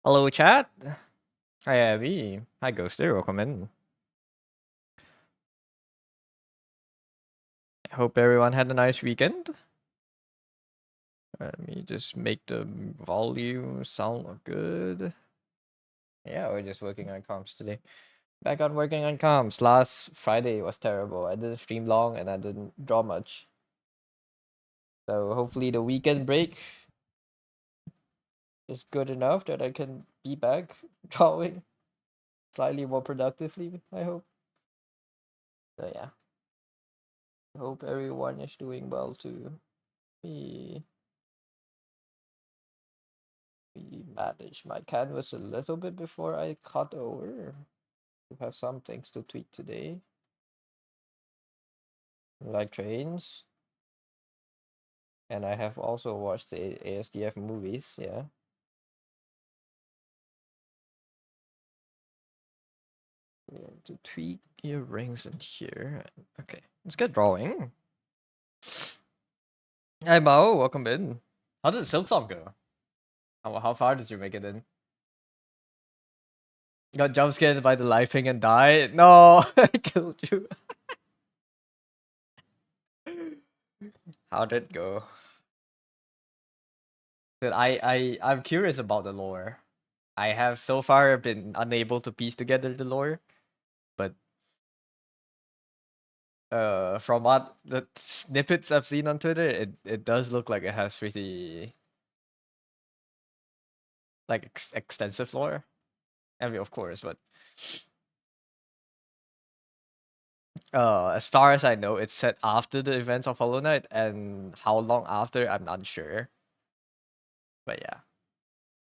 Hello, chat. Hi, Abby. Hi, Ghoster. Welcome in. Hope everyone had a nice weekend. Let me just make the volume sound good. Yeah, we're just working on comms today. Back on working on comms. Last Friday was terrible. I didn't stream long and I didn't draw much. So hopefully the weekend break is good enough that I can be back drawing slightly more productively, I hope. So yeah. Hope everyone is doing well too. We manage my canvas a little bit before I cut over. We have some things to tweak today, like trains. And I have also watched the ASDF movies, yeah. To tweak earrings in here. Okay, let's get drawing. Hi, Mao, welcome in. How did Silk Song go? How far did you make it in? Got jump scared by the live thing and died? No, I killed you. How did it go? I'm curious about the lore. I have so far been unable to piece together the lore, but from what the snippets I've seen on Twitter, it does look like it has pretty like extensive lore. I mean, of course, but as far as I know, it's set after the events of Hollow Knight, and how long after I'm unsure. But yeah,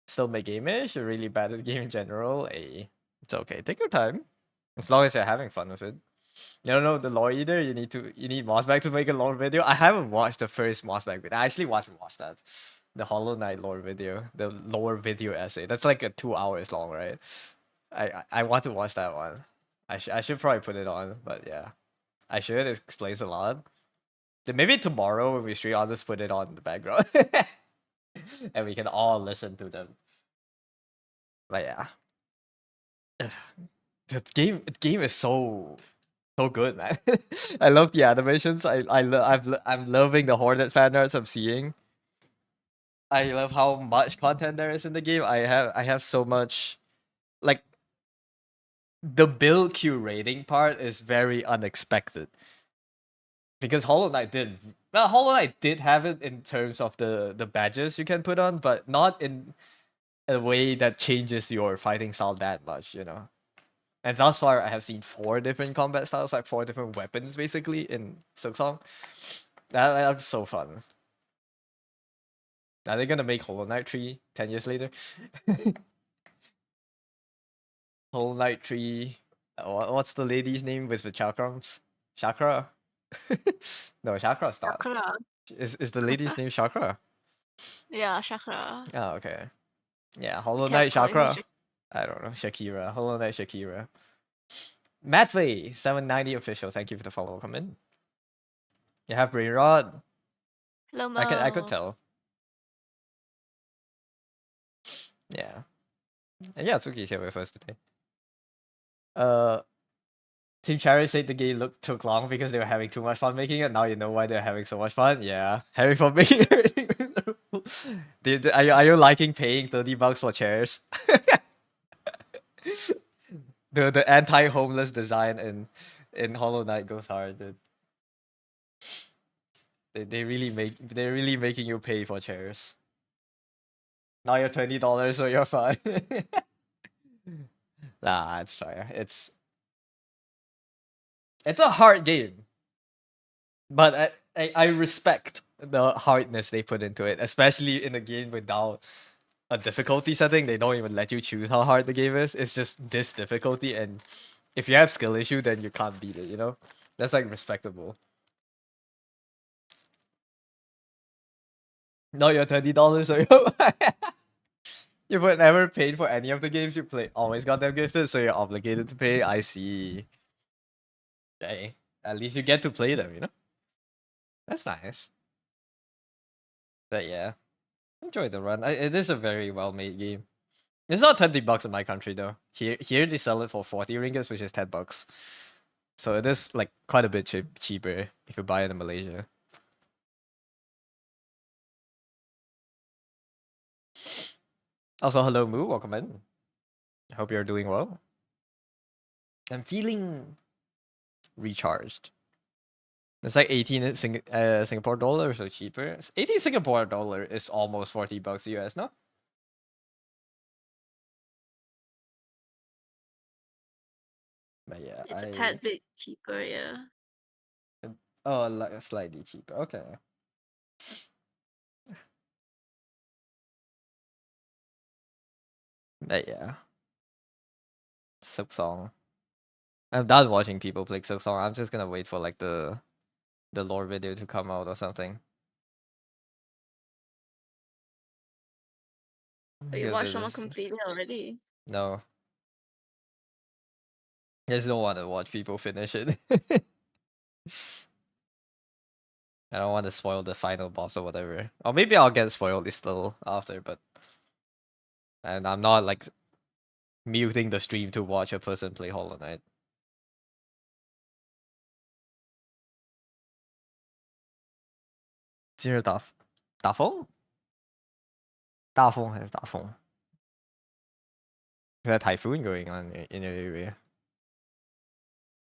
still my game-ish, really bad at the game in general. It's okay. Take your time, as long as you're having fun with it. You don't know the lore either. You need Mossback to make a lore video. I haven't watched the first Mossback video. I actually want to watch that. The Hollow Knight lore video. The lore video essay. That's like a 2 hours long, right? I want to watch that one. I should probably put it on, but yeah. I should. It explains a lot. Then maybe tomorrow when we stream, I'll just put it on in the background. And we can all listen to them. But yeah. The game is so good, man. I love the animations. I'm loving the Hornet fan arts I'm seeing. I love how much content there is in the game. I have so much, like, the build curating part is very unexpected because Hollow Knight did have it in terms of the badges you can put on, but not in a way that changes your fighting style that much, you know. And thus far, I have seen 4 different combat styles, like 4 different weapons, basically in Silksong. That's so fun. Are they gonna make Hollow Knight 3 10 years later? Hollow Knight 3. What's the lady's name with the chakrams? Chakra? No, Chakra start. Chakra. Is the lady's name Chakra? Yeah, Chakra. Oh, okay. Yeah, We Hollow kept Knight calling her Chakra. I don't know. Shakira. Hollow Knight Shakira. Matvey, 790 official. Thank you for the follow. Come in. You have Brain Rod. I could Lomo. tell. Yeah. And yeah, Tsuki's here with us today. Uh, Team Cherry said the game took long because they were having too much fun making it. Now you know why they're having so much fun. Yeah, having fun making everything miserable. Are you liking paying $30 for chairs? The anti-homeless design in Hollow Knight goes hard, dude. They're really making you pay for chairs. Now you're $20, so you're fine. Nah, it's fair. It's a hard game, but I respect the hardness they put into it, especially in a game without a difficulty setting. They don't even let you choose how hard the game is. It's just this difficulty, and if you have skill issue, then you can't beat it. You know, that's like respectable. No, you're $20, so you've never paid for any of the games you play. Always got them gifted, so you're obligated to pay. I see. Hey, at least you get to play them. You know, that's nice. But yeah, enjoy the run. It is a very well made game. It's not 20 bucks in my country though. Here they sell it for 40 ringgits, which is 10 bucks. So it is like quite a bit cheaper if you buy it in Malaysia. Also, hello Moo, welcome in. I hope you're doing well. I'm feeling recharged. It's like 18 Singapore dollar, so cheaper. 18 Singapore dollar is almost 40 bucks US, no? But yeah, It's a tad bit cheaper, yeah. Oh, like slightly cheaper. Okay. But yeah. Silk Song. I'm done watching people play Silk Song. I'm just gonna wait for like the lore video to come out or something. But you watched someone completely already. No. I just don't want to watch people finish it. I don't want to spoil the final boss or whatever. Or maybe I'll get spoiled still after, but and I'm not like muting the stream to watch a person play Hollow Knight. Zero Dafeng? Dafeng has Dafeng. Is there a typhoon going on in your area?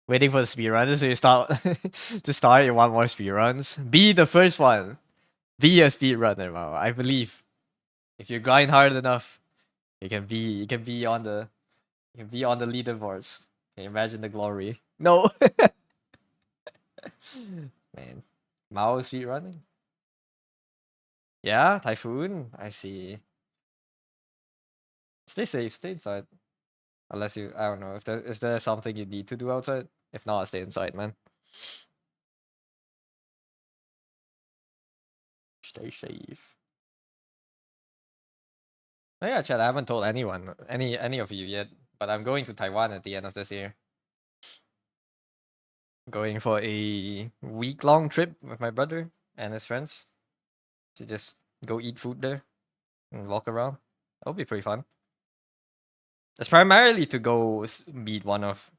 Waiting for the speedrunners so you start to start you want more speedruns. Be the first one. Be a speedrunner, Mao. I believe. If you grind hard enough, you can be on the leaderboards. Can you imagine the glory? No. Man. Mao speedrunning? Yeah, typhoon. I see. Stay safe, stay inside. Unless you, I don't know, if is there something you need to do outside? If not, stay inside, man. Stay safe. Oh yeah, Chad, I haven't told anyone, any of you yet, but I'm going to Taiwan at the end of this year. Going for a week-long trip with my brother and his friends to just go eat food there and walk around. That'll be pretty fun. It's primarily to go meet one of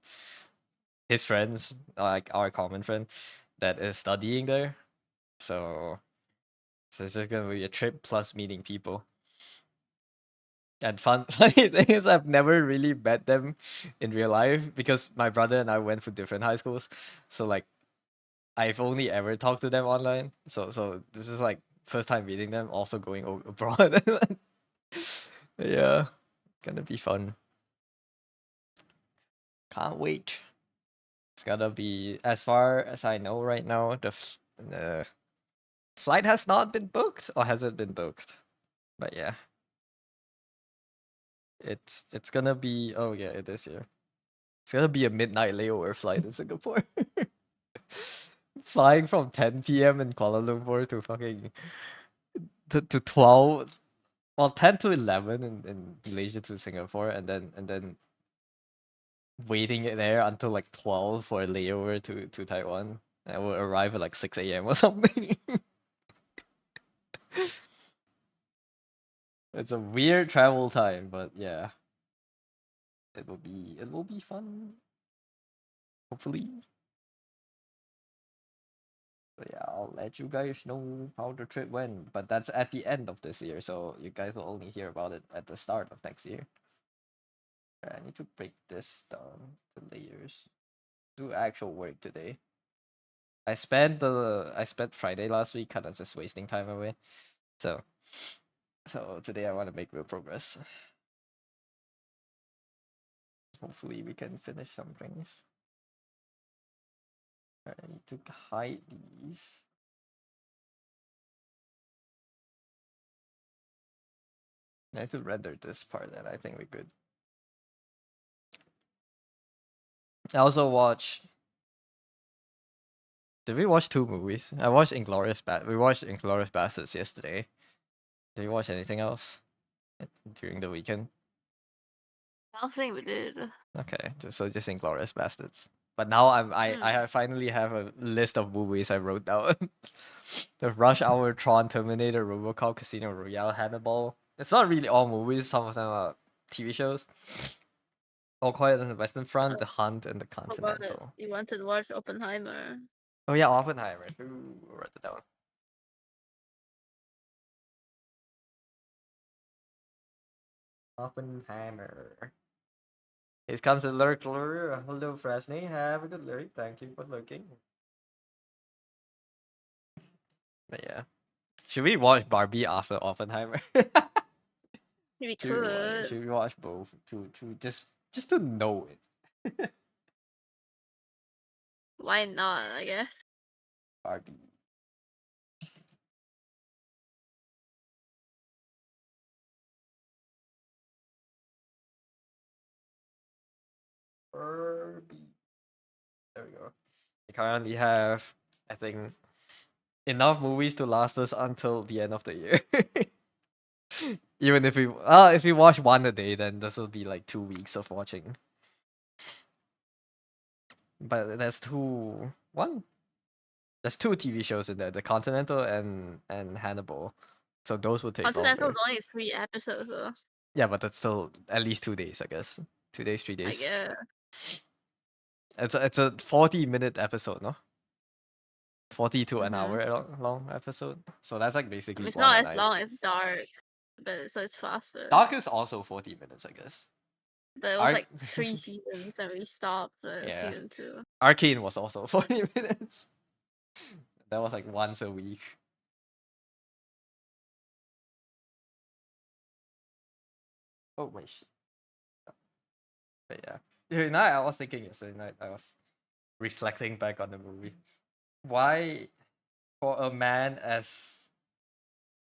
his friends, like our common friend, that is studying there. So it's just gonna be a trip plus meeting people. And fun funny thing is I've never really met them in real life because my brother and I went for different high schools. So like I've only ever talked to them online. So this is like first time meeting them, also going abroad. Yeah. Gonna be fun. Can't wait. It's gonna be, as far as I know right now, the flight has not been booked, or has it been booked? But yeah. It's gonna be, oh yeah, it is here. It's gonna be a midnight layover flight in Singapore. Flying from 10 p.m. in Kuala Lumpur to fucking to 12, well 10 to 11 in Malaysia to Singapore, and then waiting there until like 12 for a layover to Taiwan. I will arrive at like 6 a.m. or something. It's a weird travel time, but yeah. It will be fun. Hopefully. So yeah, I'll let you guys know how the trip went. But that's at the end of this year, so you guys will only hear about it at the start of next year. I need to break this down to layers. Do actual work today. I spent Friday last week kind of just wasting time away. So today I want to make real progress. Hopefully we can finish some things. I need to hide these. I need to render this part, and I think we're good. I also watch. Did we watch two movies? I watched We watched Inglourious Basterds yesterday. Did you watch anything else during the weekend? I don't think we did. Okay, just Inglourious Basterds. But now I finally have a list of movies I wrote down. The Rush Hour, Tron, Terminator, RoboCop, Casino Royale, Hannibal. It's not really all movies. Some of them are TV shows. All Quiet on the Western Front, The Hunt, and The How about it? Continental. You wanted to watch Oppenheimer. Oh yeah, Oppenheimer. Ooh, wrote it down. Oppenheimer. Here comes the lurk. Hello, Fresney. Have a good lurk. Thank you for lurking. But yeah. Should we watch Barbie after Oppenheimer? We should, we watch, could. should we watch both to just to know it? Why not, I guess. Barbie. Barbie. There we go. We currently have, I think, enough movies to last us until the end of the year. Even if we watch one a day, then this will be like 2 weeks of watching. But there's two TV shows in there, The Continental and Hannibal. So those will take Continental longer. is only 3 episodes though. Yeah, but that's still at least 2 days, I guess. 2 days, 3 I days. guess. It's a 40-minute episode, no? 40 to an Mhm. hour long episode. So that's like basically It's one not a as night. long as Dark, but so it's faster. Dark is also 40 minutes, I guess. But it was Arc- like 3 seasons and we stopped at Yeah. season 2. Arcane was also 40 minutes. That was like once a week. Oh my shit. But yeah. Now I was thinking yesterday night, I was reflecting back on the movie. Why, for a man as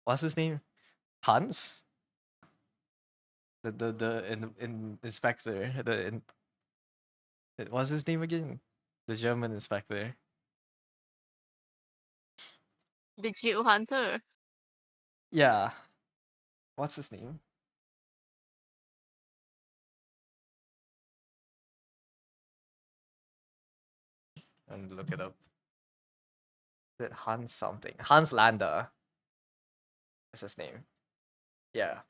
what's his name? Hans? The inspector. What's his name again? The German inspector. The Jew Hunter. Yeah. What's his name? And look it up. Is it Hans something? Hans Lander. That's his name. Yeah.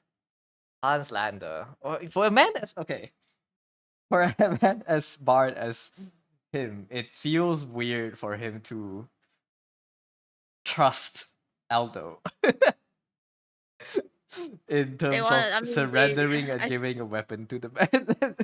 Hans Lander. Or for a man as okay. For a man as smart as him, it feels weird for him to trust Aldo. In terms of surrendering and giving a weapon to the man.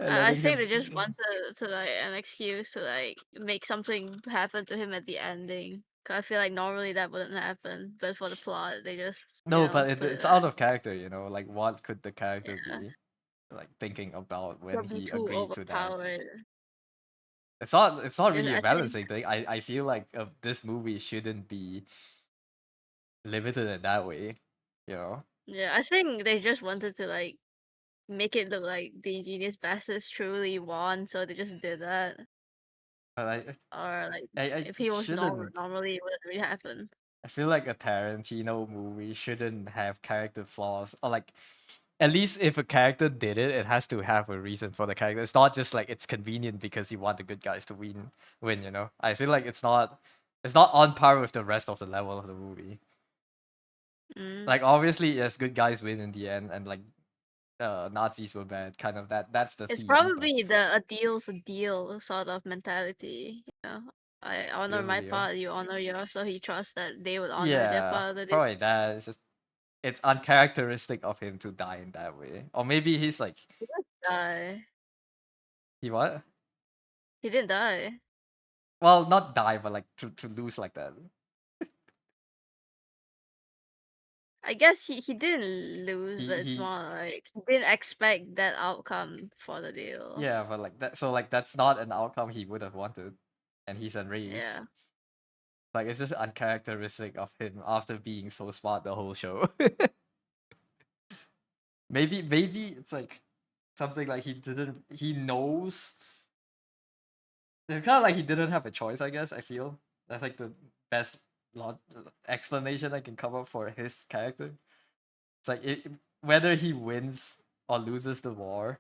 I think they just wanted to like an excuse to like make something happen to him at the ending. 'Cause I feel like normally that wouldn't happen, but for the plot, they just No, you know, but put it's it out of character, Like, what could the character Yeah. be like thinking about when They'll be he too agreed to that? overpowered. It's not And really I a think balancing thing. I feel like this movie shouldn't be limited in that way, Yeah, I think they just wanted to like make it look like the ingenious bastards truly won, so they just did that. But Or like I if he was shouldn't. normally it wouldn't really happen. I feel like a Tarantino movie shouldn't have character flaws, or like at least if a character did it, it has to have a reason for the character. It's not just like it's convenient because you want the good guys to win. I feel like it's not on par with the rest of the level of the movie. Like obviously, yes, good guys win in the end, and like Nazis were bad. Kind of that's the It's theme. probably a deal's a deal sort of mentality. I honor my Deal. part, you honor yours, so he trusts that they would honor their Yeah, part of the deal. probably that. It's uncharacteristic of him to die in that way, or maybe he's like He didn't die. he what? He didn't die. Well, not die, but like to lose like that. I guess he didn't lose, but it's He more like he didn't expect that outcome for the deal. Yeah, but like that, so like that's not an outcome he would have wanted, and he's enraged. Yeah. Like it's just uncharacteristic of him after being so smart the whole show. maybe it's like something like he knows. It's kind of like he didn't have a choice, I guess. I feel that's like the best explanation I can come up for his character. It's like whether he wins or loses the war,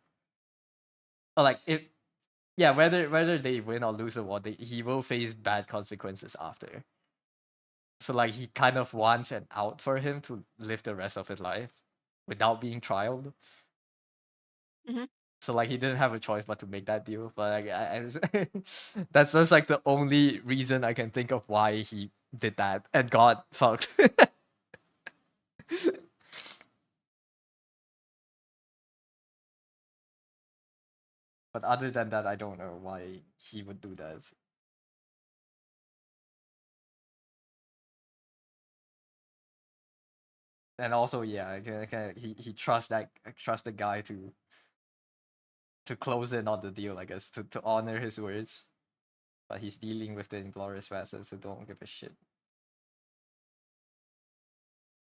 or like whether they win or lose the war, he will face bad consequences after. So like he kind of wants an out for him to live the rest of his life. without being trialed. Mhm. So like he didn't have a choice but to make that deal. But like that's just like the only reason I can think of why he did that and got fucked. But other than that, I don't know why he would do that. And also, yeah, he trust the guy to close in on the deal, I guess, to honor his words. But he's dealing with the Inglorious Bastards who don't give a shit.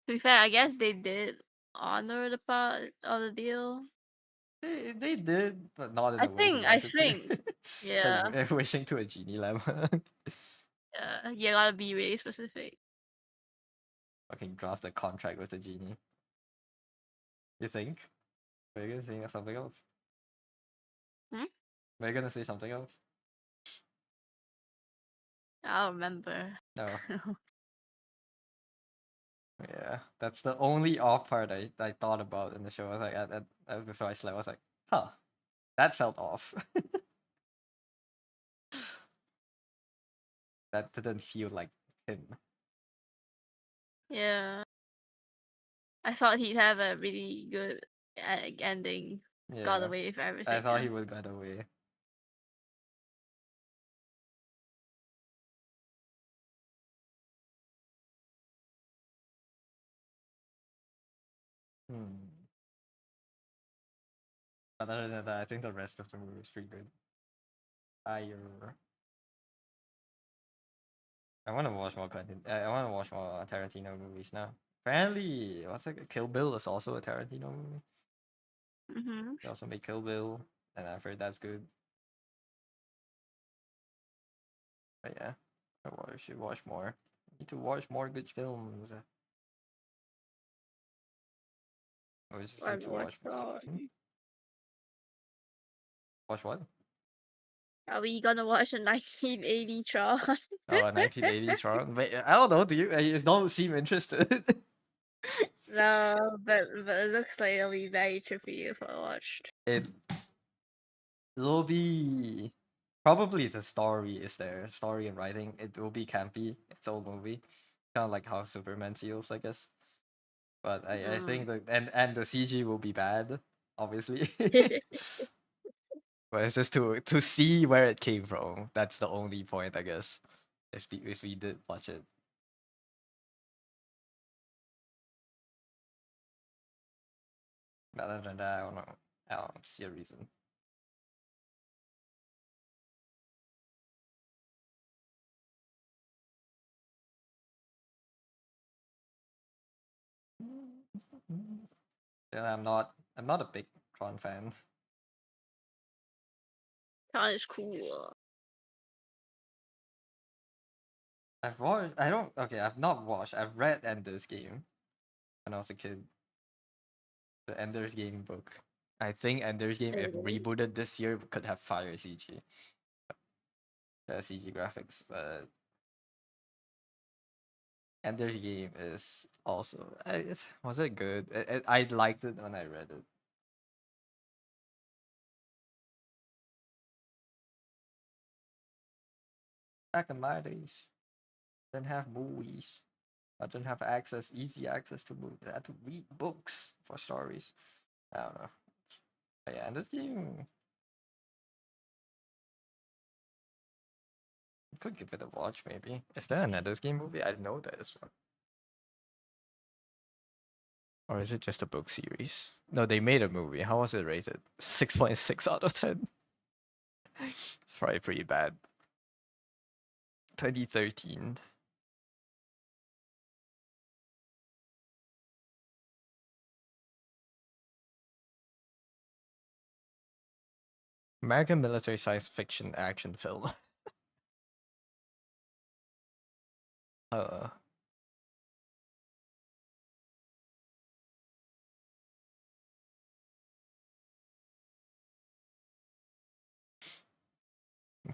To be fair, I guess they did honor the part of the deal. They did, but not in I the way he think, I wanted to. think, It's like yeah, wishing to a genie lemon. yeah, you gotta be really specific. Fucking draft a contract with the genie. You think? Are you gonna say something else? Hmm? Are you gonna say something else? I don't remember. No. Yeah, that's the only off part I thought about in the show. I was like, before I slept, I was like, huh, that felt off. That didn't feel like him. Yeah, I thought he'd have a really good ending. Got Yeah, away with I everything. thought he would get away. Hmm. But other than that, I think the rest of the movie is pretty good. I I want to watch more content. I want to watch more Tarantino movies now. Apparently, what's it? Kill Bill is also a Tarantino movie. Mm-hmm. He also made Kill Bill, and I've heard that's good. But yeah, should watch more. Need to watch more good films. I just I need to watched watch more. Watch what? Are we gonna watch a 1980 Tron? Oh, a 1980 Tron. Wait, I don't know. Do you? You don't seem interested. No, but it looks like it'll be very trippy if I watched. It'll be probably the story is there. Story and writing. It will be campy. It's old movie, kind of like how Superman feels, I guess. But I think that and the CG will be bad, obviously. But it's just to see where it came from. That's the only point, I guess. If we did watch it. Other than that, I don't know. I don't see a reason. Yeah, I'm not a big Tron fan. Tron is cool. I've watched I don't okay, I've not watched. I've read Ender's Game when I was a kid. The Ender's Game book. I think Ender's Game, if rebooted this year, could have fire CG. CG graphics, but Ender's Game is also was it good? I liked it when I read it. Back in my days, didn't have movies. I didn't have easy access to movies. I had to read books for stories. I don't know. But yeah, Ender's Game could give it a watch maybe. Is there an Ender's Game movie? I didn't know that as well. Or is it just a book series? No, they made a movie. How was it rated? 6.6 out of 10. Probably pretty bad. 2013. American military science fiction action film. uh,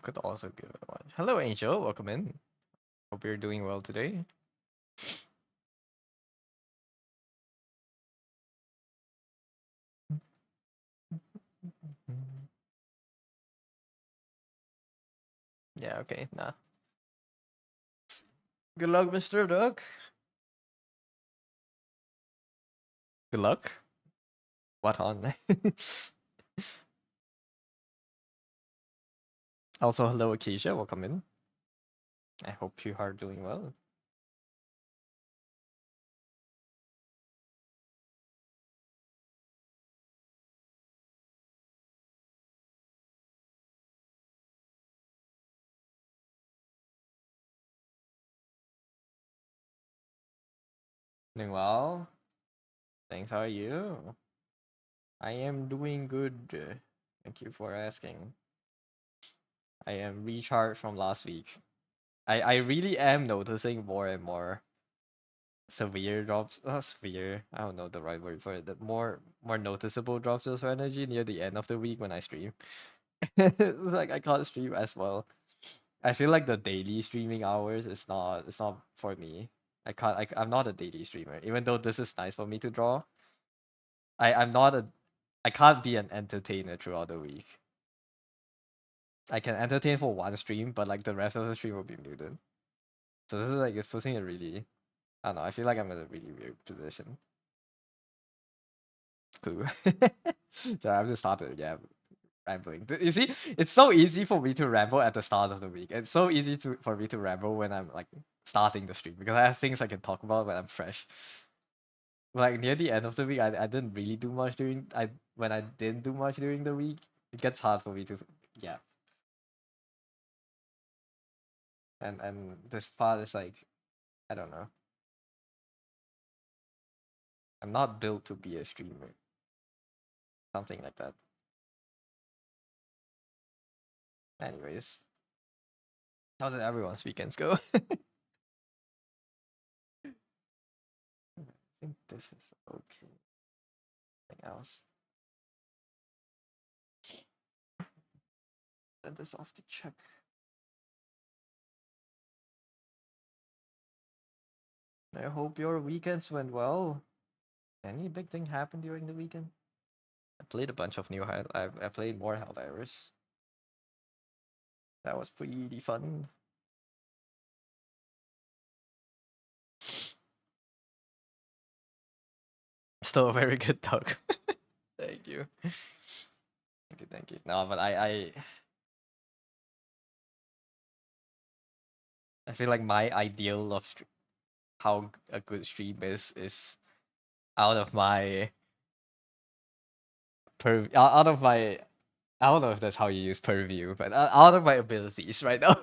could also give it a watch. Hello, Angel. Welcome in. Hope you're doing well today. Yeah, okay, nah. Good luck, Mr. Duck. Good luck. What on? Also, hello, Akeisha. Welcome in. I hope you are doing well. Doing well. Thanks. How are you? I am doing good. Thank you for asking. I am recharged from last week. I really am noticing more and more severe drops. Not severe. I don't know the right word for it. The more noticeable drops of energy near the end of the week when I stream. Like I can't stream as well. I feel like the daily streaming hours is not. It's not for me. I can't. I'm not a daily streamer. Even though this is nice for me to draw, I'm not a. I can't be an entertainer throughout the week. I can entertain for one stream, but like the rest of the stream will be muted. So this is like it's pushing it really. I don't know. I feel like I'm in a really weird position. Cool. So I've just started. Yeah, rambling. You see, it's so easy for me to ramble at the start of the week. It's so easy for me to ramble when I'm like starting the stream because I have things I can talk about when I'm fresh. Like near the end of the week, I didn't really do much during when I didn't do much during the week. It gets hard for me to yeah. And this part is like I don't know. I'm not built to be a streamer. Something like that. Anyways, how did everyone's weekends go? I think this is okay. Anything else? Send this off to check. I hope your weekends went well. Any big thing happened during the weekend? I played a bunch of new I played more Helldivers. That was pretty fun. Still a very good dog. Thank you. Thank you. No, but I feel like my ideal of how a good stream is out of my out of my I don't know if that's how you use purview, but out of my abilities right now.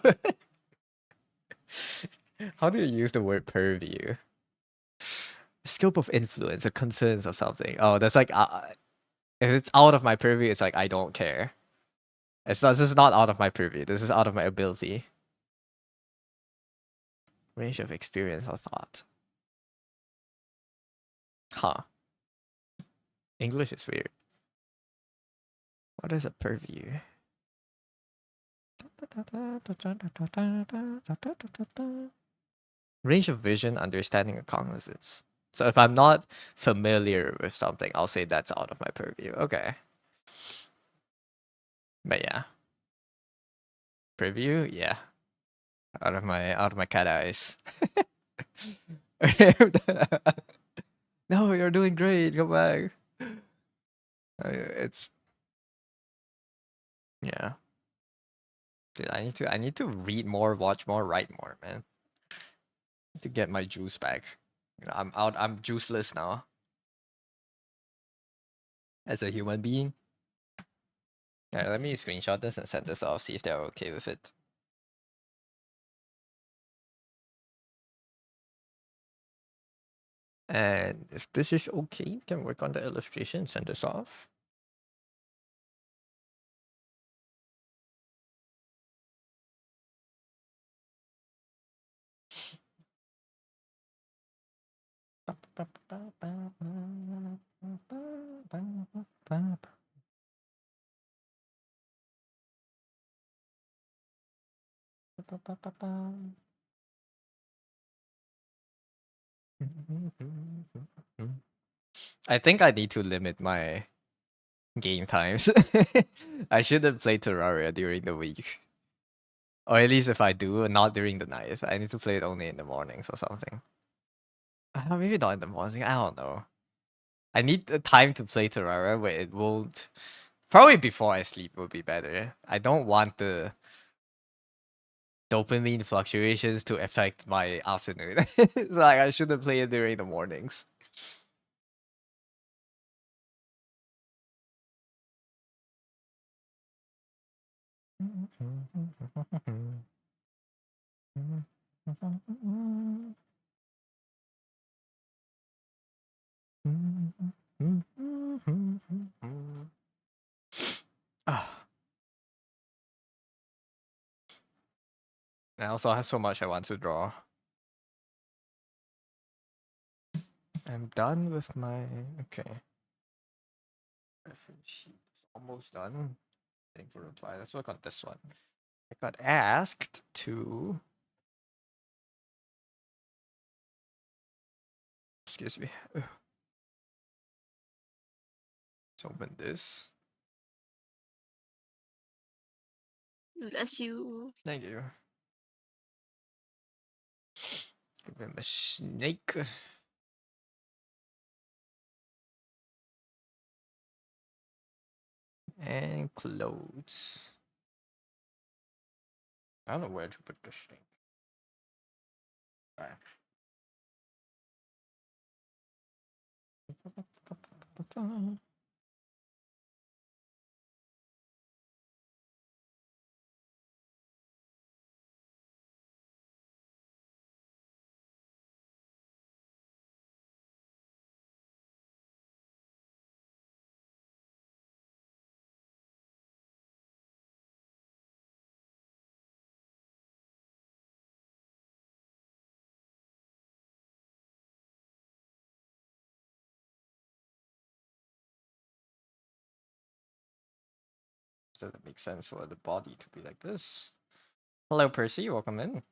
How do you use the word purview? Scope of influence or concerns of something. Oh, that's like if it's out of my purview, it's like I don't care. It's not. This is not out of my purview. This is out of my ability. Range of experience or thought. Huh. English is weird. What is a purview? Range of vision, understanding, or cognizance. So if I'm not familiar with something, I'll say that's out of my purview. Okay. But yeah. Preview, yeah. Out of my cat eyes. No, you're doing great. Go back. It's yeah. Dude, I need to read more, watch more, write more, man. To get my juice back. You know, I'm out. I'm juiceless now as a human being. Yeah, let me screenshot this and send this off. See if they're okay with it. And if this is okay, you can work on the illustration. Send this off. I think I need to limit my game times. I shouldn't play Terraria during the week. Or at least if I do, not during the night. I need to play it only in the mornings or something. Maybe not in the morning. I don't know. I need the time to play Terraria where it won't. Probably before I sleep would be better. I don't want the dopamine fluctuations to affect my afternoon. So like, I shouldn't play it during the mornings. Ah. I also have so much I want to draw. I'm done with my okay. Reference sheet is almost done. Waiting for reply. Let's work on this one. I got asked to. Excuse me. Ugh. Let's open this. Bless you. Thank you. Give him a snake. And clothes. I don't know where to put this thing. Alright. Doesn't make sense for the body to be like this. Hello, Percy. Welcome in.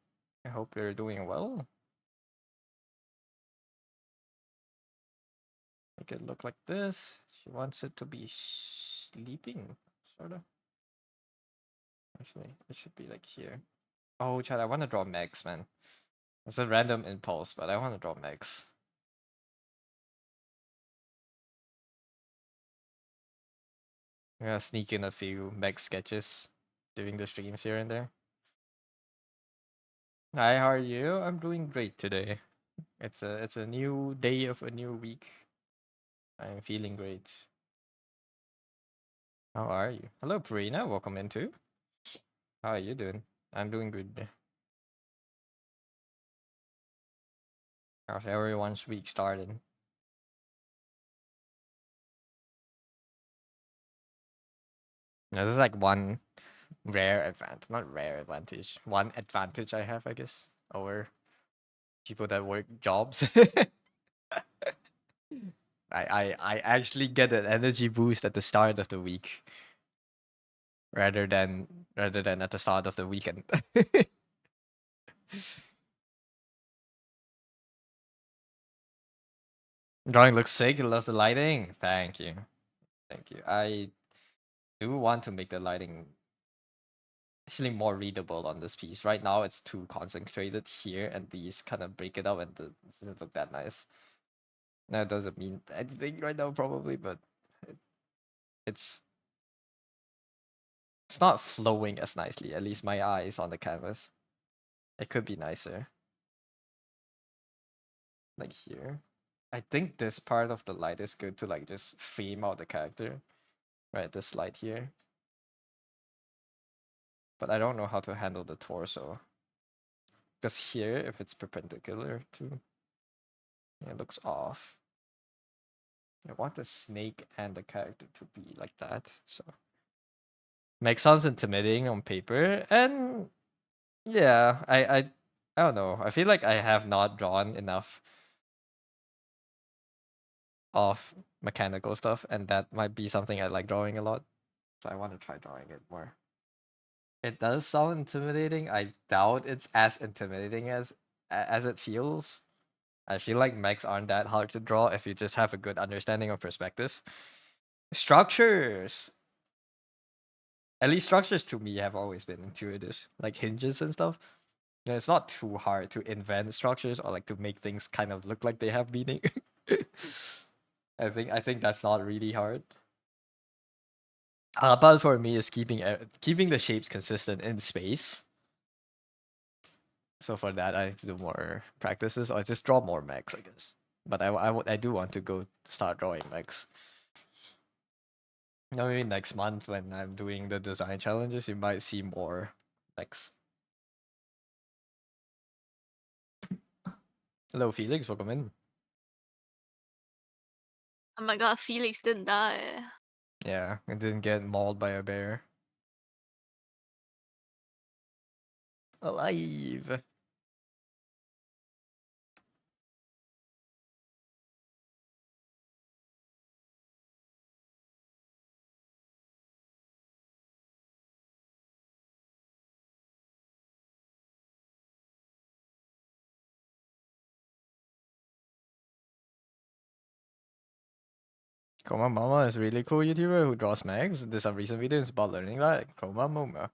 I hope you're doing well. Make it look like this. She wants it to be sleeping, sort of. Actually, it should be like here. Oh, Chad, I want to draw Megs, man. It's a random impulse, but I want to draw Megs. I'm gonna sneak in a few Meg sketches during the streams here and there. Hi, how are you? I'm doing great today. It's a new day of a new week. I'm feeling great. How are you? Hello, Prina. Welcome in too. How are you doing? I'm doing good. How's everyone's week starting? This is like one rare advantage, not rare advantage. One advantage I have, I guess, over people that work jobs. I actually get an energy boost at the start of the week rather than at the start of the weekend. Drawing looks sick. I love the lighting. Thank you. Thank you. I do want to make the lighting actually more readable on this piece. Right now it's too concentrated here and these kind of break it up and it doesn't look that nice. That doesn't mean anything right now probably, but it, it's it's not flowing as nicely. At least my eyes on the canvas. It could be nicer. Like here. I think this part of the light is good to like just frame out the character. Right, this light here. But I don't know how to handle the torso. Because here, if it's perpendicular to, it looks off. I want the snake and the character to be like that, so. Meg sounds intimidating on paper, and yeah, I don't know. I feel like I have not drawn enough of mechanical stuff, and that might be something I like drawing a lot. So I want to try drawing it more. It does sound intimidating. I doubt it's as intimidating as it feels. I feel like mechs aren't that hard to draw if you just have a good understanding of perspective. Structures. At least structures to me have always been intuitive, like hinges and stuff. Yeah, it's not too hard to invent structures or like to make things kind of look like they have meaning. I think that's not really hard. But for me is keeping the shapes consistent in space. So for that, I have to do more practices or just draw more mechs, I guess. But I do want to go start drawing mechs. Maybe next month when I'm doing the design challenges, you might see more mechs. Hello, Felix. Welcome in. Oh my god, Felix didn't die. Yeah, I didn't get mauled by a bear. Alive. Chroma Mama is a really cool YouTuber who draws mags. There's some recent videos about learning that. Chroma Mama.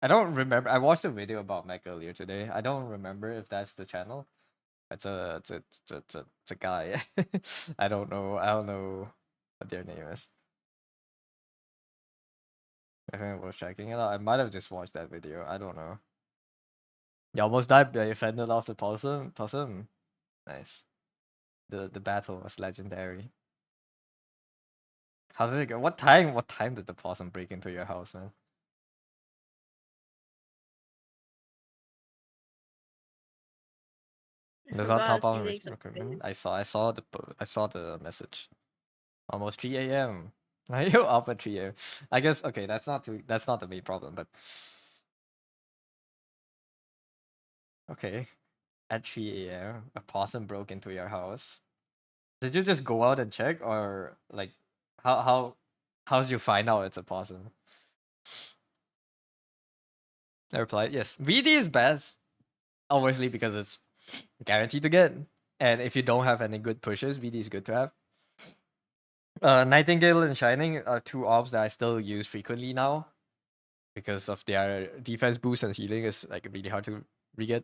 I don't remember. I watched a video about Mech earlier today. I don't remember if that's the channel. It's a guy. I don't know. I don't know what their name is. I think I was checking it out. I might have just watched that video. I don't know. You almost died, but you fended off the possum. Possum. Nice. The battle was legendary. How did it go? What time? What time did the possum break into your house, man? I Does not forgot top on Felix. recruitment. I saw the message. Almost 3 a.m. Are you up at 3 a.m.? I guess okay, that's not the main problem, but okay. At 3 a.m. a possum broke into your house. Did you just go out and check or like how's you find out it's a possum? I replied, yes. VD is best, obviously because it's guaranteed to get. And if you don't have any good pushes, VD is good to have. Nightingale and Shining are two orbs that I still use frequently now because of their defense boost and healing is like really hard to re-get.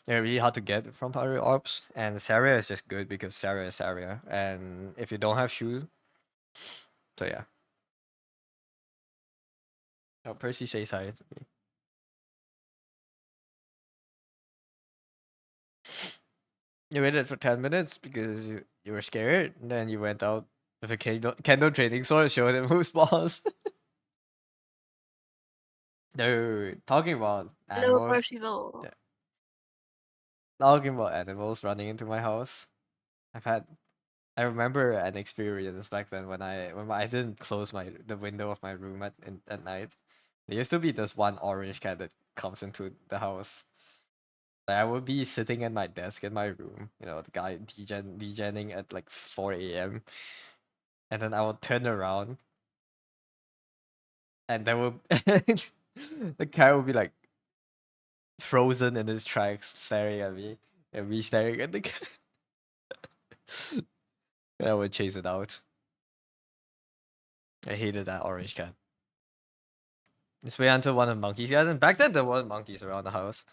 They're really hard to get from other orbs. And Saria is just good because Saria is Saria. And if you don't have Shu, so yeah. Oh, Percy says hi to me. You waited for 10 minutes because you were scared, and then you went out with a kendo training sword, showed him who's boss. They're talking about Hello, animals. Percival. Yeah. Talking about animals running into my house. I remember an experience back then when I didn't close the window of my room at night. There used to be this one orange cat that comes into the house. Like, I would be sitting at my desk in my room, the guy degenning at like 4 a.m. And then I would turn around and there would the cat would be like frozen in his tracks staring at me and me staring at the cat. And I would chase it out. I hated that orange cat. Just wait until one of the monkeys gets in. Back then there weren't monkeys around the house.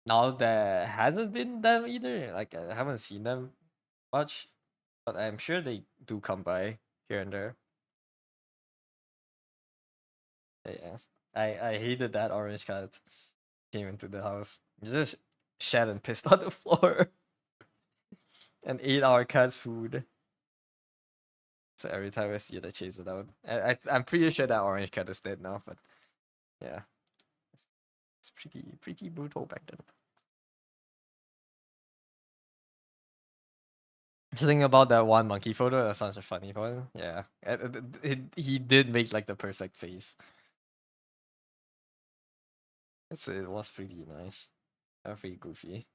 Now there hasn't been them either. Like I haven't seen them much. But I'm sure they do come by here and there. Yeah. I hated that orange cat came into the house. He just shat and pissed on the floor and ate our cat's food. So every time I see it, I chase it out. I'm pretty sure that orange cat is dead now, but yeah, it's pretty brutal back then. Just thinking about that one monkey photo, that's such a funny photo. Yeah, he did make like the perfect face. It was pretty nice. Pretty goofy.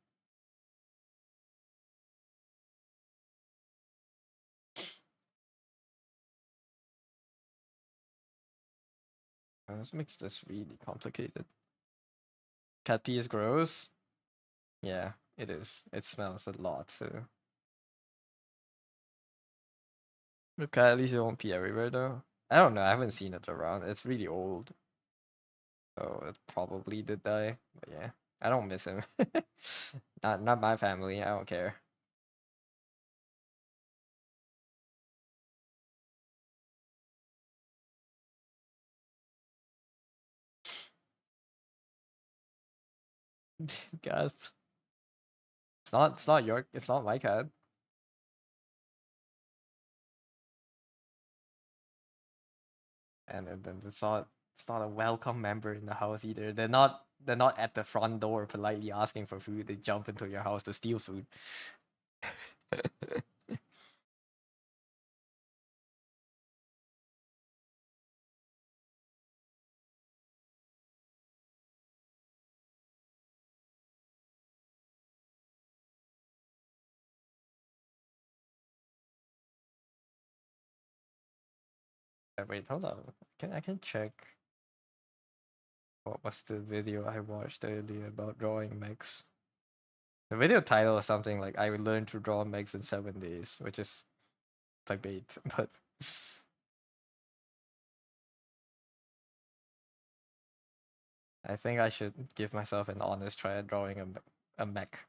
This makes this really complicated. Cat pee is gross. Yeah, it is. It smells a lot too. Okay, at least it won't pee everywhere though. I don't know. I haven't seen it around. It's really old, so it probably did die. But yeah, I don't miss him. Not my family. I don't care. Gasp. It's not. It's not your. It's not my cat. And then it's not. It's not a welcome member in the house either. They're not. They're not at the front door politely asking for food. They jump into your house to steal food. Wait, hold on. I can check what was the video I watched earlier about drawing mechs. The video title is something like "I learned to draw mechs in 7 days," which is clickbait, but I think I should give myself an honest try at drawing a mech.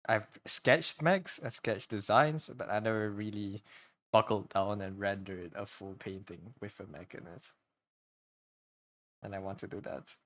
I've sketched mechs, I've sketched designs, but I never really buckled down and rendered a full painting with a mech in it. And I want to do that.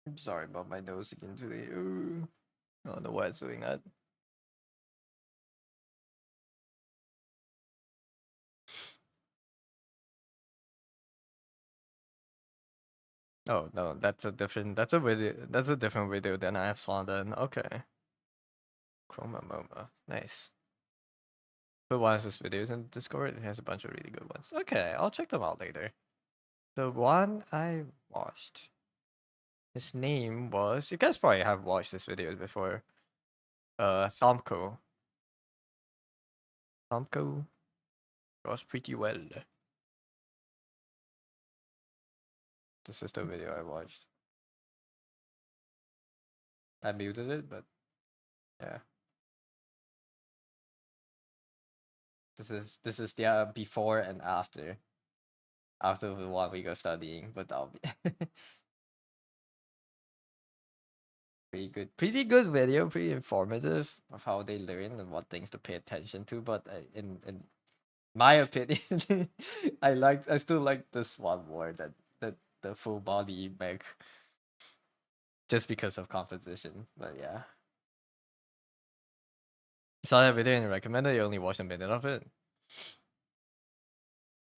I'm sorry about my nose again today. Ooh. I don't know why it's doing that. Oh no, that's a different video than I saw then. Okay. Chroma Moma. Nice. Put one of his videos in Discord. It has a bunch of really good ones. Okay, I'll check them out later. The one I watched. His name was, you guys probably have watched this video before. Thomko. Thomko draws pretty well. This is the video I watched. I muted it, but yeah. This is the before and after. After the 1 week of studying, but I'll be pretty good video, pretty informative of how they learn and what things to pay attention to. But in my opinion, I still like this one more than the full body mech, just because of competition. But yeah, saw that video and recommended. You only watched a minute of it.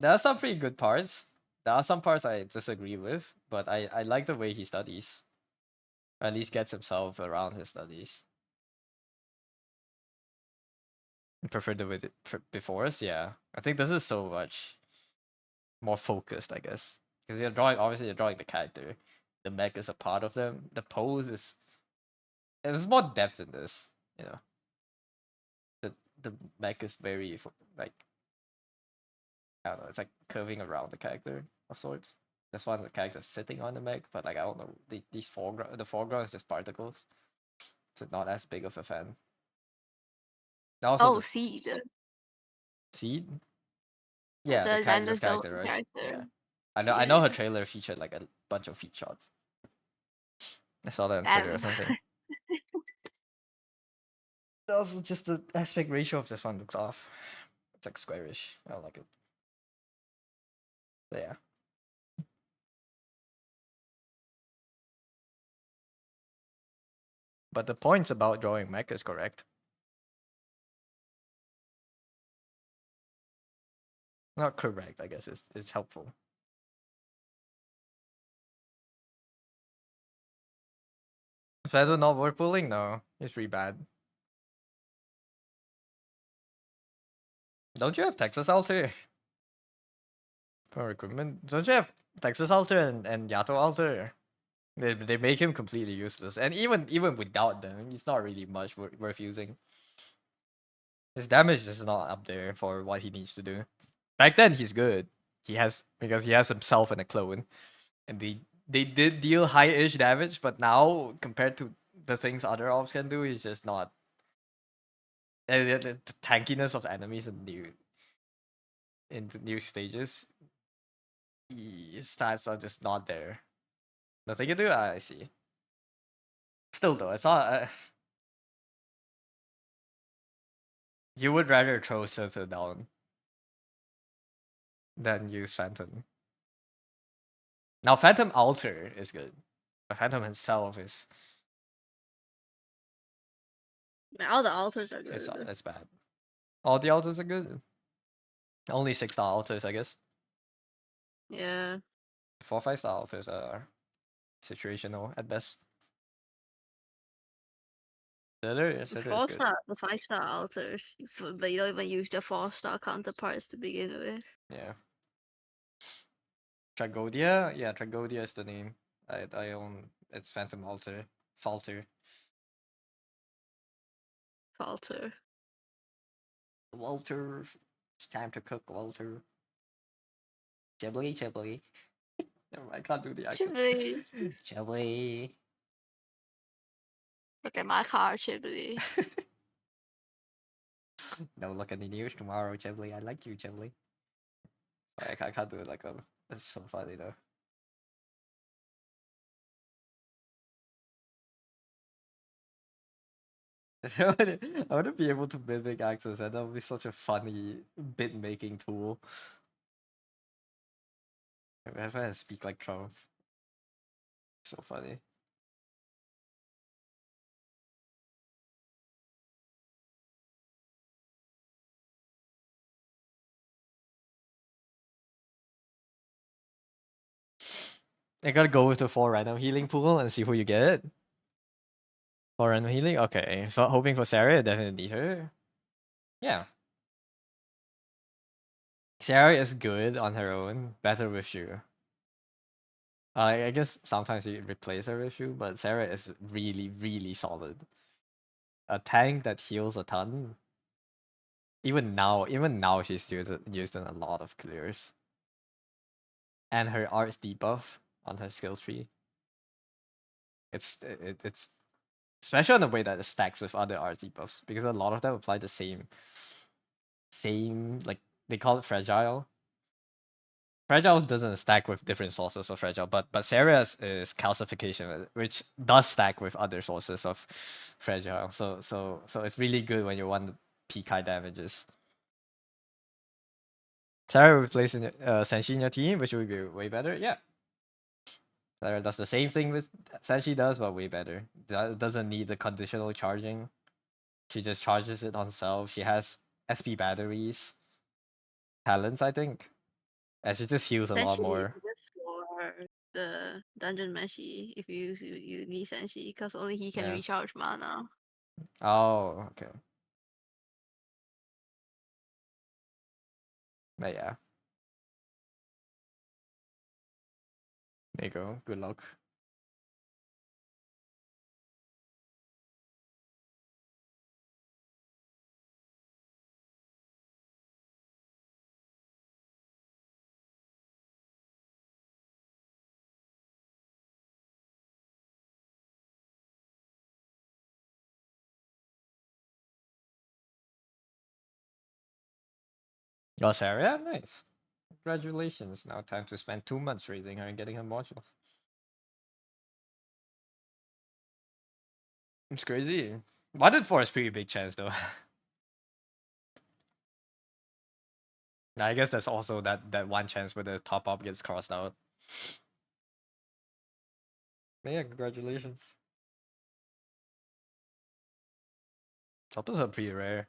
There are some pretty good parts. There are some parts I disagree with, but I like the way he studies. At least gets himself around his studies. I prefer the way before us, yeah. I think this is so much more focused, I guess. Because obviously you're drawing the character. The mech is a part of them. The pose is, and there's more depth in this, you know. The mech is very, like, I don't know, it's like curving around the character of sorts. This one, the character's sitting on the mech, but like, I don't know, the foreground is just particles. So not as big of a fan. Also, Oh, the Seed. Seed? That's Yeah, the Xander's character, right? character. Yeah. I know her Yeah. trailer featured like a bunch of feet shots. I saw that on Twitter or Damn. something. Also, just the aspect ratio of this one looks off. It's like squarish. I don't like it. But yeah. But the points about drawing mech is correct. Not correct, I guess. It's helpful. Svedo not worth pulling? No, it's really bad. Don't you have Texas Alter? For recruitment? Don't you have Texas Alter and Yato Alter? They make him completely useless. And even without them, he's not really much worth using. His damage is not up there for what he needs to do. Back then he's good. Because he has himself and a clone. And they did deal high-ish damage, but now compared to the things other ops can do, he's just not. The tankiness of enemies in the new stages, his stats are just not there. Nothing you do. I see. Still though, it's not. You would rather throw Sotho down than use Phantom. Now Phantom Alter is good, but Phantom himself is All the alters are it's good. it's bad. All the alters are good. Only 6-star alters, I guess. Yeah. 4-5-star alters are situational at best. Sitter is good. 4-star, the 5-star alters, but you don't even use the 4-star counterparts to begin with. Yeah. Tragodia? Yeah, Tragodia is the name. I own it's Phantom Alter. Falter. Falter. Walter. It's time to cook, Walter. Chibli, chibli. Never mind, I can't do the accent. Chibli. Chibli. Look at my car, Chibli. Don't look at the news tomorrow, Chibli. I like you, Chibli. I can't do it like a. It's so funny though. I want to be able to mimic accents, man. That would be such a funny bit making tool. If I speak like Trump. So funny. I gotta go with the 4 random healing pool and see who you get. 4 random healing? Okay. So hoping for Sarah, definitely need her. Yeah. Sarah is good on her own, better with Shu. I guess sometimes you replace her with Shu, but Sarah is really, really solid. A tank that heals a ton. Even now she's used in a lot of clears. And her arts debuff on her skill tree. It's special in the way that it stacks with other arts debuffs because a lot of them apply the same like they call it fragile. Fragile doesn't stack with different sources of fragile, but Sarah's is calcification, which does stack with other sources of fragile. So it's really good when you want peak high damages. Sarah replacing Senshi in your team, which would be way better. Yeah. Sarah does the same thing with Senshi does, but way better. Doesn't need the conditional charging. She just charges it on self. She has SP batteries, talents, I think, and she just heals a lot Senshi more. is just for the dungeon meshi if you need Senshi because only he can Yeah. recharge mana. Oh, okay. But yeah. There you go. Good luck. Oh, Sarah, yeah, nice. Congratulations. Now time to spend 2 months raising her and getting her modules. It's crazy. Modded 4 is pretty big chance though. I guess that's also that one chance where the top up gets crossed out. But yeah, congratulations. Top ups are pretty rare.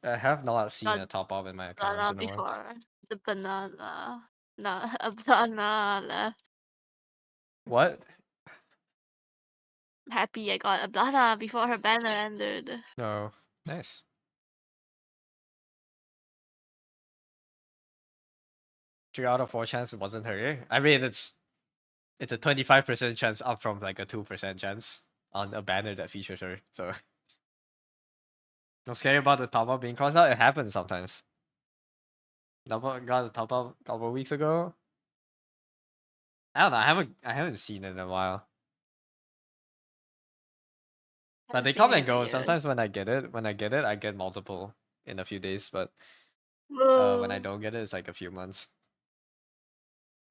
I have not seen a top up in my account Banana in a while. before the banana. No, a banana left. What? happy I got a Blana before her banner ended. No, nice. 3 out of 4 chance it wasn't her. I mean, it's a 25% chance up from like a 2% chance on a banner that features her. So no scary about the top up being crossed out. It happens sometimes. Double got a top up a couple of weeks ago. I don't know. I haven't seen it in a while. But Haven't they seen come it and in a go. year. Sometimes when I get it, I get multiple in a few days. But when I Whoa. don't get it, it's like a few months.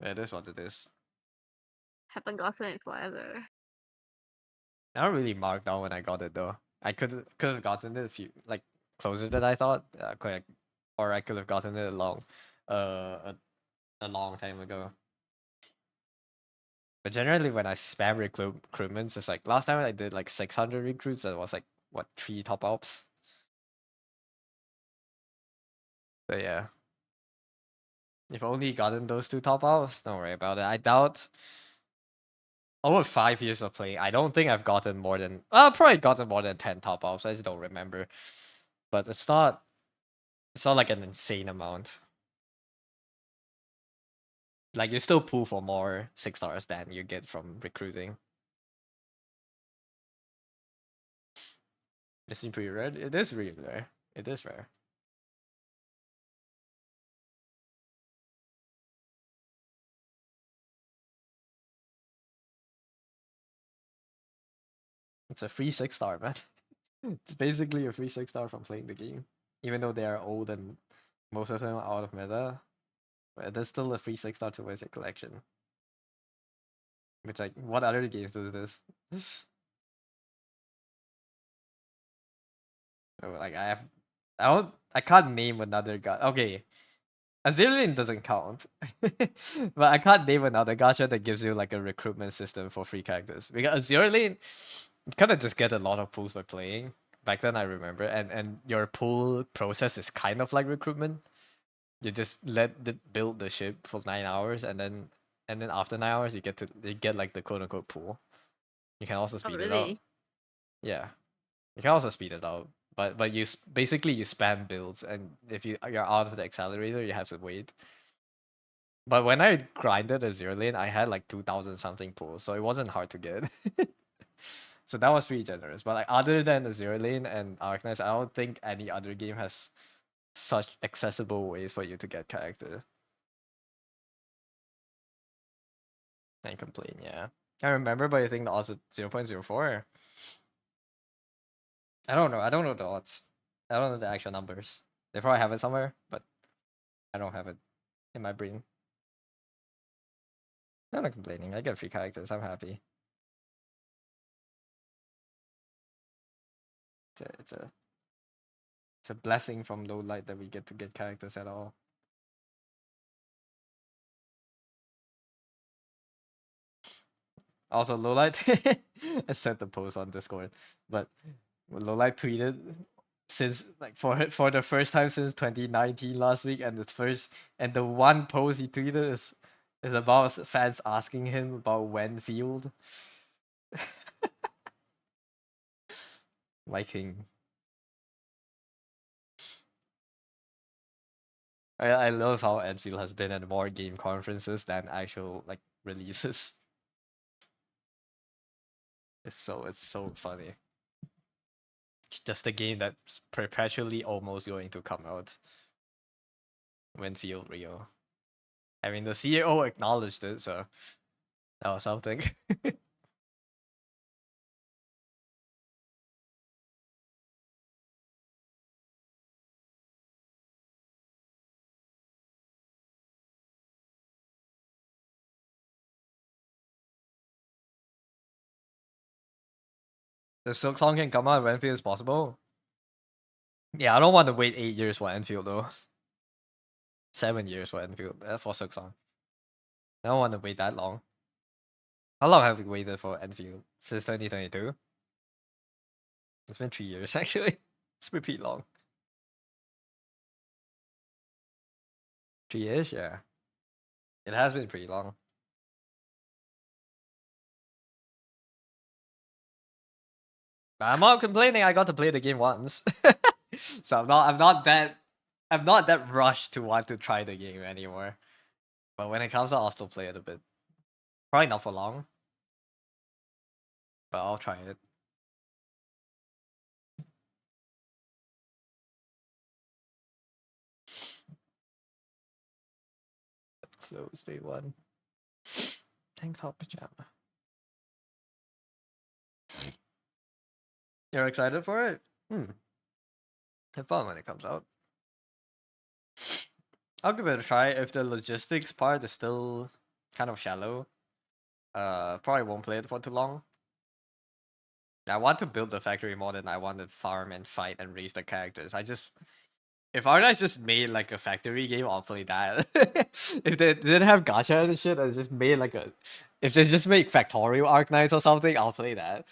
It is what it is. Haven't gotten it forever. I don't really mark down when I got it though. I could have gotten it a few like closer than I thought. Correct. Or I could have gotten it a long time ago. But generally, when I spam recruitments, it's like last time I did like 600 recruits. That was like what 3 top ups. So yeah, if only gotten those 2 top ups, don't worry about it. I doubt over 5 years of playing, I don't think I've gotten more than I've probably gotten more than 10 top ups. I just don't remember. But it's not like an insane amount. Like you still pull for more 6 stars than you get from recruiting. It seems pretty rare. It is really rare. It is rare. It's a free 6 star, man. It's basically a free 6 star from playing the game. Even though they are old and most of them are out of meta, but there's still a free 6 star to visit collection. Which like what other games does this? Like I can't name another guy. Okay. Azirian doesn't count. But I can't name another gacha that gives you like a recruitment system for free characters. Because Azirian you kinda just get a lot of pulls by playing. Back then I remember. And your pull process is kind of like recruitment. You just let it build the ship for 9 hours and then after 9 hours you get like the quote unquote pool. You can also Oh speed it up. really? Yeah. You can also speed it up. But basically you spam builds and if you're out of the accelerator you have to wait. But when I grinded a zero lane, I had like 2,000 something pools, so it wasn't hard to get. So that was pretty generous. But like other than the zero lane and Arknights, I don't think any other game has such accessible ways for you to get character. Can't complain, yeah. I remember, but I think the odds are 0.04. I don't know. I don't know the odds. I don't know the actual numbers. They probably have it somewhere, but I don't have it in my brain. I'm not complaining. I get free characters. I'm happy. It's a blessing from low light that we get to get characters at all. Also, Lowlight, I sent the post on Discord, but Lowlight tweeted since like for the first time since 2019 last week, and the one post he tweeted is about fans asking him about Wenfield. Liking. I love how Enfield has been at more game conferences than actual like releases. It's so funny. Just a game that's perpetually almost going to come out. Winfield Rio. I mean, the CEO acknowledged it, so that was something. The Silk Song can come out when Enfield is possible. Yeah, I don't want to wait 8 years for Enfield though. 7 years for Enfield for Silk Song. I don't want to wait that long. How long have we waited for Enfield? Since 2022? It's been 3 years actually. It's pretty long. 3 years, yeah. It has been pretty long. I'm not complaining. I got to play the game once, so I'm not that rushed to want to try the game anymore. But when it comes out, I'll still play it a bit. Probably not for long, but I'll try it. Close day one. Tank top pajama. You're excited for it? Have fun when it comes out. I'll give it a try. If the logistics part is still kind of shallow, probably won't play it for too long. I want to build the factory more than I want to farm and fight and raise the characters. If Arknights just made like a factory game, I'll play that. If they didn't have gacha and shit, and just made like a, if they just make Factorial Arknights or something, I'll play that.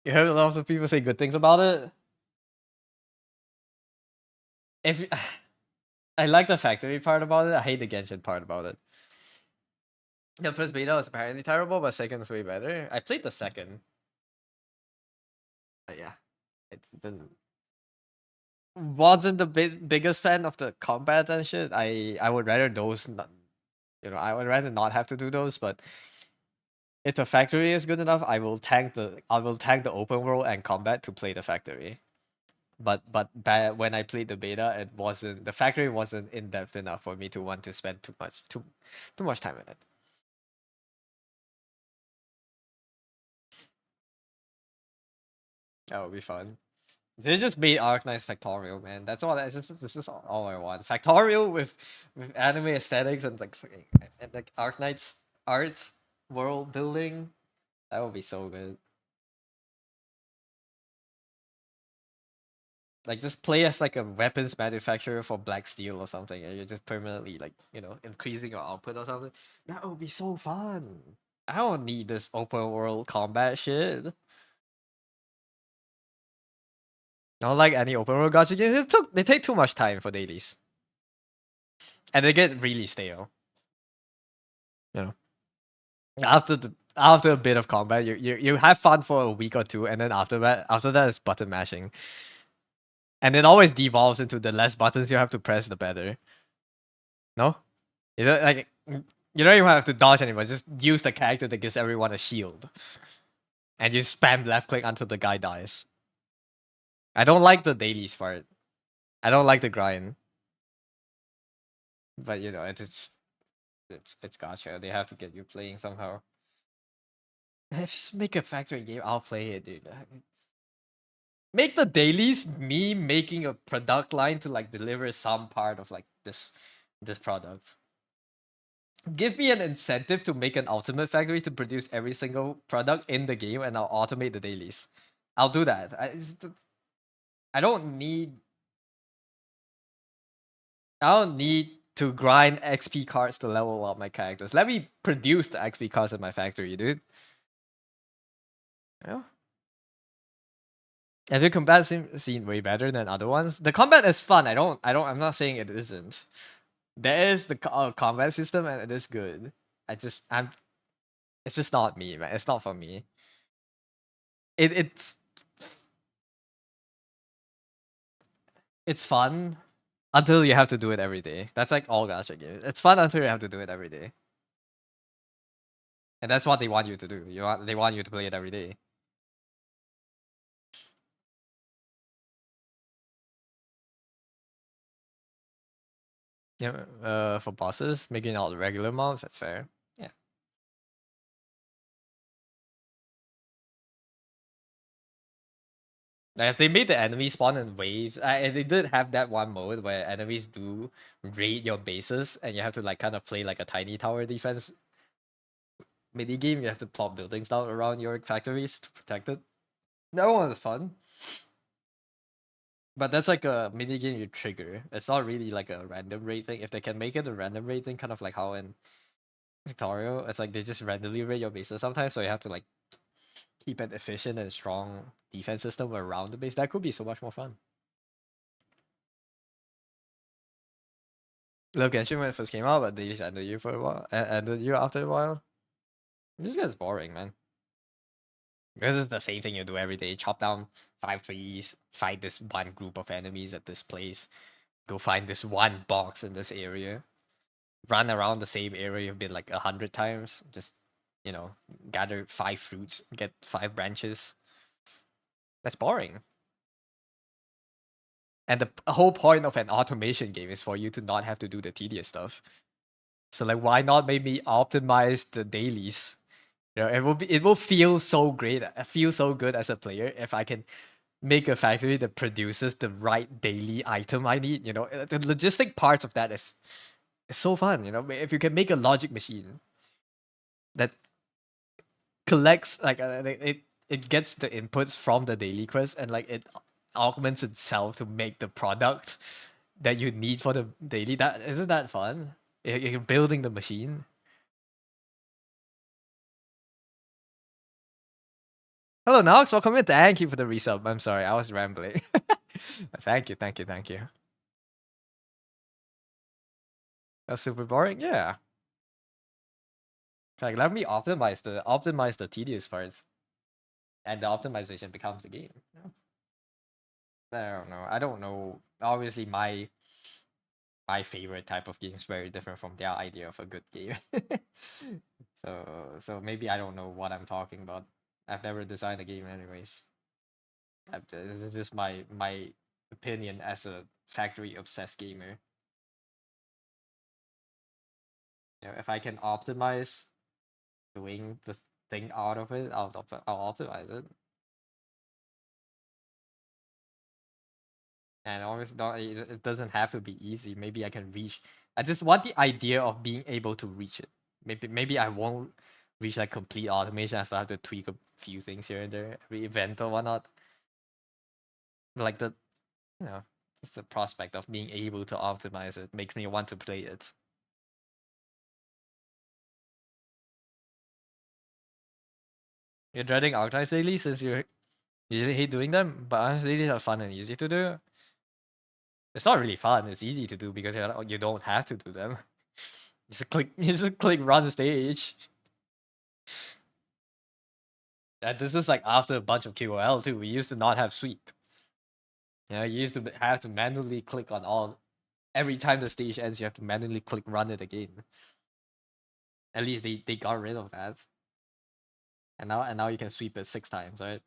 You heard a lot of people say good things about it. If I like the factory part about it, I hate the Genshin part about it. The first beta was apparently terrible, but second was way better. I played the second. But yeah, it didn't. Wasn't the biggest fan of the combat and shit. I would rather those not, I would rather not have to do those. But if the factory is good enough, I will tank the open world and combat to play the factory. But when I played the beta, the factory wasn't in depth enough for me to want to spend too much time in it. That would be fun. They just made Arknights Factorial, man. That's all. This is all I want. Factorial with anime aesthetics and like Arknights art world building. That would be so good. Like just play as like a weapons manufacturer for Black Steel or something, and you're just permanently like increasing your output or something. That would be so fun. I don't need this open world combat shit. Not like any open world gacha games. They take too much time for dailies, and they get really stale. You know, after a bit of combat, you have fun for a week or two, and then after that is button mashing, and it always devolves into the less buttons you have to press, the better. No, you don't like. You don't even have to dodge anymore. Just use the character that gives everyone a shield, and you spam left click until the guy dies. I don't like the dailies part. I don't like the grind. But it's gacha. They have to get you playing somehow. If just make a factory game, I'll play it, dude. Make the dailies me making a product line to like deliver some part of like this product. Give me an incentive to make an ultimate factory to produce every single product in the game, and I'll automate the dailies. I'll do that. I don't need to grind XP cards to level up my characters. Let me produce the XP cards in my factory, dude. Yeah. Have your combat seen way better than other ones? The combat is fun. I'm not saying it isn't. There is the combat system and it is good. It's just not me, man. It's not for me. It's fun until you have to do it every day. That's like all gacha games. It's fun until you have to do it every day. And that's what they want you to do. They want you to play it every day. Yeah, for bosses, making all the regular mobs, that's fair. Yeah. Like if they made the enemies spawn in waves, they did have that one mode where enemies do raid your bases, and you have to like kind of play like a tiny tower defense mini game. You have to plop buildings down around your factories to protect it. That one was fun. But that's like a mini game you trigger. It's not really like a random raid thing. If they can make it a random raid thing, kind of like how in Victorio, it's like they just randomly raid your bases sometimes, so you have to like keep an efficient and strong defense system around the base. That could be so much more fun. Love Genshin when it first came out, but they just ended you for a while. Ended you after a while. This gets boring, man. Because it's the same thing you do every day. Chop down 5 trees, fight this one group of enemies at this place, go find this one box in this area, run around the same area you've been like 100 times. Just, gather 5 fruits, get 5 branches. That's boring. And the whole point of an automation game is for you to not have to do the tedious stuff. So like, why not maybe optimize the dailies? It will feel so great. I feel so good as a player if I can make a factory that produces the right daily item I need. The logistic parts of that is so fun. If you can make a logic machine that collects it gets the inputs from the daily quest and like it augments itself to make the product that you need for the daily. That isn't that fun? You're building the machine. Hello, Nox. Welcome in. Thank you for the resub. I'm sorry, I was rambling. Thank you, thank you, thank you. That's super boring. Yeah. Like, let me optimize the tedious parts, and the optimization becomes the game. I don't know. I don't know. Obviously, my favorite type of game is very different from their idea of a good game. So maybe I don't know what I'm talking about. I've never designed a game, anyways. This is just my opinion as a factory obsessed gamer. If I can optimize doing the thing out of it, I'll optimize it. And obviously, it doesn't have to be easy. Maybe I can reach. I just want the idea of being able to reach it. Maybe I won't reach like complete automation. I still have to tweak a few things here and there, every event or whatnot. Like you know, just the prospect of being able to optimize it makes me want to play it. You're dreading Arknights daily since you usually hate doing them, but honestly, these are fun and easy to do. It's not really fun. It's easy to do because you don't have to do them. You just click run stage. And this is like after a bunch of QOL too. We used to not have sweep. You used to have to manually click on all. Every time the stage ends, you have to manually click run it again. At least they got rid of that. And now you can sweep it 6 times, right?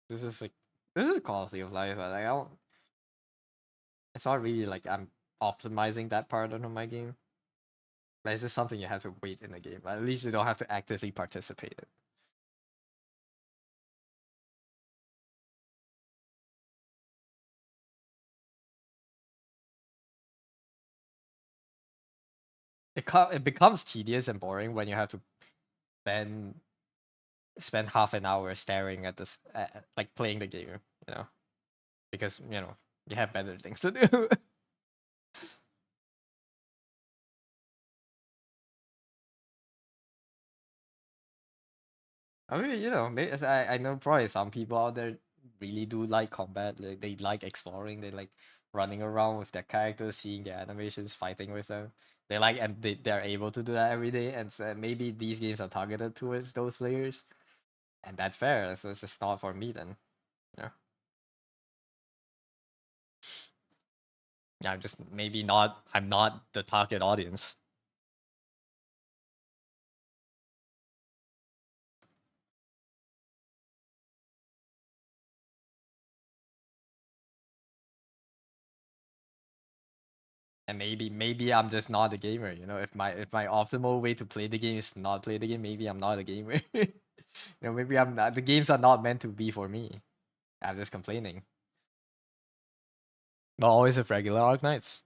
This is quality of life. But like I don't. It's not really like I'm optimizing that part of my game. But it's just something you have to wait in the game. But at least you don't have to actively participate in. It becomes tedious and boring when you have to spend half an hour staring at this like playing the game, because you have better things to do. I mean, I know probably some people out there really do like combat. Like they like exploring. They like running around with their characters, seeing their animations, fighting with them. They like and they're able to do that every day. And so maybe these games are targeted towards those players, and that's fair. So it's just not for me then. Yeah, I'm just maybe not. I'm not the target audience. And maybe I'm just not a gamer. If my optimal way to play the game is to not play the game, maybe I'm not a gamer. Maybe I'm not. The games are not meant to be for me. I'm just complaining. But always with regular Arknights.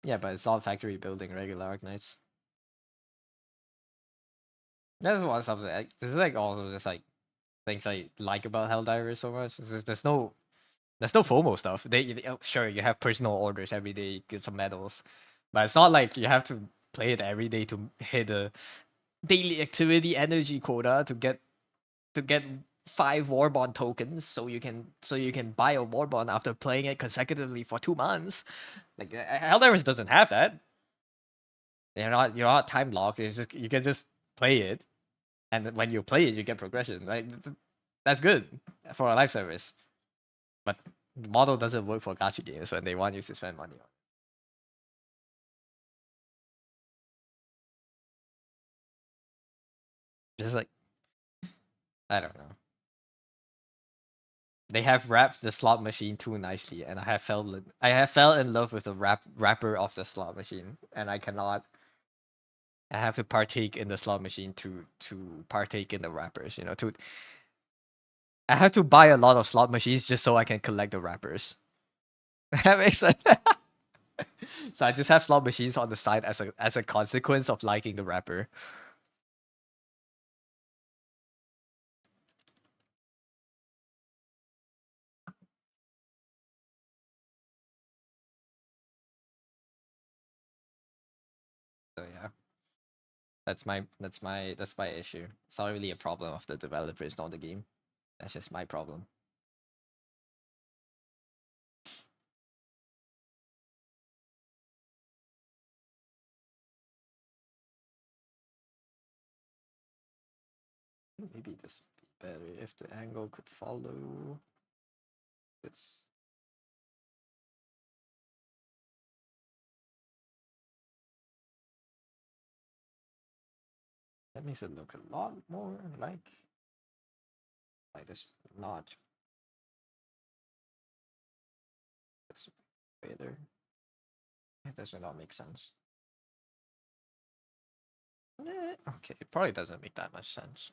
Yeah, but it's not factory building regular Arknights. That's one something. This is like also just like things I like about Helldivers so much. There's no FOMO stuff. Sure, you have personal orders every day, get some medals, but it's not like you have to play it every day to hit a daily activity energy quota to get 5 Warbond tokens so you can buy a Warbond after playing it consecutively for 2 months. Like Helldivers doesn't have that. You're not time locked. It's just you can just play it, and when you play it, you get progression. Like that's good for a live service, but the model doesn't work for gacha games when they want you to spend money on. Just like I don't know. They have wrapped the slot machine too nicely, and I have fell in love with the wrapper of the slot machine, and I cannot. I have to partake in the slot machine to partake in the wrappers. You know, to I have to buy a lot of slot machines just so I can collect the wrappers. That makes sense. So I just have slot machines on the side as a consequence of liking the wrapper. So yeah. That's my issue. It's not really a problem of the developers, not the game. That's just my problem. Maybe this would be better if the angle could follow this. That makes it look a lot more like this notch. This better. It does not make sense. Okay, it probably doesn't make that much sense.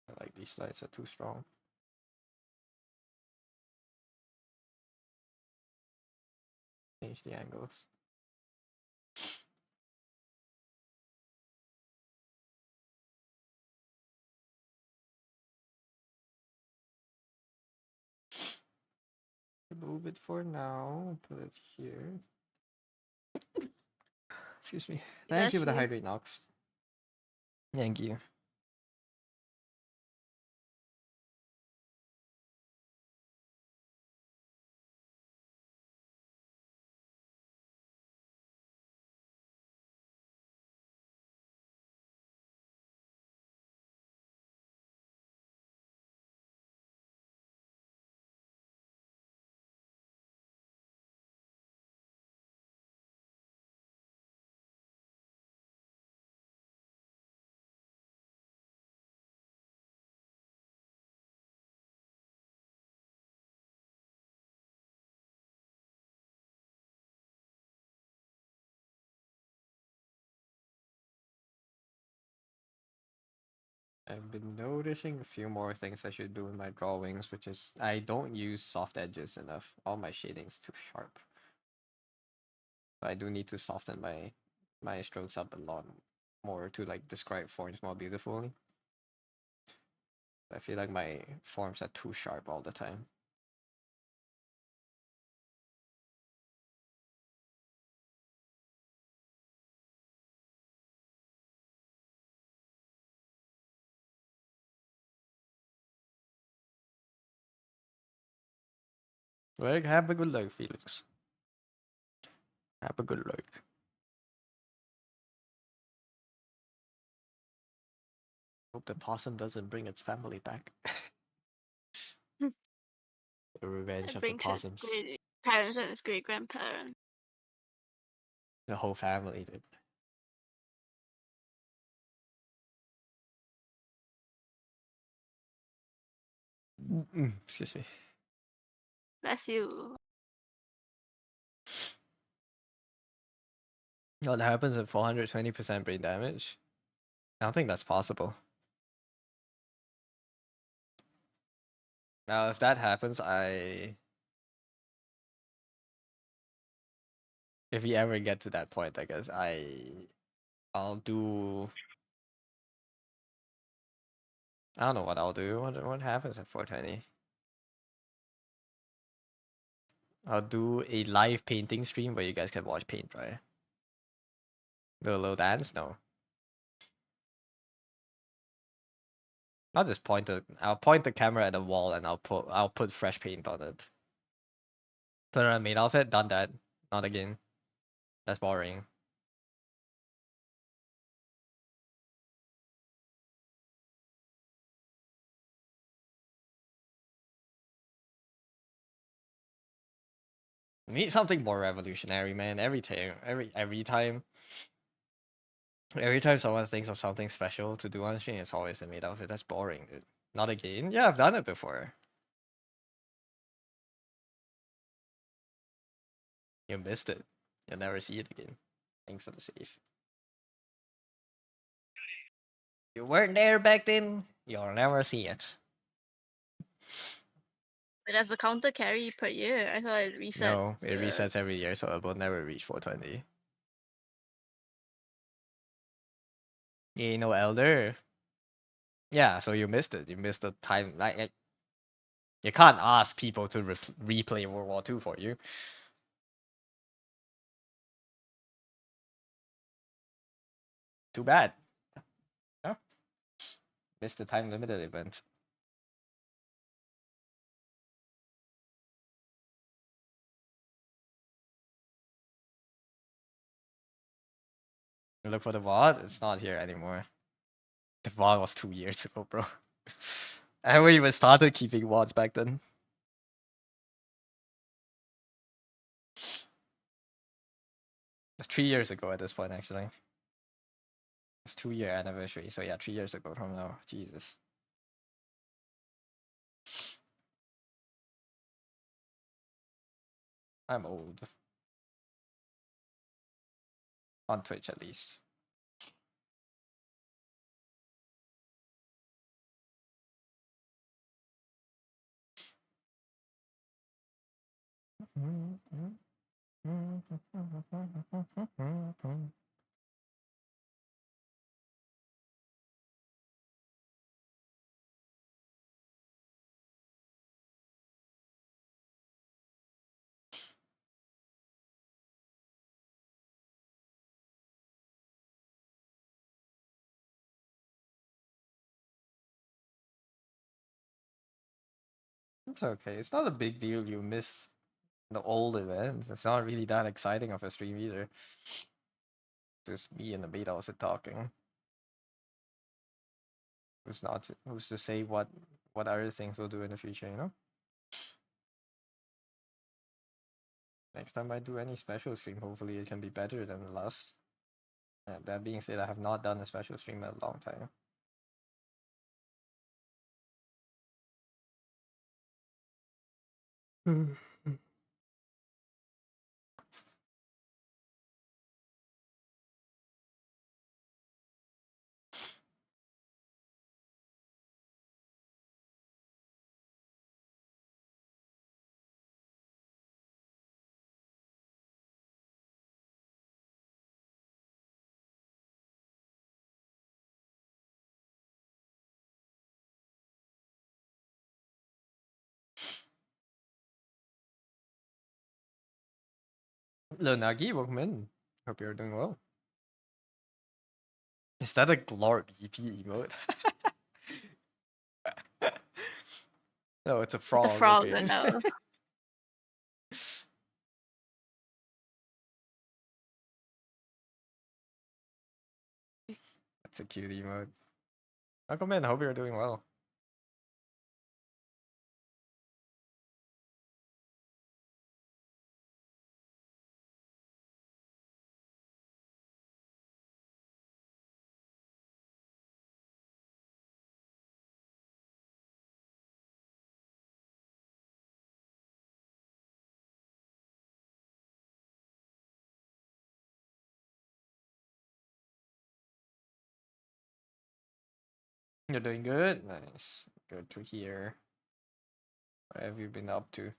I like these slides are too strong. Change the angles. Remove it for now. Put it here. Excuse me. Thank you for the hydrate, Nox. Thank you. I've been noticing a few more things I should do in my drawings, which is I don't use soft edges enough. All my shading's too sharp. I do need to soften my strokes up a lot more to like describe forms more beautifully. I feel like my forms are too sharp all the time. Like, have a good luck, Felix. Have a good luck. Hope the possum doesn't bring its family back. The revenge of the possums. Its parents and its great grandparents. The whole family did. Excuse me. Bless you. What happens at 420% brain damage? I don't think that's possible. Now, if that happens, if we ever get to that point, I guess I'll do I don't know what I'll do. What happens at 420? I'll do a live painting stream where you guys can watch paint dry. Do a little dance? No. I'll point the camera at the wall and I'll put fresh paint on it. Put on a maid outfit, done that. Not again. That's boring. Need something more revolutionary, man. Every time someone thinks of something special to do on stream, it's always a maid outfit. That's boring, dude. Not again? Yeah, I've done it before. You missed it. You'll never see it again. Thanks for the save. You weren't there back then, you'll never see it. It has a counter carry per year. I thought it resets. No, it resets every year, so it will never reach 420. You ain't no elder. Yeah, so you missed it. You missed the time. Like you can't ask people to replay World War II for you. Too bad. Yeah. Missed the time limited event. You look for the VOD, it's not here anymore. The VOD was 2 years ago, bro. I haven't even started keeping VODs back then. It's 3 years ago at this point, actually. It's 2-year anniversary, so yeah, 3 years ago from now. Jesus. I'm old. On Twitch, at least. It's okay. It's not a big deal you missed the old events. It's not really that exciting of a stream either. Just me and the beta also talking. Who's to say what other things we'll do in the future, you know? Next time I do any special stream, hopefully it can be better than the last. That being said, I have not done a special stream in a long time. Lunagi, welcome in. Hope you're doing well. Is that a Glor BP emote? No, it's a frog. It's a frog, okay. no. That's a cute emote. Welcome in, hope you're doing well. You're doing good? Nice. Good to hear. What have you been up to?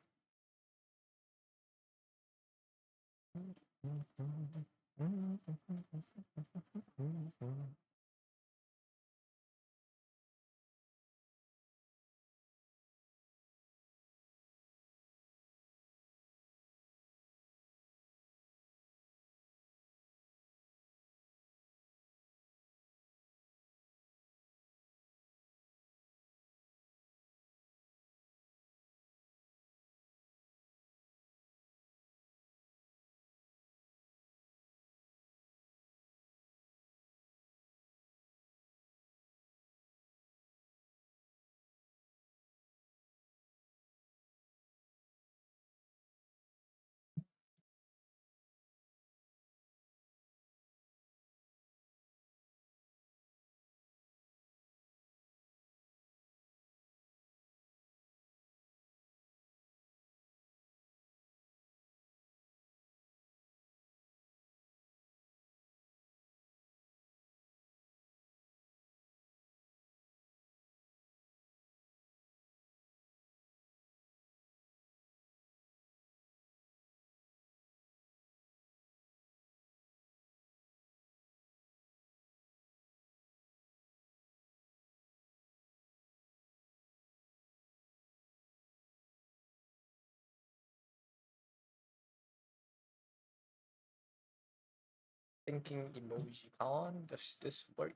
Thinking emoji con. Does this work?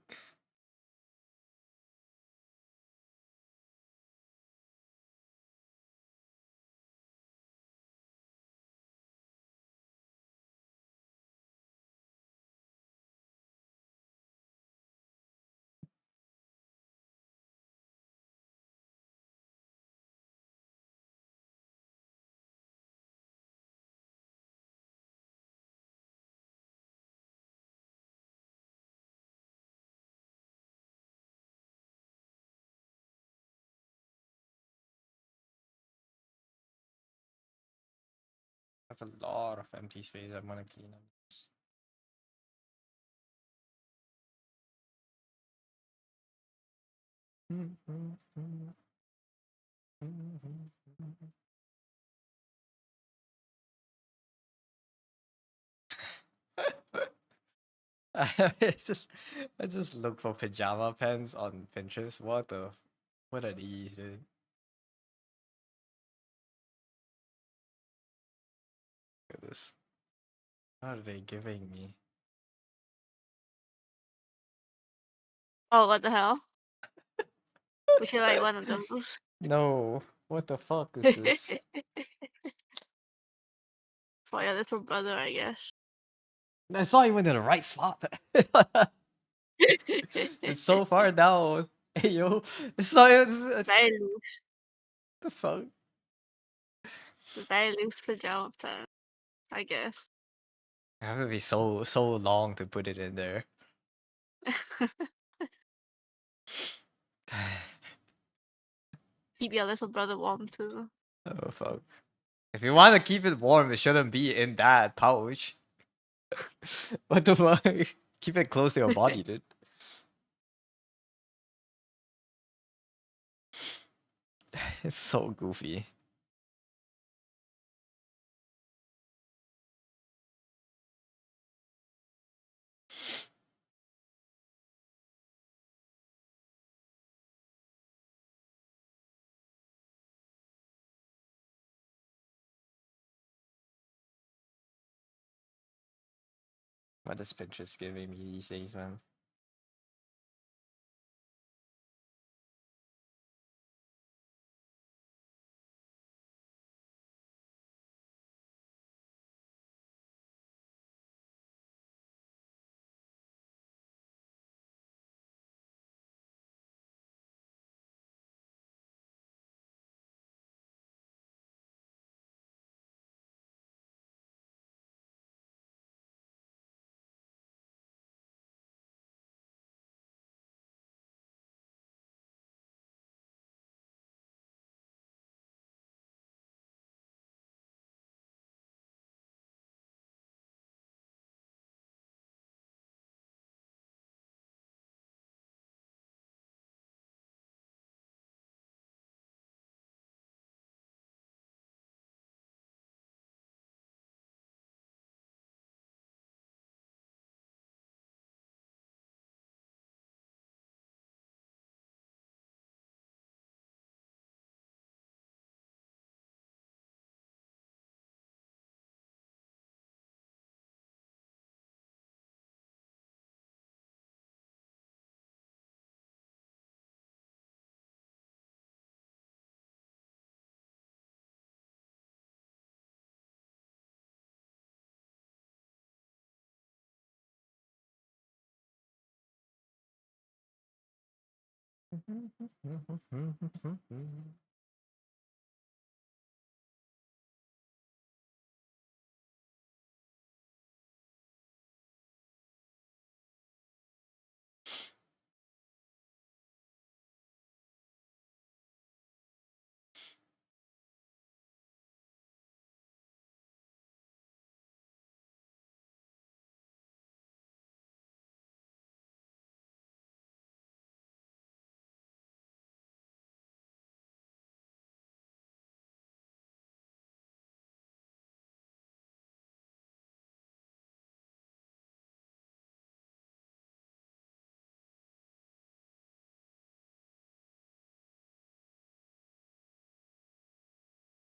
I have a lot of empty space I want to clean up. I just look for pajama pants on Pinterest. What are these, dude? Look at this. What are they giving me? Oh, what the hell? Would you like one of those? No. What the fuck is this? For your little brother, I guess. That's not even in the right spot. It's so far down. Hey yo, it's not. Very loose. The fuck. Very loose pajama pants, I guess. I have to be so long to put it in there. Keep your little brother warm too. Oh fuck. If you want to keep it warm, it shouldn't be in that pouch. What the fuck? Keep it close to your body, dude. It's so goofy. What is Pinterest giving me these days, man?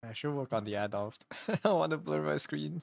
I should work on the adopt. I want to blur my screen.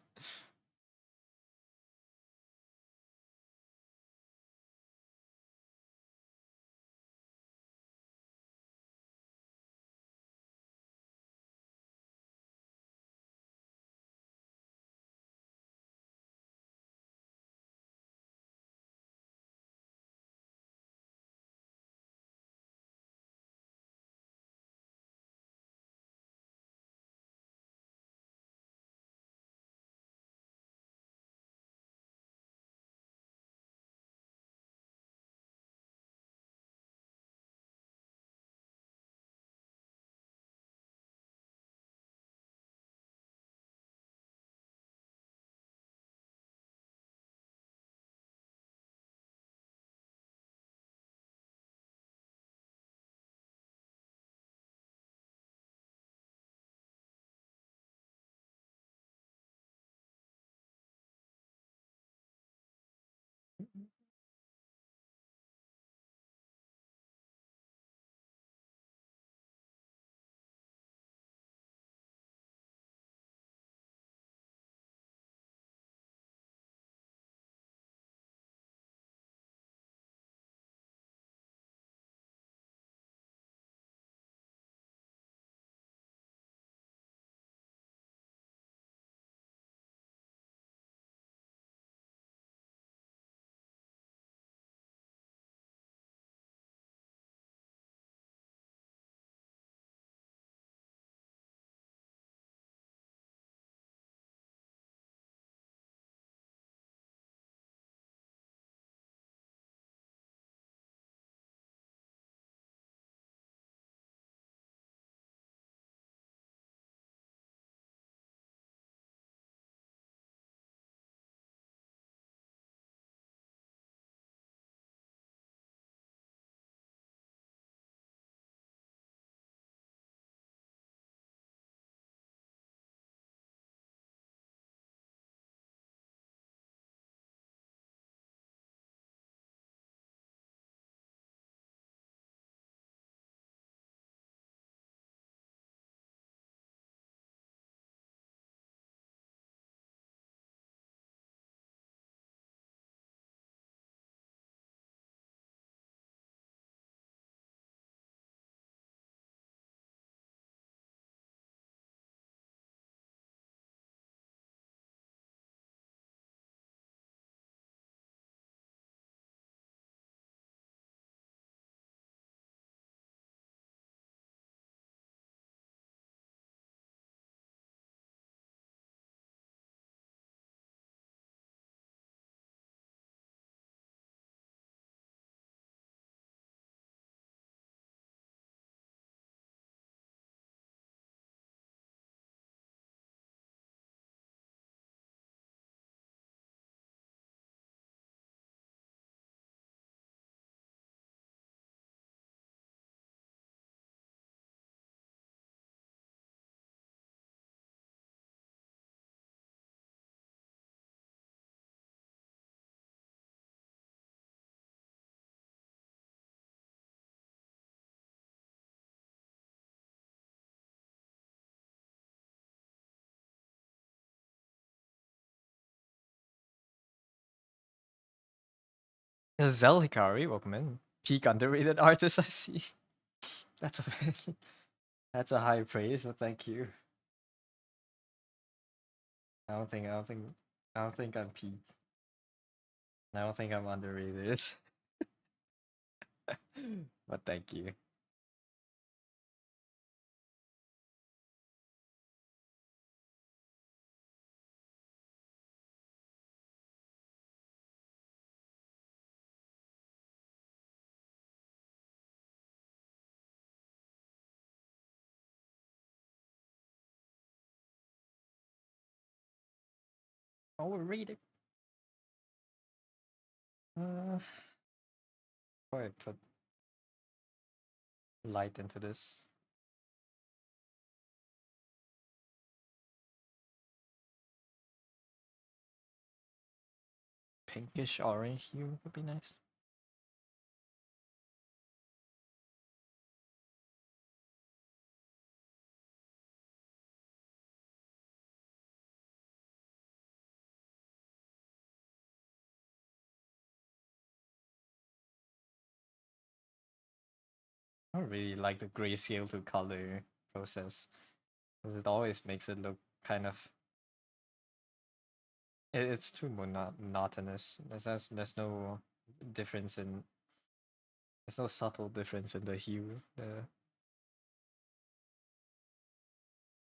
Zel Hikari, welcome in. Peak underrated artist, I see. That's a that's a high praise, but thank you. I don't think I'm peak. I don't think I'm underrated. But thank you. Overrated. Before I put light into this. Pinkish orange hue would be nice. I don't really like the grayscale to color process because it always makes it look kind of. It's too monotonous. There's no difference in. There's no subtle difference in the hue,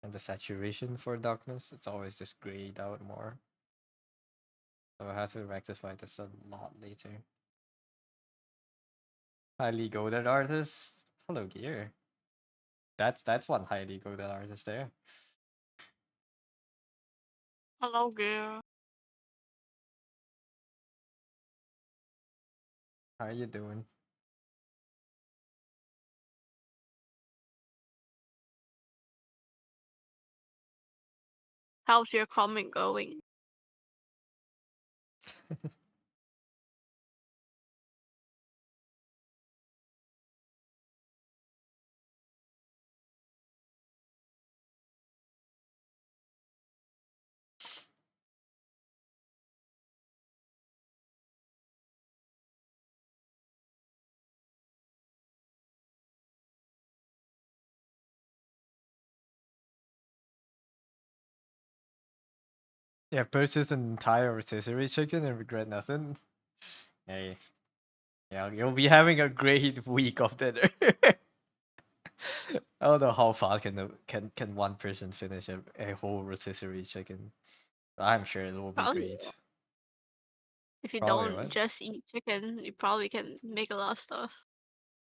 and the saturation for darkness. It's always just grayed out more. So I have to rectify this a lot later. Highly goaded artist. Hello, Gear. That's one highly goaded artist there. Hello, girl. How are you doing? How's your comment going? Yeah, purchased an entire rotisserie chicken and regret nothing. Hey, yeah, you'll be having a great week of dinner. I don't know how fast can one person finish a whole rotisserie chicken. I'm sure it will be Probably great. if you Probably don't what? just eat chicken, you probably can make a lot of stuff.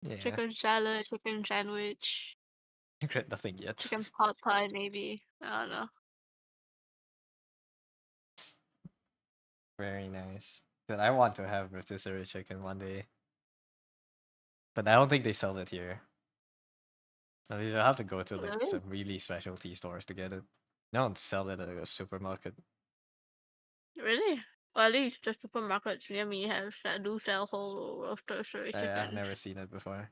Yeah, Chicken salad, chicken sandwich, regret nothing yet. chicken pot pie, maybe. I don't know. Very nice. But I want to have rotisserie chicken one day. But I don't think they sell it here. At least I have to go to like Really? some really specialty stores to get it. They don't sell it at a supermarket. Really? Well, at least the supermarkets near me have that do sell whole rotisserie I've chickens. never seen it before.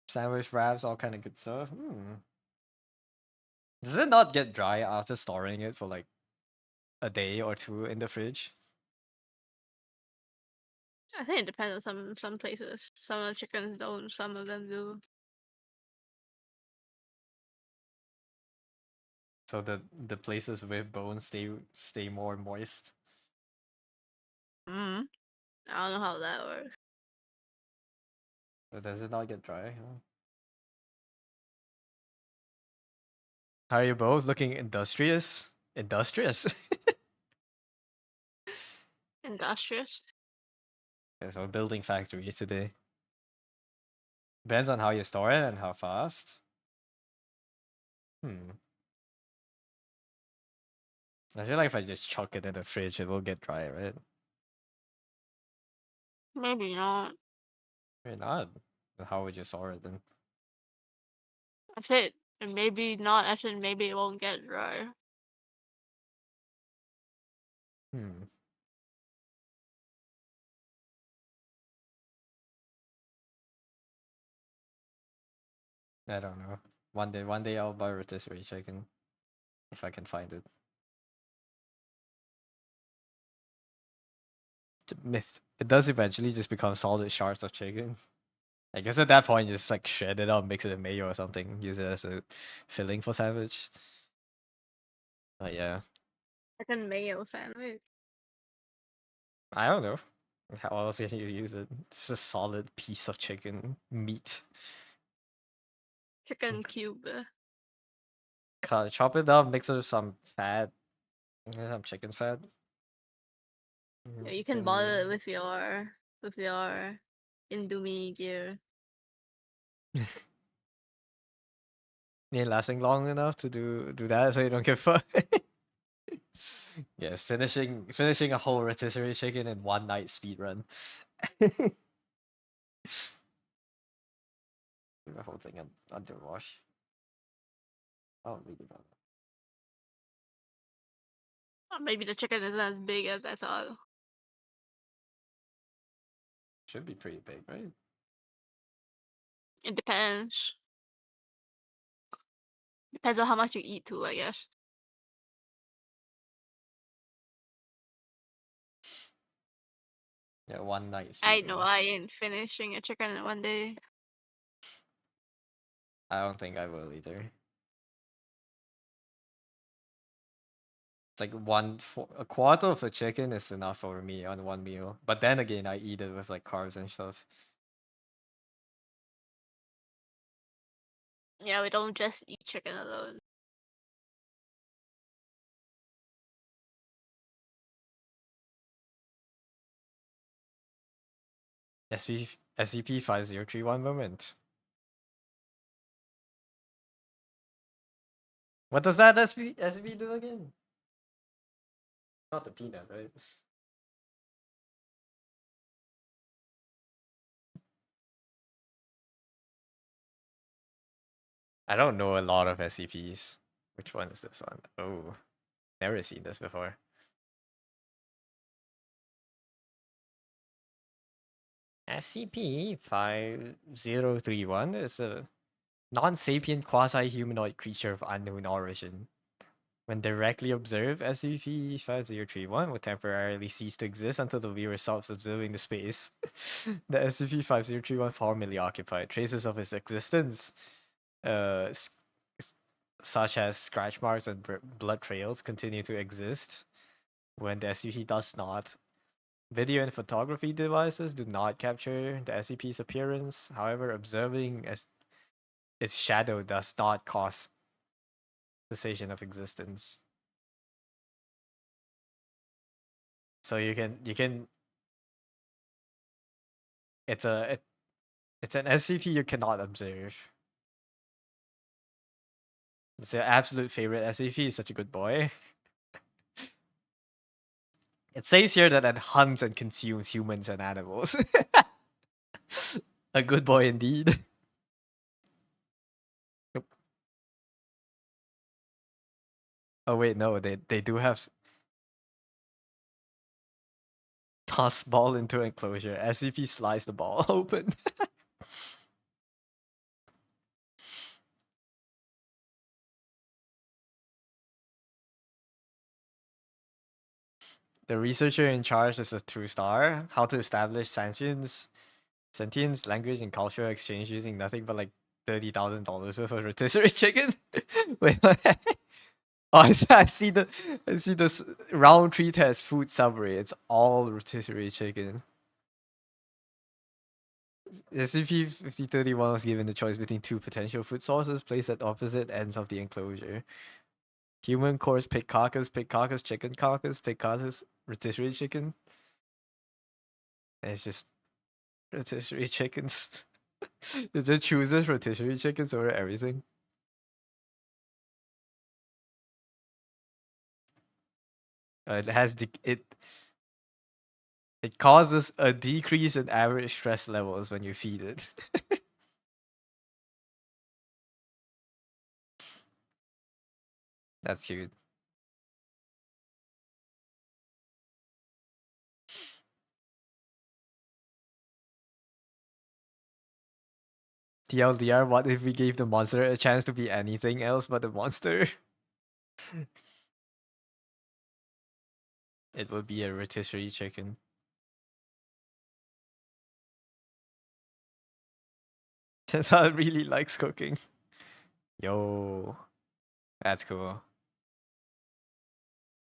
Sandwich wraps, all kind of good stuff. Does it not get dry after storing it for like a day or two in the fridge? I think it depends on some places. Some of the chickens don't, some of them do. So the places with bones stay more moist. Mm. I don't know how that works. But does it not get dry? Huh? How are you both looking industrious? Industrious. Industrious. Okay, so building factories today. Depends on how you store it and how fast. Hmm. I feel like if I just chuck it in the fridge, it will get dry, right? Maybe not. Maybe not. Then how would you store it then? I said, and maybe not, I said maybe it won't get dry. Hmm. I don't know. One day I'll buy rotisserie chicken if I can find it. It does eventually just become solid shards of chicken. I guess at that point, just like shred it up, mix it in mayo or something, use it as a filling for sandwich. But yeah, Chicken mayo sandwich. I don't know. How else can you use it? Just a solid piece of chicken meat. Chicken cube. Chop it up, mix it with some fat, some chicken fat. Yeah, you can boil it with your Indomie gear. Ain't lasting long enough to do that, so you don't get fucked. Yes, finishing a whole rotisserie chicken in one night speed run. The whole thing under wash. Oh, really bad. Maybe the chicken isn't as big as I thought. Should be pretty big, right? It depends. Depends on how much you eat too, I guess. Yeah, one night I speed know run. I ain't finishing a chicken in one day. I don't think I will either. It's like a quarter of a chicken is enough for me on one meal. But then again, I eat it with like carbs and stuff. Yeah, we don't just eat chicken alone. SCP-5031 moment. What does that SCP do again? Not the peanut, right? I don't know a lot of SCPs. Which one is this one? Oh, never seen this before. SCP-5031 is a non-sapient quasi-humanoid creature of unknown origin. When directly observed, SCP-5031 will temporarily cease to exist until the viewer stops observing the space. The SCP-5031 formerly occupied. Traces of its existence, uh, s- such as scratch marks and blood trails, continue to exist when the SCP does not. Video and photography devices do not capture the SCP's appearance. However, observing its shadow does not cause cessation of existence. So you can it's it's an SCP you cannot observe. It's your absolute favorite SCP. He's such a good boy. It says here that it hunts and consumes humans and animals. A good boy indeed. Yep. Oh wait, no, they do have toss ball into enclosure. SCP slice the ball open. The researcher in charge is a true star. How to establish sentience, language, and cultural exchange using nothing but like $30,000 worth of rotisserie chicken. Wait, what? Oh, I see this round tree test food summary. It's all rotisserie chicken. SCP-5031 was given the choice between two potential food sources placed at opposite ends of the enclosure. Human course pig carcass, chicken carcass, pig carcass, rotisserie chicken. And it's just rotisserie chickens. It just chooses rotisserie chickens over everything. It has it causes a decrease in average stress levels when you feed it. That's cute. TLDR, what if we gave the monster a chance to be anything else but a monster? It would be a rotisserie chicken. Tensai really likes cooking. Yo, that's cool.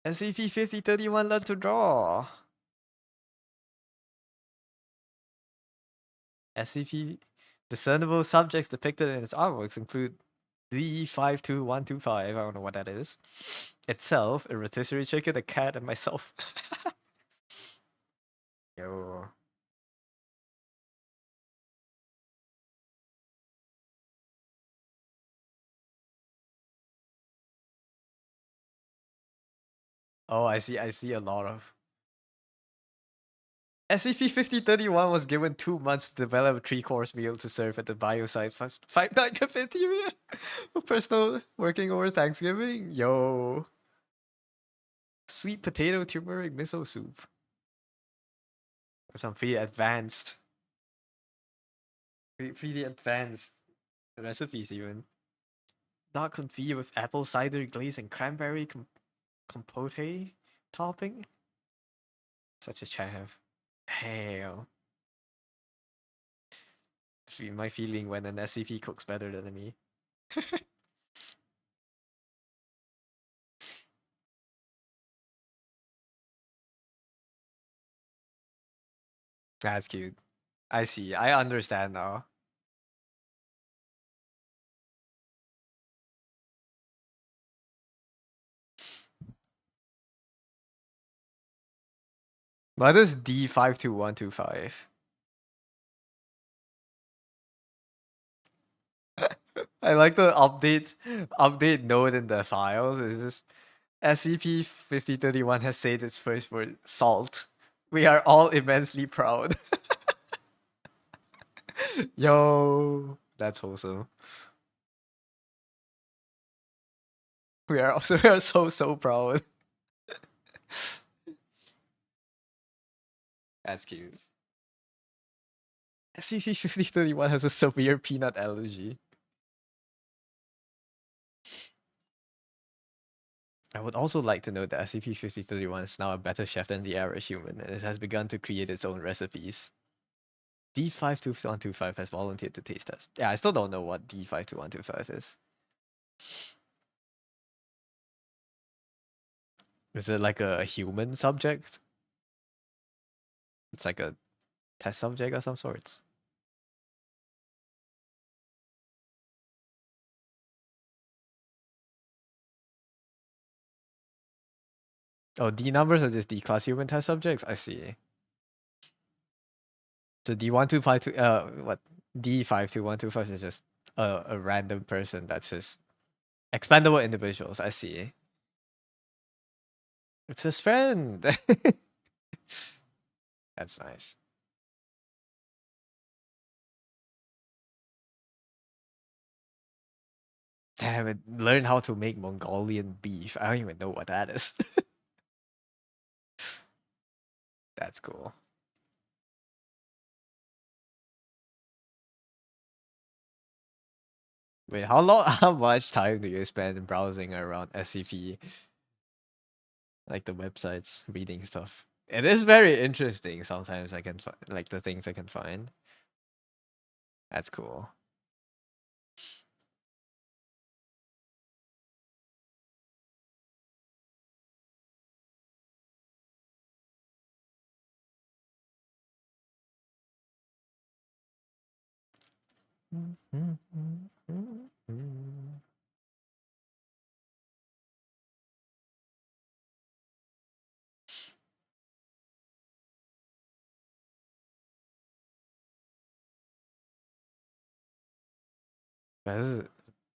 SCP-5031 learn to draw. SCP discernible subjects depicted in its artworks include D52125, I don't know what that is. Itself, a rotisserie chicken, a cat, and myself. Yo. Oh, I see a lot of. SCP-5031 was given 2 months to develop a 3-course meal to serve at the Biosite 59 cafeteria for personal working over Thanksgiving. Yo. Sweet potato turmeric miso soup. Some pretty advanced. Pretty advanced recipes even. Not confit with apple cider glaze and cranberry compote topping. Such a chav. Hell. My feeling when an SCP cooks better than me. That's cute. I see. I understand now. What is D52125? I like the update note in the files. It's just SCP-5031 has said its first word, salt. We are all immensely proud. Yo, that's wholesome. We are so proud. That's cute. SCP-5031 has a severe peanut allergy. I would also like to note that SCP-5031 is now a better chef than the average human, and it has begun to create its own recipes. D52125 has volunteered to taste test. Yeah, I still don't know what D52125 is. Is it like a human subject? It's like a test subject of some sorts. Oh, D numbers are just D-class human test subjects? I see. So D1252, what? D52125 is just a random person that's just expendable individuals. I see. It's his friend. That's nice. Damn it, learn how to make Mongolian beef. I don't even know what that is. That's cool. Wait, how much time do you spend browsing around SCP? Like the websites, reading stuff. It is very interesting sometimes I can like the things I can find. That's cool.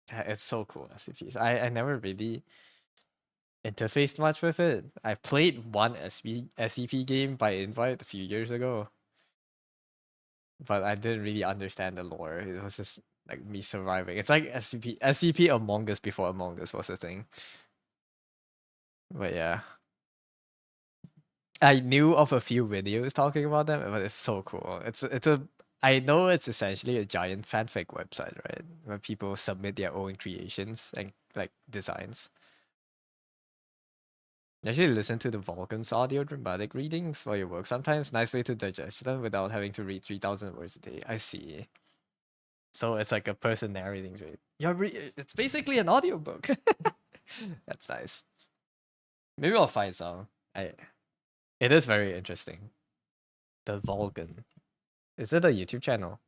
It's so cool, SCPs. I never really interfaced much with it. I played one SCP game by invite a few years ago, but I didn't really understand the lore. It was just like me surviving. It's like SCP Among Us before Among Us was a thing. But yeah, I knew of a few videos talking about them, but it's so cool. It's a I know it's essentially a giant fanfic website, right? Where people submit their own creations and like designs. Actually, listen to the Vulcan's audio dramatic readings while you work sometimes. Nice way to digest them without having to read 3,000 words a day. I see. So it's like a person narrating, right? It's basically an audiobook. That's nice. Maybe I'll find some. It is very interesting. The Vulcan. Is it a YouTube channel?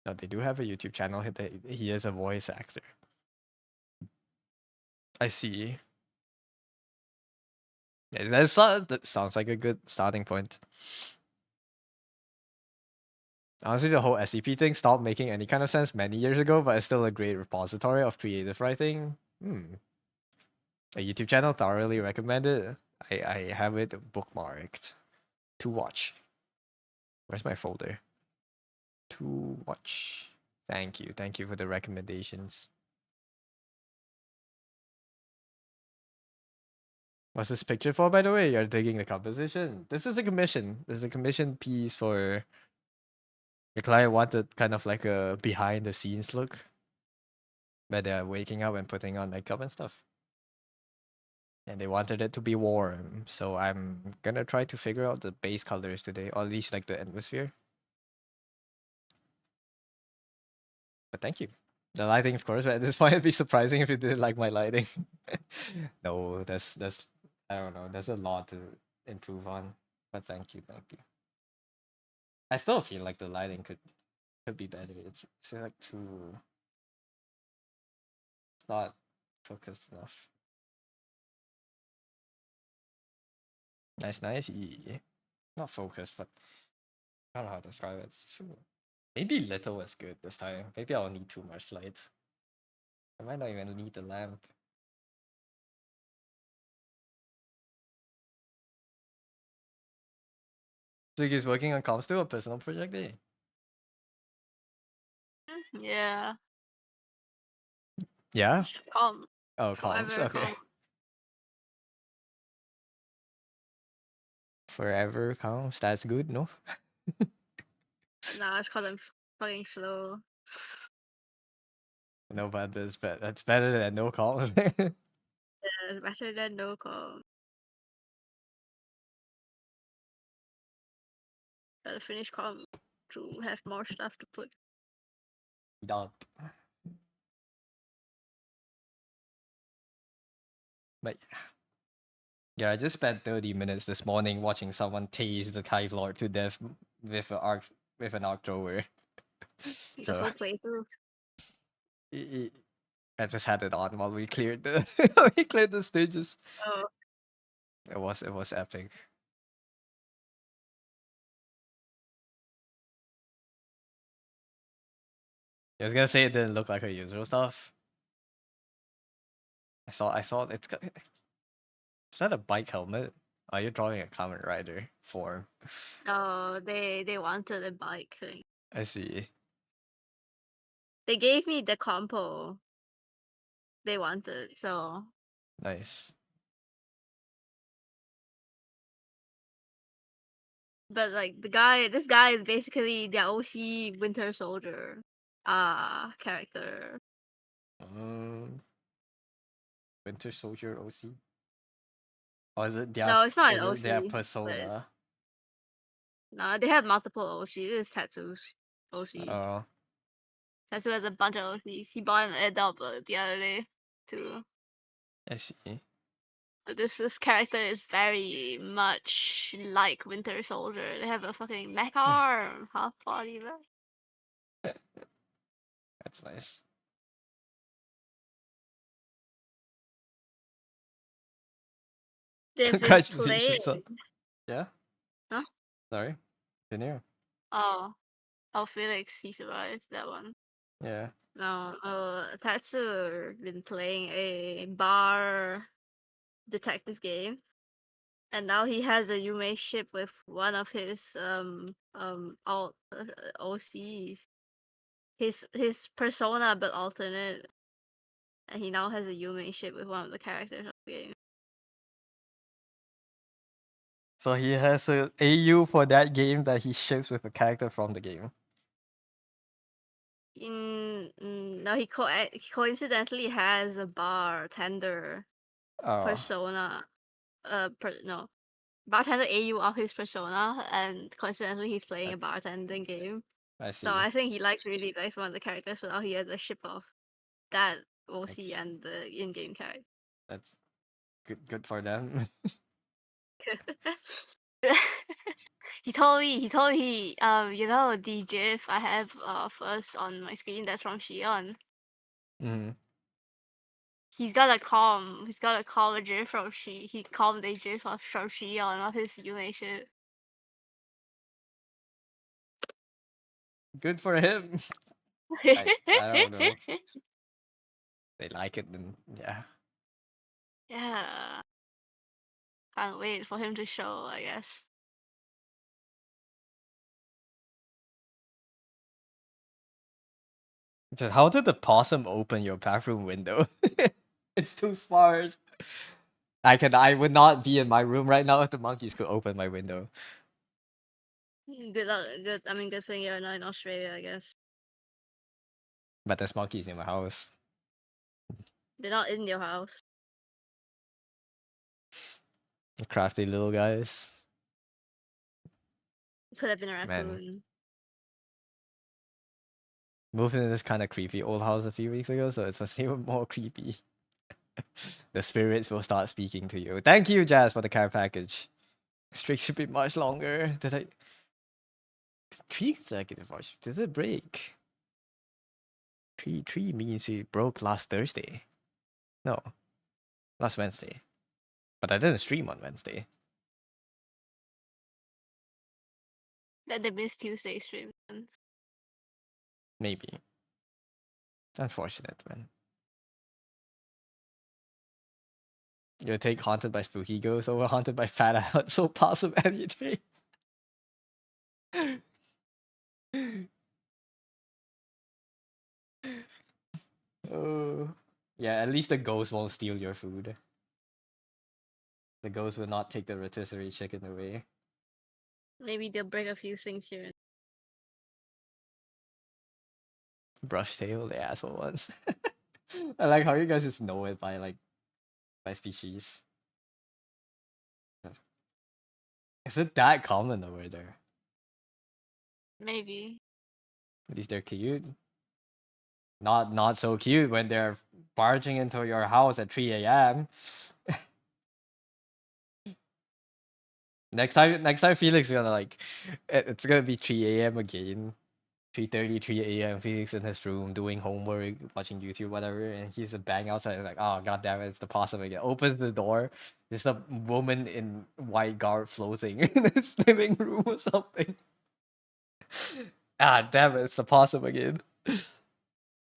No, they do have a YouTube channel. He is a voice actor. I see. Yeah, that sounds like a good starting point. Honestly, the whole SCP thing stopped making any kind of sense many years ago, but it's still a great repository of creative writing. A YouTube channel, thoroughly recommended. I have it bookmarked to watch. Where's my folder? To watch. Thank you. Thank you for the recommendations. What's this picture for, by the way? You're digging the composition. This is a commission. This is a commission piece for the client wanted kind of like a behind the scenes look. Where they're waking up and putting on makeup and stuff. And they wanted it to be warm. So I'm gonna try to figure out the base colors today, or at least like the atmosphere. But thank you. The lighting, of course, but at this point it'd be surprising if you didn't like my lighting. No, that's I don't know. There's a lot to improve on. But thank you, thank you. I still feel like the lighting could be better. It's like too it's not focused enough. Nice, nice. Yeah. Not focused, but I don't know how to describe it. It's too maybe little is good this time. Maybe I'll need too much light. I might not even need the lamp. So he's working on comms too, a personal project day. Yeah. Yeah. Calm. Oh, comms. Forever Okay. calm. Forever comms. That's good, no? Nah, it's called I'm fucking slow. No, but that's better than no comms. Yeah, it's better than no calm. Gotta finish calm to have more stuff to put. Yup. But yeah, I just spent 30 minutes this morning watching someone tase the Hive Lord to death with an arc thrower. The So whole playthrough. I just had it on while we cleared the we cleared the stages. Oh, It was epic. I was gonna say it didn't look like her usual stuff. I saw is that a bike helmet? Are you drawing a Kamen Rider form? no, they wanted a bike thing. I see. They gave me the compo they wanted, so Nice. but like this guy is basically the OC Winter Soldier character. Winter Soldier OC? Or No, it's not an is it their OC, but persona? no, they have multiple OC. This is Tatsu's OC. Oh, Tatsu has a bunch of OCs. He bought an adult the other day too. I see. But this character is very much like Winter Soldier. They have a fucking mech arm, half body mech. That's nice. They've been playing. Congratulations. Yeah? Huh? Sorry. Continue. Oh, Felix, he survived that one. Yeah. No, Tatsu been playing a bar detective game, and now he has a Yume ship with one of his alt OCs. His persona but alternate, and he now has a Yume ship with one of the characters of the game. So he has a AU for that game that he ships with a character from the game. No, he coincidentally has a bartender Oh, persona. No, bartender AU of his persona, and coincidentally he's playing a bartending game. I see. So I think he really likes one of the characters. So now he has a ship of that OC That's- and the in-game character. That's good for them. He told me, you know, the GIF I have of us on my screen, that's from Shion. Hmm. He's got a GIF from he called a GIF from Shion of his Yume ship. Good for him. I don't know. They like it, then yeah. Yeah. Can't wait for him to show, I guess. How did the possum open your bathroom window? It's too smart. I would not be in my room right now if the monkeys could open my window. Good luck. Good thing you're not in Australia, I guess. But there's monkeys in my house. They're not in your house. Crafty little guys. Could have been a Man. raccoon. Moved into this kind of creepy old house a few weeks ago, so it's even more creepy. The spirits will start speaking to you. Thank you, Jazz, for the care package. Streak should be much longer. Did I... 3 consecutive hours. Did it break? 3 means it broke last Thursday. No. Last Wednesday. But I didn't stream on Wednesday. That they missed Tuesday stream. Then. Maybe. Unfortunate, man. You take Haunted by Spooky Ghost over Haunted by Fat Out, so possum any day. Oh. Yeah, at least the ghost won't steal your food. The ghost will not take the rotisserie chicken away. Maybe they'll break a few things here. Brush tail, the asshole ones. I like how you guys just know it by species. Is it that common over there? Maybe. At least they're cute. Not so cute when they're barging into your house at 3 a.m. Next time Felix is gonna it's gonna be 3 a.m. again. 3:30, 3 a.m. Felix in his room doing homework, watching YouTube, whatever, and he's a bang outside. He's like, oh god damn it, it's the possum again. Opens the door, there's a woman in white garb floating in his living room or something. Ah damn it, it's the possum again.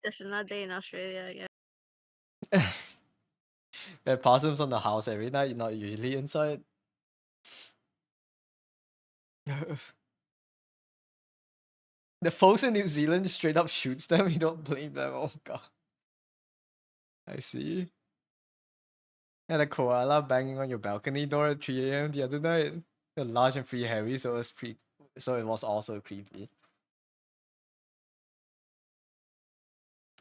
Just another day in Australia, I guess. There are possums on the house every night, not usually inside. The folks in New Zealand straight up shoots them. You don't blame them. Oh god. I see. And a koala banging on your balcony door at 3 a.m. the other night. They're large and pretty heavy, so it was also creepy.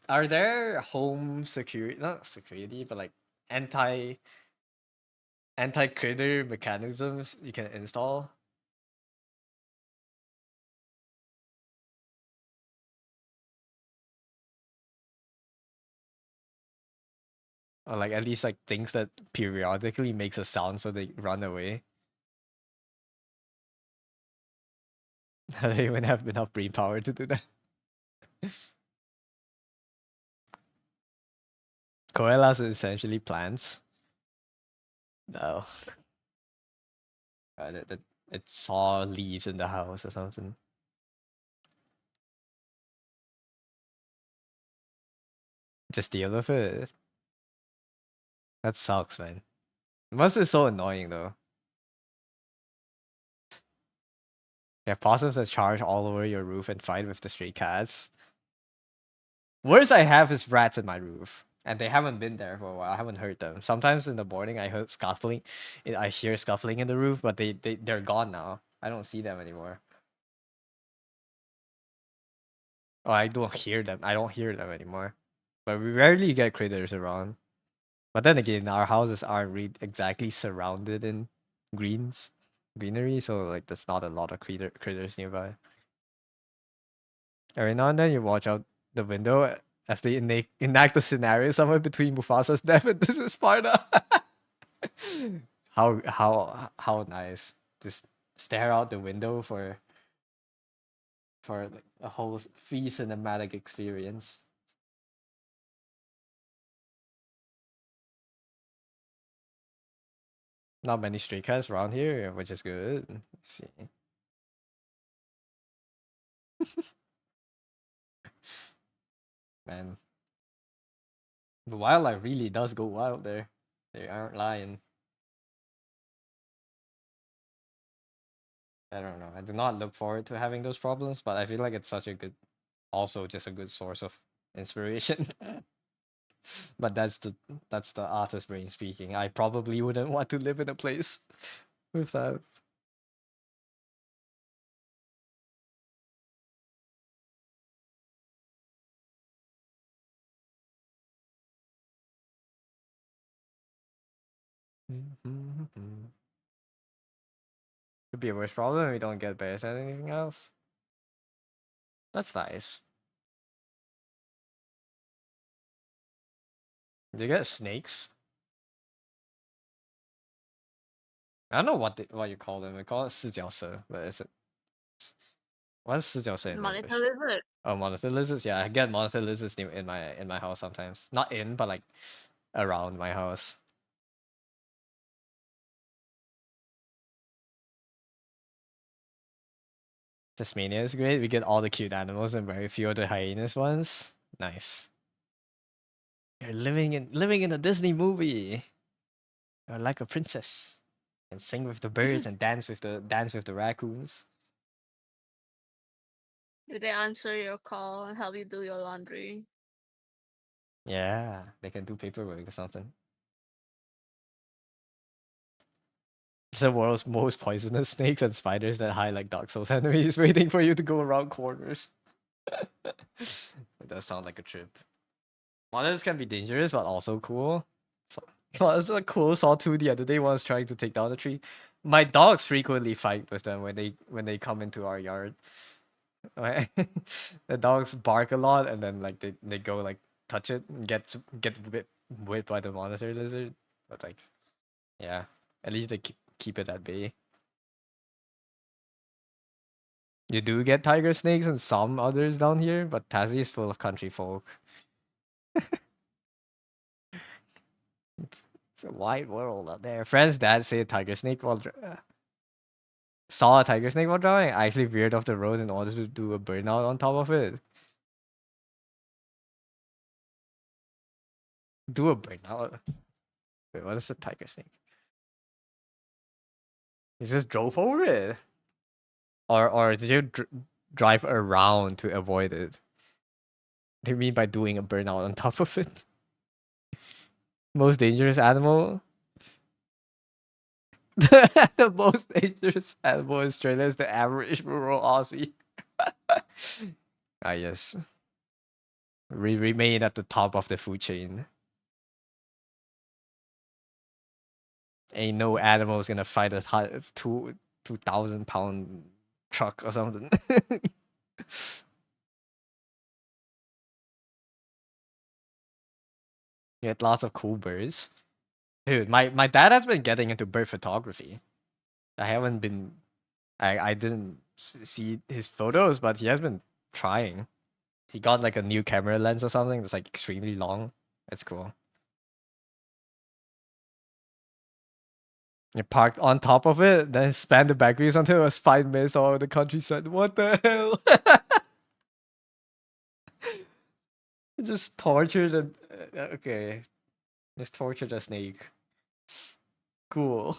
Are there home security, not security, but like anti critter mechanisms you can install? Or like at least like things that periodically makes a sound so they run away. I don't even have enough brain power to do that. Koalas are essentially plants. No. It saw leaves in the house or something. Just deal with it. That sucks, man. It must be so annoying though. You have possums that charge all over your roof and fight with the stray cats. Worst I have is rats in my roof. and they haven't been there for a while. I haven't heard them. Sometimes in the morning, I heard scuffling. I hear scuffling in the roof, but they're gone now. I don't see them anymore. Oh, I don't hear them. I don't hear them anymore. But we rarely get critters around. But then again, our houses aren't exactly surrounded in greenery, so like there's not a lot of critters nearby. Every now and then you watch out the window as they enact a scenario somewhere between Mufasa's death and this is Sparta. How nice. Just stare out the window for like a whole free cinematic experience. Not many stray cats around here, which is good. Let's see. Man, the wildlife really does go wild there. They aren't lying. I don't know. I do not look forward to having those problems, but I feel like it's such a good, also just a good source of inspiration. But that's the artist brain speaking. I probably wouldn't want to live in a place with that. Could be a worse problem if we don't get bears at anything else. That's nice. Do you get snakes? I don't know what you call them. We call it 四脚蛇, but is it what's 四脚蛇 in Monitor English? lizard. Oh, monitor lizards. Yeah, I get monitor lizards in my house sometimes. Not in, but like around my house. Tasmania is great. We get all the cute animals and very few of the hyenas ones. Nice. You're living in a Disney movie. You're like a princess. And sing with the birds and dance with the raccoons. Do they answer your call and help you do your laundry? Yeah, they can do paperwork or something. It's the world's most poisonous snakes and spiders that hide like Dark Souls enemies, waiting for you to go around corners. It does sound like a trip. Monitors can be dangerous, but also cool. So it's a cool sawtooth the other day. One was trying to take down a tree. My dogs frequently fight with them when they come into our yard. Right? The dogs bark a lot, and then like they go like touch it and get whipped by the monitor lizard. But like, yeah, at least they keep it at bay. You do get tiger snakes and some others down here, but Tassie is full of country folk. It's a wide world out there. Friend's dad say a tiger snake saw a tiger snake while driving. I actually veered off the road in order to do a burnout on top of it. Do a burnout. Wait, what is a tiger snake? You just drove over it, or did you drive around to avoid it? What do you mean by doing a burnout on top of it? Most dangerous animal. The most dangerous animal in Australia is the average rural Aussie. Ah, yes. We remain at the top of the food chain. Ain't no animal's gonna fight a 2,000 pound truck or something. You get lots of cool birds. Dude, my dad has been getting into bird photography. I haven't been I didn't see his photos, but he has been trying. He got like a new camera lens or something that's like extremely long. It's cool. You parked on top of it, then span the back wheels until it was 5 minutes all over the countryside. What the hell? Just tortured and okay. Just tortured a snake. Cool.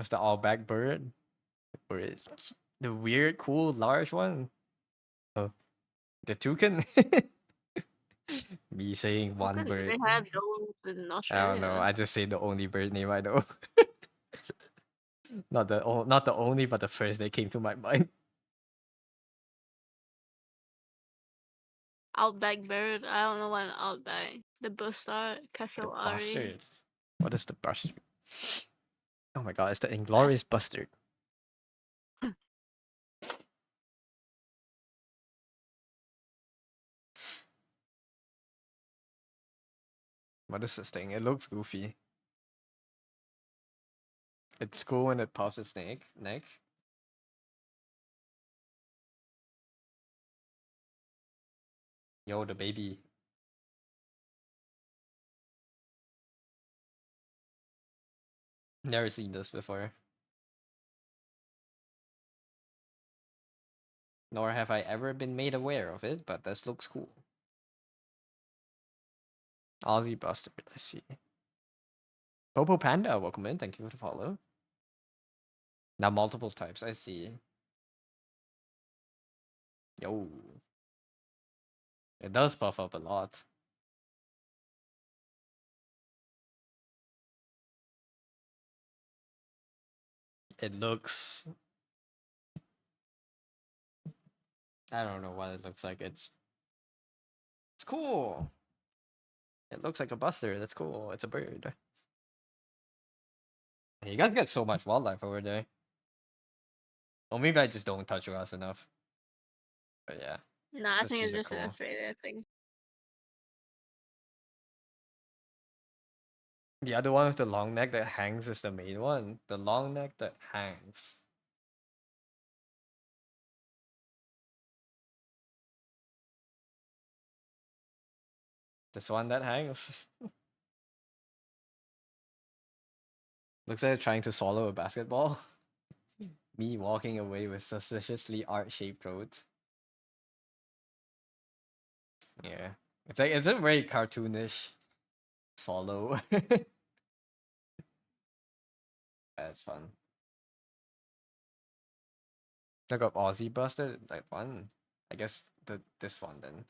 What's the all back bird? Or the weird, cool, large one? Oh, the toucan? Me saying How one can they bird. have those in I don't know. Australia? I just say the only bird name I know. Not the only, but the first that came to my mind. Outback bird. I don't know what an outback. The bustard, The castle ari. bastard. What is the bastard? Oh my god, it's the Inglorious Bastard. What is this thing? It looks goofy. It's cool when it puffs its neck. Yo, the baby. Never seen this before. Nor have I ever been made aware of it, but this looks cool. Aussie Bastard, I see. Popo Panda, welcome in. Thank you for the follow. Now multiple types, I see. Yo. It does puff up a lot. It looks... I don't know what it looks like. It's cool. It looks like a buster. That's cool. It's a bird. You guys get so much wildlife over there. Or maybe I just don't touch grass enough. But yeah. No, I think These it's are just cool. an Australia thing. The other one with the long neck that hangs is the main one. The long neck that hangs. This one that hangs. Looks like it's trying to swallow a basketball. Me walking away with suspiciously art-shaped coat. Yeah. It's a very cartoonish swallow. That's fun. Look up Aussie Buster, like one. I guess this one then.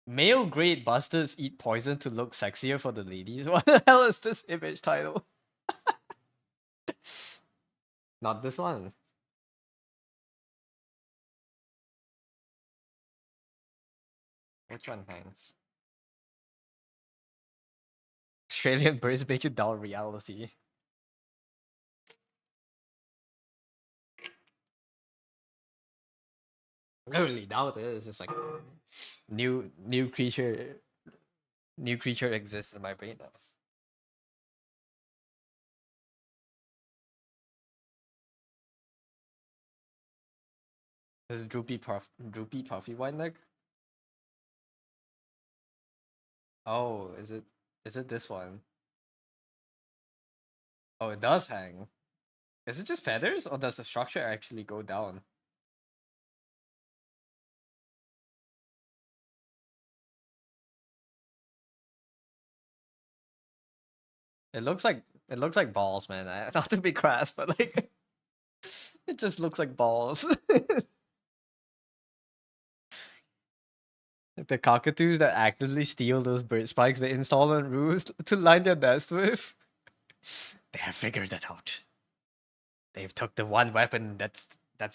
Male grade busters eat poison to look sexier for the ladies. What the hell is this image title? Not this one. Which one hangs? Australian birds make you doubt reality. I don't really doubt it. It's just like new creature exists in my brain now. There's a droopy puffy white neck. Oh, is it this one? Oh, it does hang. Is it just feathers or does the structure actually go down? It looks like balls, man. Not to be crass, but like it just looks like balls. The cockatoos that actively steal those bird spikes they install on roofs to line their nests with. They have figured it out. They've took the one weapon that's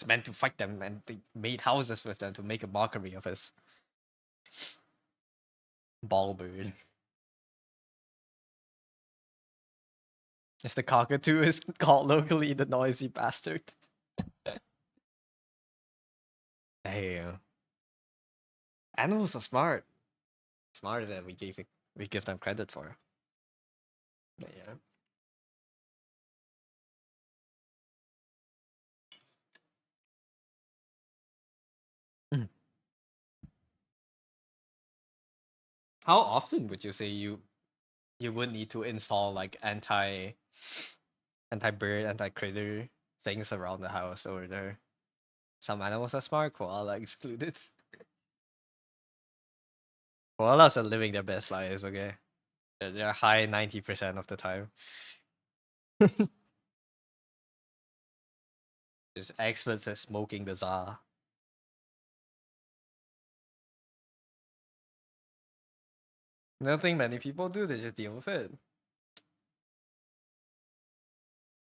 meant to fight them and they made houses with them to make a mockery of us. Ball bird. As the cockatoo is called locally the noisy bastard. Damn. Animals are smart. Smarter than we give them credit for. But yeah. Mm. How often would you say you would need to install like anti bird, anti critter things around the house over there? Some animals are smart, koala excluded. Koalas are living their best lives, okay? They're high 90% of the time. Just experts at smoking the Tsar. I don't think many people do. They just deal with it.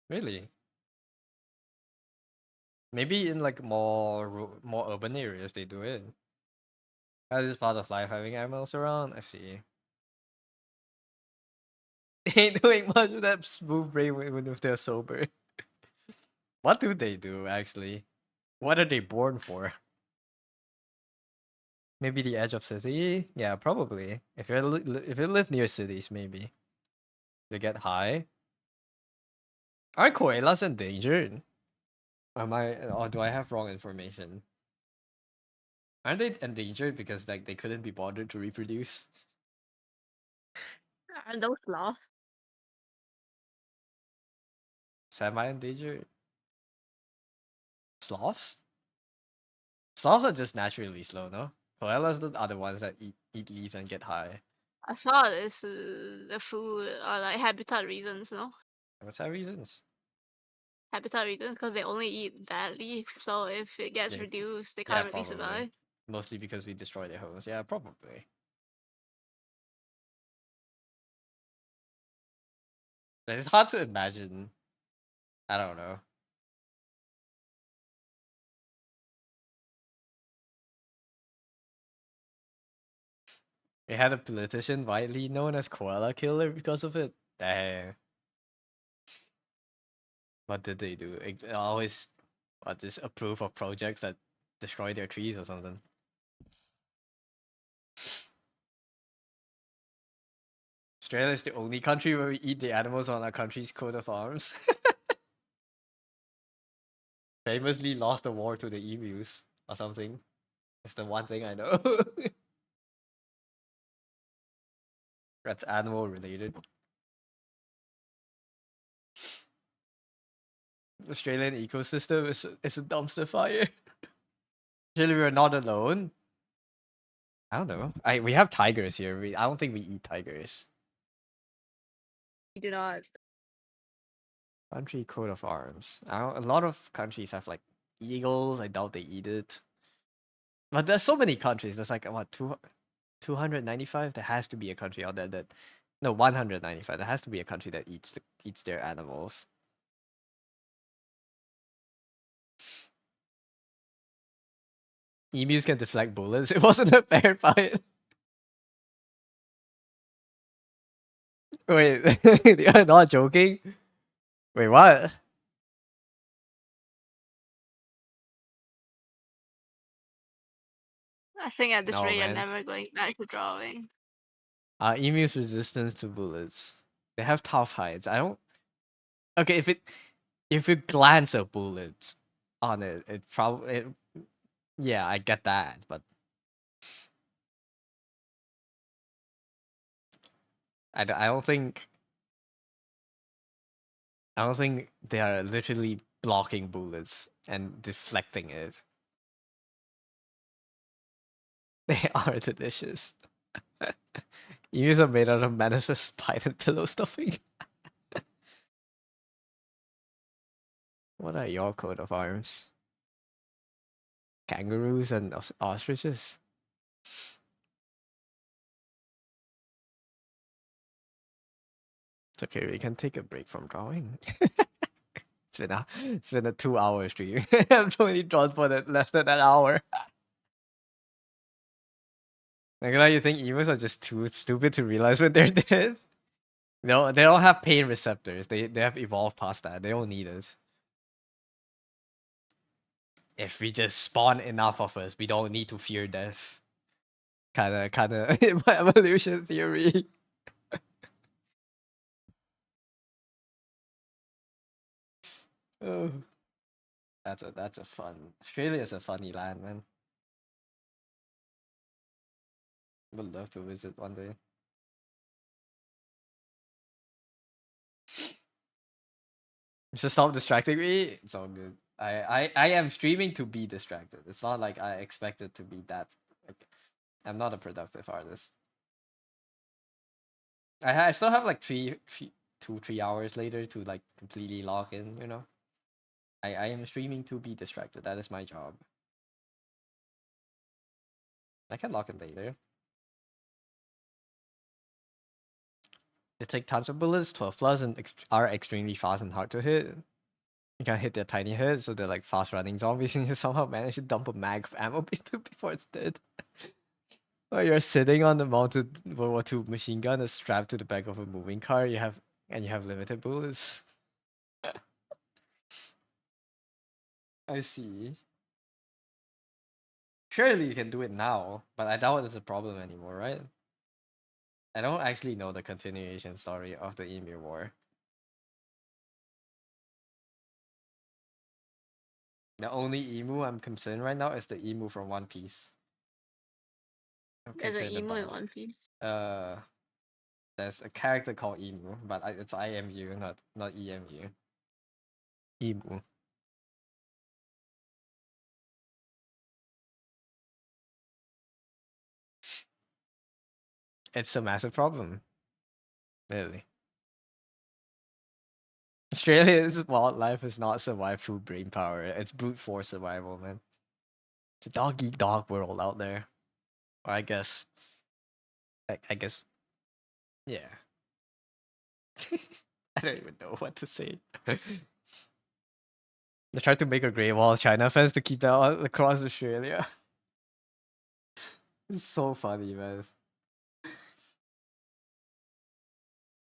Really? Maybe in like more urban areas they do it. That is part of life having animals around. I see. Ain't doing much with that smooth brain when if they're sober. What do they do actually? What are they born for? Maybe the edge of city? Yeah, probably. If if you live near cities, maybe they get high. Are koalas endangered? Am I? Or do I have wrong information? Aren't they endangered because like they couldn't be bothered to reproduce? Are those law? Semi-endangered? Sloths? Sloths are just naturally slow, no? Koalas are the ones that eat leaves and get high. I saw this the food or like habitat reasons, no? What's that reasons? Habitat reasons because they only eat that leaf. So if it gets Yeah, reduced, they yeah, can't really probably. survive. Mostly because we destroy their homes. Yeah, probably. But it's hard to imagine. I don't know. We had a politician widely known as Koala Killer because of it. Dang. What did they do? Always just approve of projects that destroy their trees or something. Australia is the only country where we eat the animals on our country's coat of arms. Famously lost the war to the emus or something. That's the one thing I know. That's animal related. Australian ecosystem is a dumpster fire. Actually, we're not alone. I don't know. We have tigers here. I don't think we eat tigers. We do not. Country coat of arms. A lot of countries have like eagles. I doubt they eat it. But there's so many countries. There's like what 295. There has to be a country out there that no 195. There has to be a country that eats their animals. Emus can deflect bullets. It wasn't a fair fight. Wait, you're not joking? Wait, what? I think at this No, rate, you're man. never going back to drawing. Emus resistance to bullets. They have tough hides. I don't. Okay, if you glance a bullet on it, it probably yeah, I get that, but I don't think they are literally blocking bullets and deflecting it. They are delicious. Emus are made out of manifest spider pillow stuffing. What are your coat of arms? Kangaroos and ostriches? It's okay, we can take a break from drawing. It's been a 2 hour stream. I've only drawn for less than an hour. Like, you think emus are just too stupid to realize when they're dead? No, they don't have pain receptors. They have evolved past that. They don't need it. If we just spawn enough of us, we don't need to fear death. Kinda in my evolution theory. Oh, that's a fun. Australia's a funny land, man. Would love to visit one day. Just stop distracting me. It's all good. I am streaming to be distracted. It's not like I expect it to be that. Like, I'm not a productive artist. I still have like 2-3 hours later to like completely lock in, you know. I am streaming to be distracted. That is my job. I can lock in later. They take tons of bullets, 12 plus, and are extremely fast and hard to hit. You can hit their tiny hits, so they're like fast running zombies, and you somehow manage to dump a mag of ammo into before it's dead. Or you're sitting on the mounted World War II machine gun that's strapped to the back of a moving car. You have limited bullets. I see. Surely you can do it now, but I doubt it's a problem anymore, right? I don't actually know the continuation story of the Emu War. The only emu I'm concerned right now is the emu from One Piece. I'm There's an concerned emo in about One Piece. it. There's a character called Emu, but it's IMU, not EMU. Emu. It's a massive problem. Really. Australia's wildlife is not survived through brain power. It's brute force survival, man. It's a dog eat dog world out there. Or I guess. I guess. Yeah. I don't even know what to say. They tried to make a Great Wall of China fence to keep that out across Australia. It's so funny, man.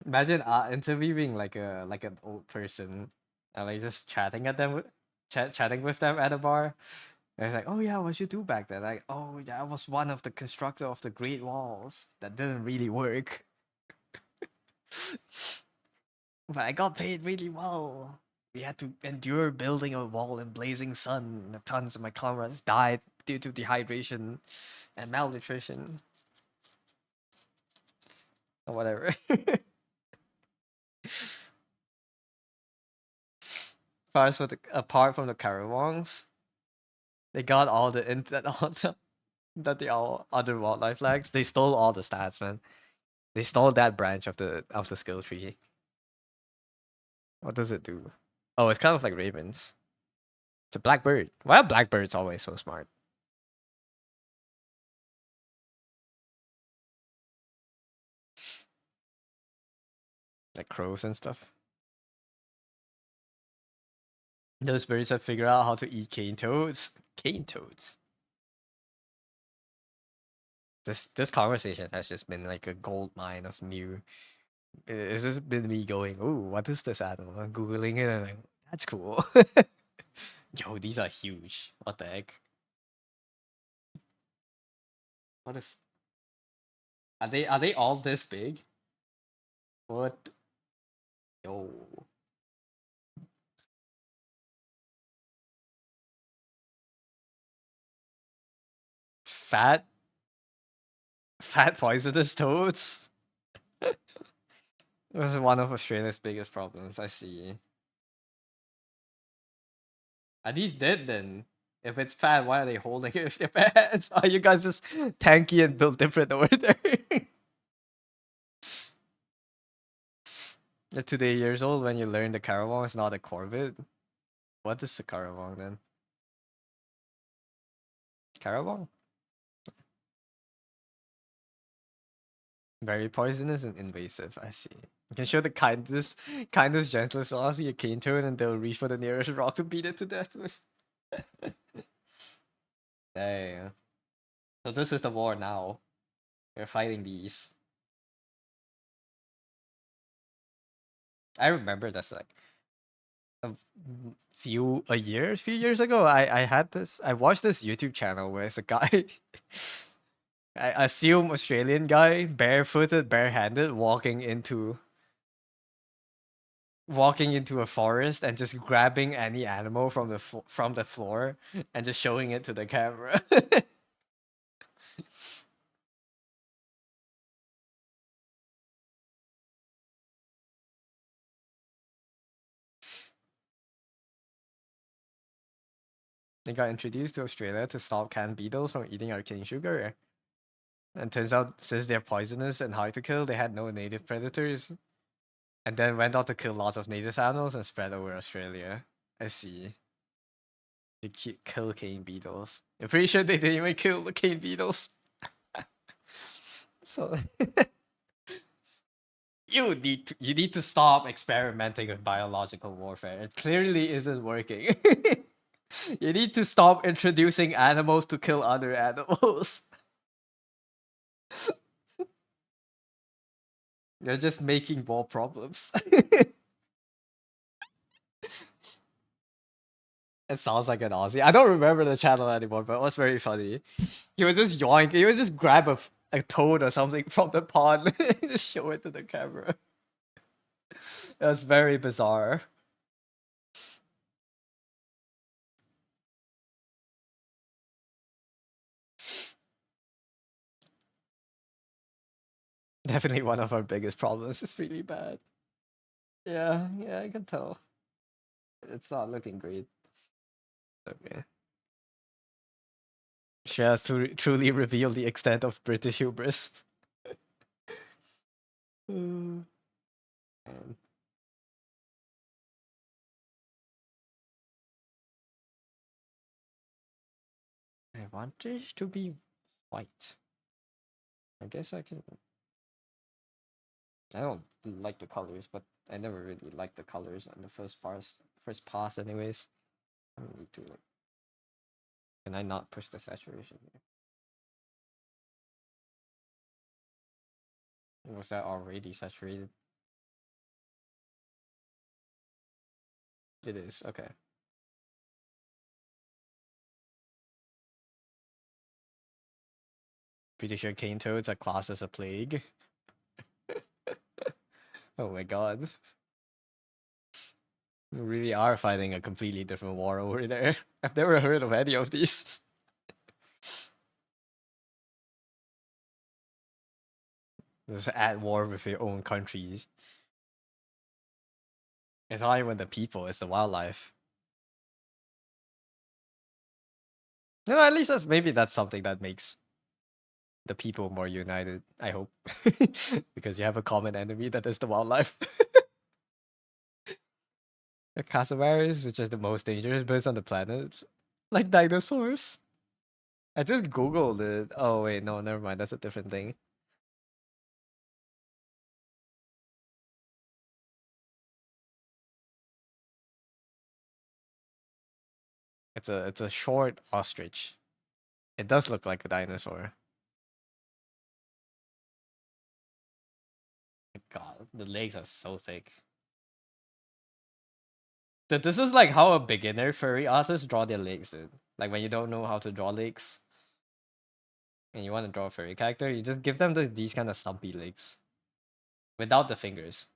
Imagine interviewing like an old person and like just chatting at them, chatting with them at a bar. And it's like, oh yeah, what you do back then? Like, oh yeah, I was one of the constructor of the Great Walls. That didn't really work, but I got paid really well. We had to endure building a wall in blazing sun. And tons of my comrades died due to dehydration and malnutrition or whatever. Apart from the Karawongs, they got all the all the other wildlife flags. They stole all the stats, man. They stole that branch of the skill tree. What does it do? Oh, it's kind of like ravens. It's a blackbird. Why are blackbirds always so smart? Like crows and stuff. Those birds have figured out how to eat cane toads. Cane toads. This conversation has just been like a gold mine of new. It's just been me going, "Ooh, what is this animal?" I'm googling it and I'm like, "That's cool." Yo, these are huge. What the heck? What is? Are they all this big? What? Yo, fat poisonous toads. This is one of Australia's biggest problems. I see. Are these dead then? If it's fat, why are they holding it with their pants? Are you guys just tanky and built different over there? You're 2 years old when you learn the Karawong is not a corvid. What is the Karawong then? Karawong? Very poisonous and invasive. I see. You can show the kindest, gentlest Aussie a cane toad, and they'll reach for the nearest rock to beat it to death with. Dang. So this is the war now. We're fighting these. I remember that's like a few years ago. I watched this YouTube channel where it's a guy. I assume Australian guy, barefooted, barehanded, walking into a forest and just grabbing any animal from from the floor and just showing it to the camera. They got introduced to Australia to stop canned beetles from eating our cane sugar. And turns out, since they're poisonous and hard to kill, they had no native predators. And then went on to kill lots of native animals and spread over Australia. I see. To kill cane beetles. I'm pretty sure they didn't even kill the cane beetles. So you need to stop experimenting with biological warfare. It clearly isn't working. You need to stop introducing animals to kill other animals. You're just making more problems. It sounds like an Aussie. I don't remember the channel anymore, but it was very funny. He would just yoink. He would just grab a toad or something from the pond and just show it to the camera. It was very bizarre. Definitely one of our biggest problems. It's really bad. Yeah, yeah, I can tell. It's not looking great. Okay. Share truly reveal the extent of British hubris. Mm. Um, I want this to be white. I guess I can. I don't like the colors, but I never really liked the colors on the first pass, anyways. I don't need to. Like, can I not push the saturation here? Was that already saturated? It is, okay. Pretty sure cane toads are classed as a plague. Oh my god. We really are fighting a completely different war over there. I've never heard of any of these. Just at war with your own countries. It's not even the people, it's the wildlife. No, at least maybe that's something that makes the people more united, I hope. Because you have a common enemy that is the wildlife. The cassowaries, which is the most dangerous birds on the planet. Like dinosaurs. I just googled it. Oh wait, no, never mind. That's a different thing. It's a short ostrich. It does look like a dinosaur. God, the legs are so thick. This is like how a beginner furry artist draw their legs. Dude. Like when you don't know how to draw legs, and you want to draw a furry character, you just give them these kind of stumpy legs, without the fingers.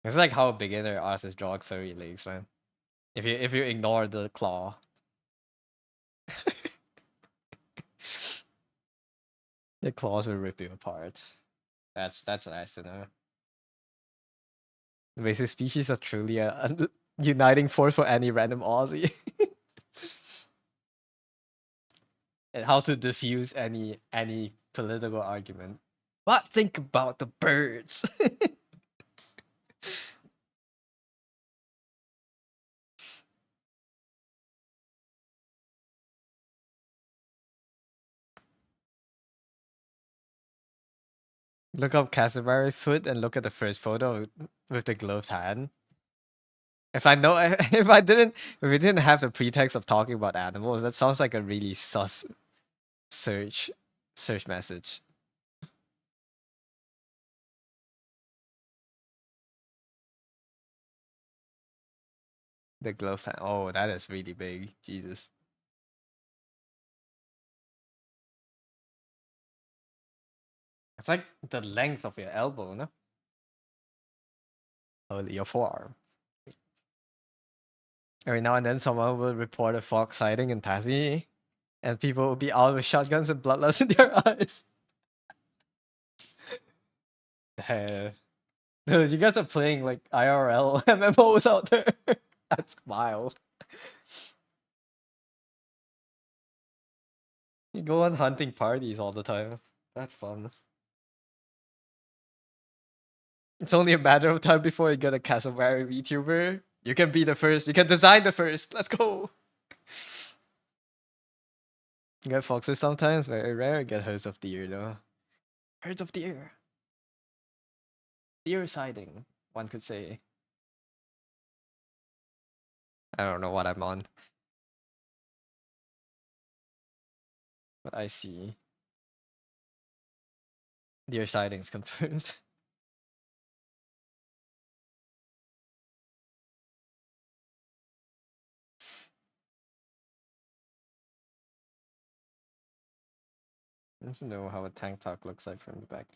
It's like how a beginner artist draws furry legs, man. If you ignore the claw. The claws will rip you apart. That's nice to know. Invasive species are truly a uniting force for any random Aussie. And how to diffuse any political argument. But think about the birds. Look up Casimari foot and look at the first photo with the gloved hand. If I know, if we didn't have the pretext of talking about animals, that sounds like a really sus search message. The gloved hand. Oh, that is really big. Jesus. It's like the length of your elbow, no? Or your forearm. Every now and then, someone will report a fox sighting in Tassie, and people will be out with shotguns and bloodlust in their eyes. Dude, you guys are playing like IRL MMOs out there. That's wild. You go on hunting parties all the time. That's fun. It's only a matter of time before you get a Cassowary VTuber. You can be the first. You can design the first. Let's go. Get foxes sometimes, very rare. Get herds of deer though. Herds of deer. Deer sighting, one could say. I don't know what I'm on. But I see. Deer sightings confirmed. I want to know how a tank top looks like from the back.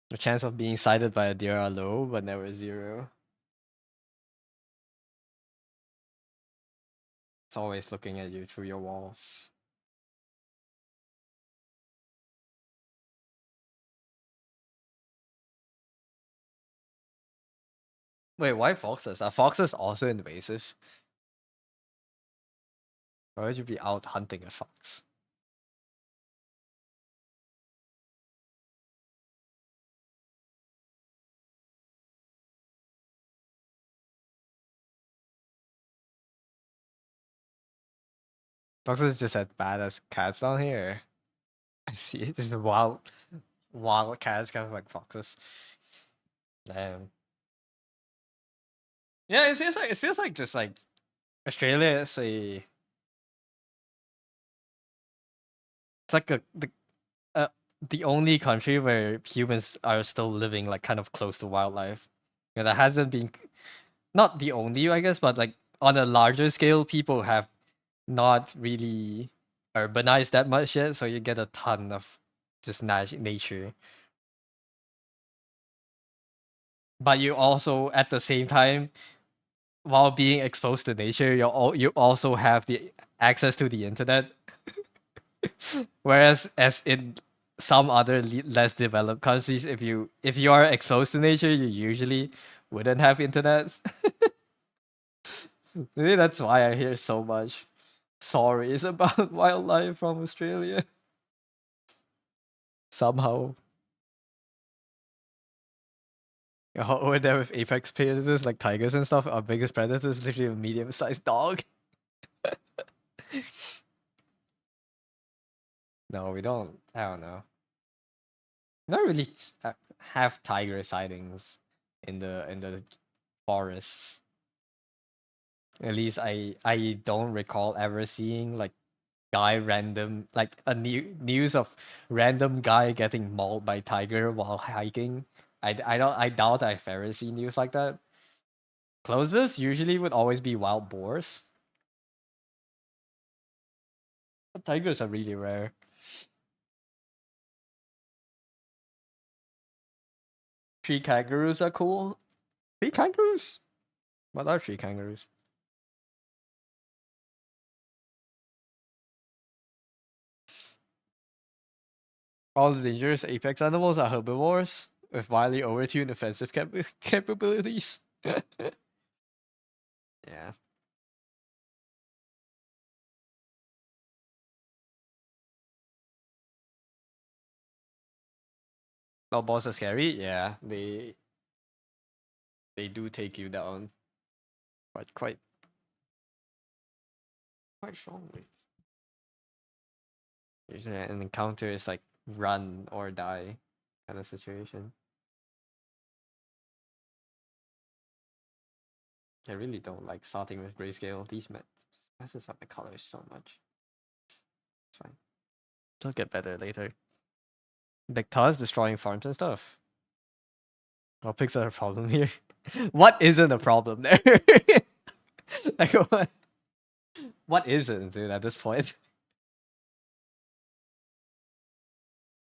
The chance of being sighted by a deer are low, but never zero. It's always looking at you through your walls. Wait, why foxes? Are foxes also invasive? Why would you be out hunting a fox? Foxes just as bad as cats down here. I see it. Just wild cats kind of like foxes. Damn. Yeah, it feels like just like Australia is a it's like uh, the only country where humans are still living like kind of close to wildlife. Yeah, that hasn't been not the only, I guess, but like on a larger scale, people have not really urbanized that much yet, so you get a ton of just nature. But you also, at the same time, while being exposed to nature, you also have the access to the internet. Whereas, as in some other less developed countries, if you are exposed to nature, you usually wouldn't have internet. Maybe that's why I hear so much stories about wildlife from Australia. Somehow, over there with apex predators like tigers and stuff, our biggest predator is literally a medium-sized dog. No, we don't. I don't know. Not really have tiger sightings in the forests. At least I don't recall ever seeing like guy random like a news of random guy getting mauled by tiger while hiking. I doubt I've ever seen news like that. Closest usually would always be wild boars. But tigers are really rare. Tree kangaroos are cool. Tree kangaroos? What are tree kangaroos? All the dangerous apex animals are herbivores with wildly overtuned offensive capabilities. Yeah. Oh, boss are scary. Yeah, they do take you down quite strongly. Usually, an encounter is like run or die kind of situation. I really don't like starting with grayscale. These messes up my colors so much. It's fine. It'll get better later. Big Taz destroying farms and stuff. What picks are a problem here? What isn't a problem there? Like what isn't, dude, at this point?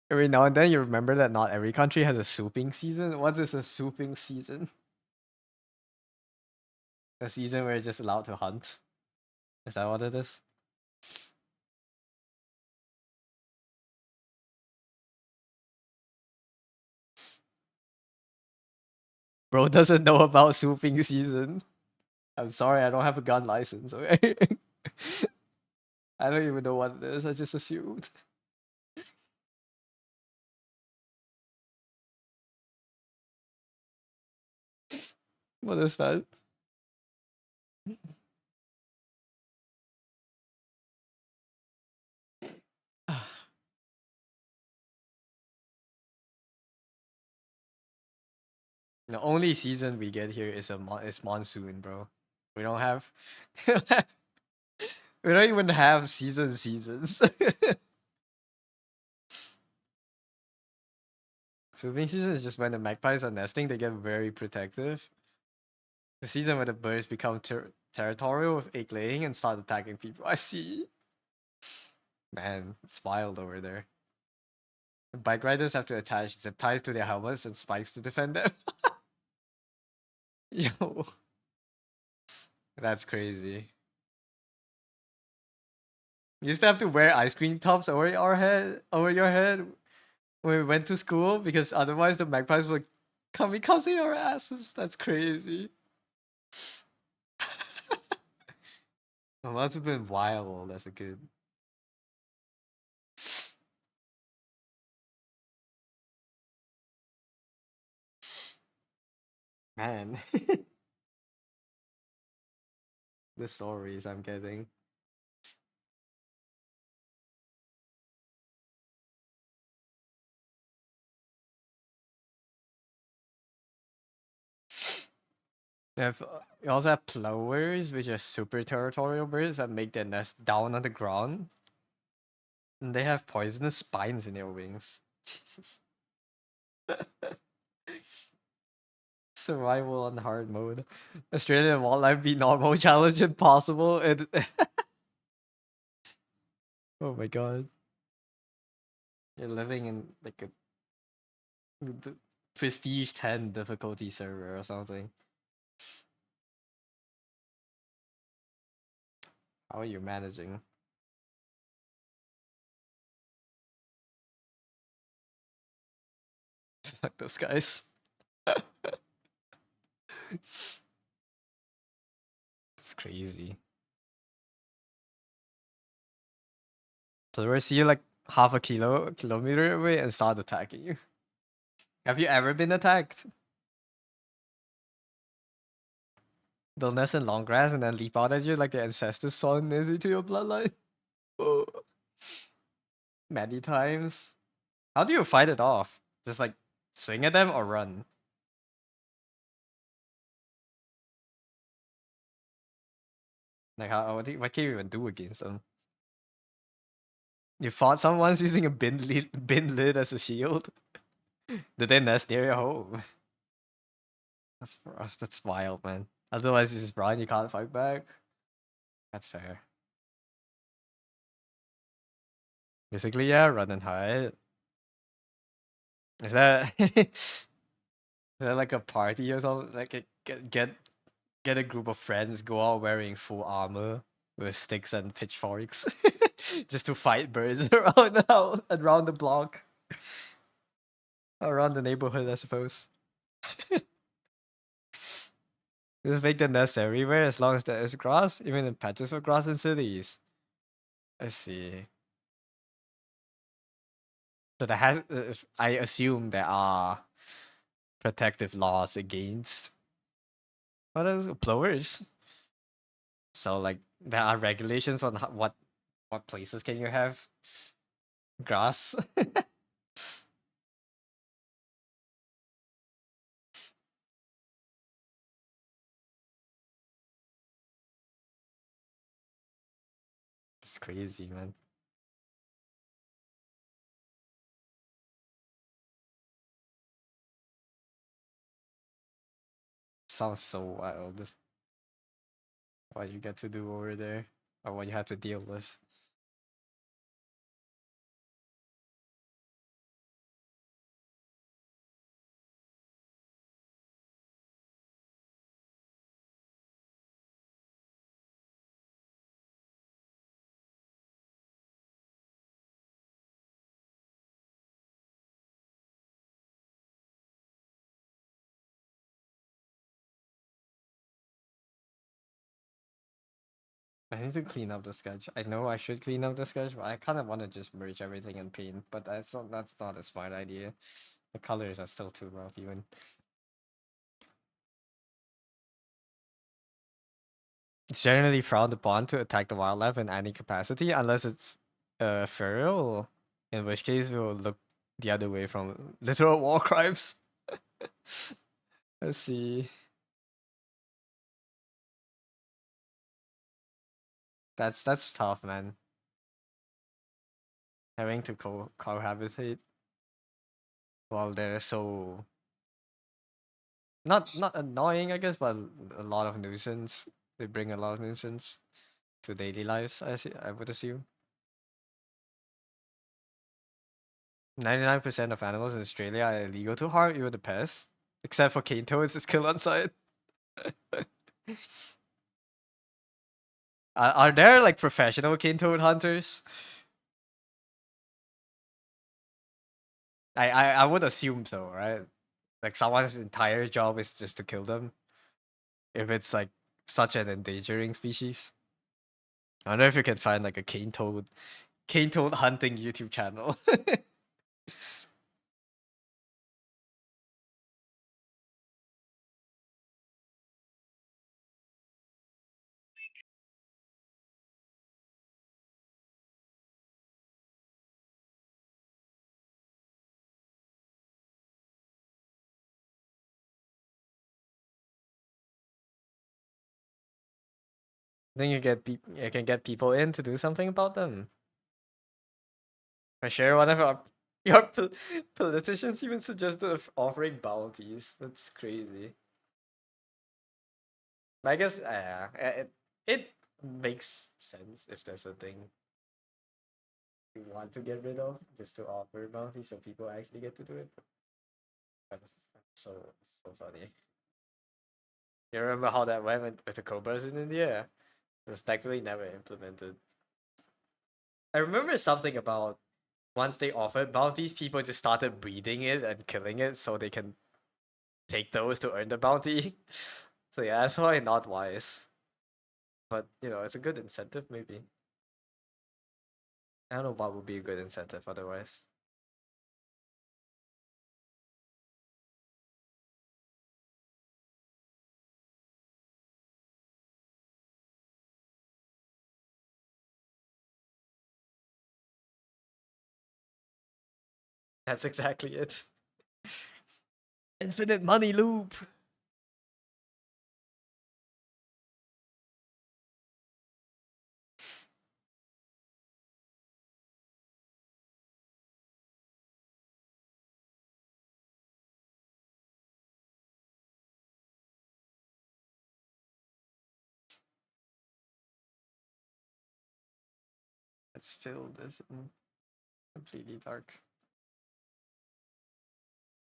Every now and then you remember that not every country has a souping season. What is a souping season? A season where you're just allowed to hunt? Is that what it is? Bro doesn't know about souping season. I'm sorry, I don't have a gun license, okay? I don't even know what it is. I just assumed. What is that? The only season we get here is is monsoon, bro. We don't have we don't even have seasons. Swimming season is just when the magpies are nesting, they get very protective. The season where the birds become territorial with egg laying and start attacking people. I see. Man, it's wild over there. The bike riders have to attach zip ties to their helmets and spikes to defend them. Yo, that's crazy. You used to have to wear ice cream tops over your head when we went to school because otherwise the magpies would kamikaze our asses. That's crazy. It must have been wild as a kid. Man, the stories I'm getting. You also have plovers, which are super territorial birds that make their nest down on the ground. And they have poisonous spines in their wings. Jesus. Survival on hard mode. Australian wildlife be normal challenge impossible. And oh my god. You're living in like a prestige 10 difficulty server or something. How are you managing? Like those guys. It's crazy. So they see you like half a kilometer away and start attacking you. Have you ever been attacked? They'll nest in long grass and then leap out at you like the ancestors son is into your bloodline. Oh. Many times. How do you fight it off? Just like swing at them or run? Like how what can you even do against them? You fought someone once using a bin lid as a shield. Did they nest near your home? That's for us. That's wild, man. Otherwise, you just run. You can't fight back. That's fair. Basically, yeah, run and hide. Is that is that like a party or something? Like get a group of friends, go out wearing full armor with sticks and pitchforks, just to fight birds around the house, around the block, around the neighborhood, I suppose. Just make the nest everywhere as long as there is grass, even in patches of grass in cities. I see. So there has, I assume there are protective laws against what is blowers. So like there are regulations on what places can you have grass. It's crazy, man. Sounds so wild. What you get to do over there, or what you have to deal with. I need to clean up the sketch. I know I should clean up the sketch, but I kind of want to just merge everything in paint. But that's not a smart idea. The colors are still too rough even. It's generally frowned upon to attack the wildlife in any capacity unless it's feral, in which case we will look the other way from literal war crimes. Let's see. That's tough, man. Having to cohabitate while they're so not annoying, I guess, but a lot of nuisance. They bring a lot of nuisance to daily lives. I would assume 99% of animals in Australia are illegal to harm, even the pests, except for cane toads is killed on sight. Are there like professional cane toad hunters? I would assume so, right? Like someone's entire job is just to kill them. If it's like such an endangering species. I wonder if you can find like a cane toad hunting YouTube channel. Then you can get people in to do something about them. For sure, one of your politicians even suggested of offering bounties. That's crazy. But I guess it makes sense if there's a thing you want to get rid of, just to offer bounties so people actually get to do it. That's so funny. You remember how that went with the cobras in India? It was technically never implemented. I remember something about once they offered bounties, people just started breeding it and killing it so they can take those to earn the bounty. So yeah, that's probably not wise. But you know, it's a good incentive maybe. I don't know what would be a good incentive otherwise. That's exactly it. Infinite money loop. Let's fill this in completely dark.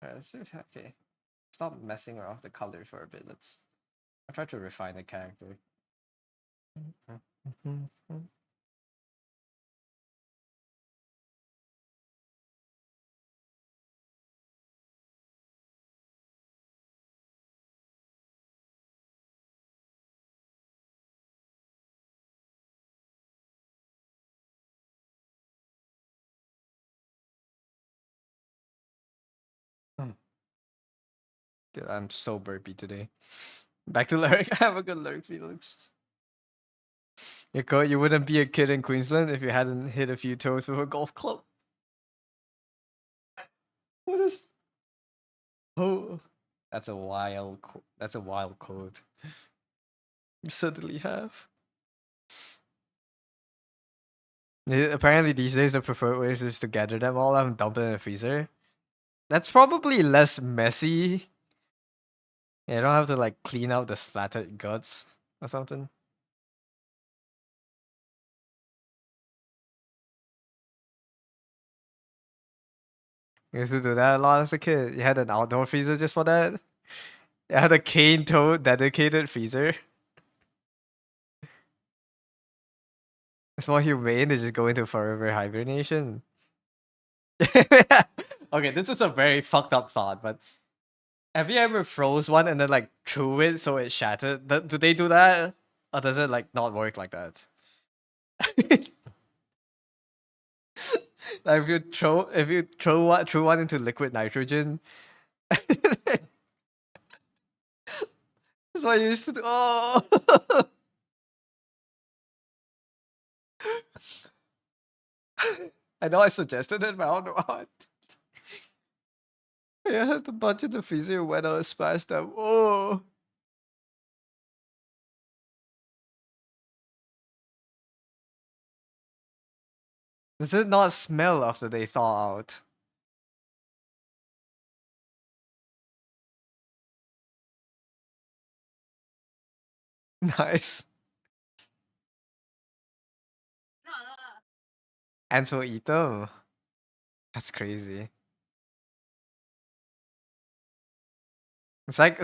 Alright, let's see okay. Stop messing around with the color for a bit. I'll try to refine the character. Dude, I'm so burpy today. Back to Lurk. Have a good Lurk, Felix. You wouldn't be a kid in Queensland if you hadn't hit a few toes with a golf club. What is? Oh, that's a wild. That's a wild code. You certainly have. Apparently, these days the preferred way is to gather them all and dump it in the freezer. That's probably less messy. Yeah, you don't have to like clean out the splattered guts or something. You used to do that a lot as a kid. You had an outdoor freezer just for that. You had a cane toad dedicated freezer. It's more humane to just go into forever hibernation. Okay, this is a very fucked up thought, but have you ever froze one and then like threw it so it shattered? Do they do that? Or does it like not work like that? Like if you throw one into liquid nitrogen, that's what you used to do. Oh, I know I suggested it, but I don't know how. I had a bunch of the freezer went out and splashed them. Oh, does it not smell after they thaw out? Nice. Ants will eat them. That's crazy. It's like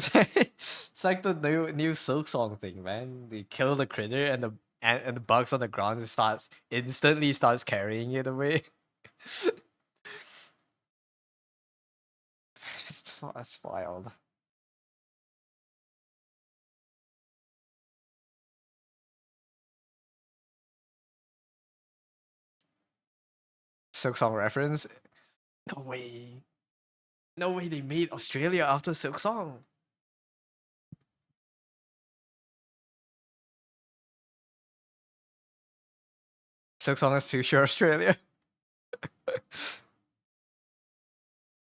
the new Silk Song thing, man. They kill the critter and the bugs on the ground instantly starts carrying it away. That's wild. Silk Song reference. No way. No way they made Australia after Silk Song. Silk Song is future Australia.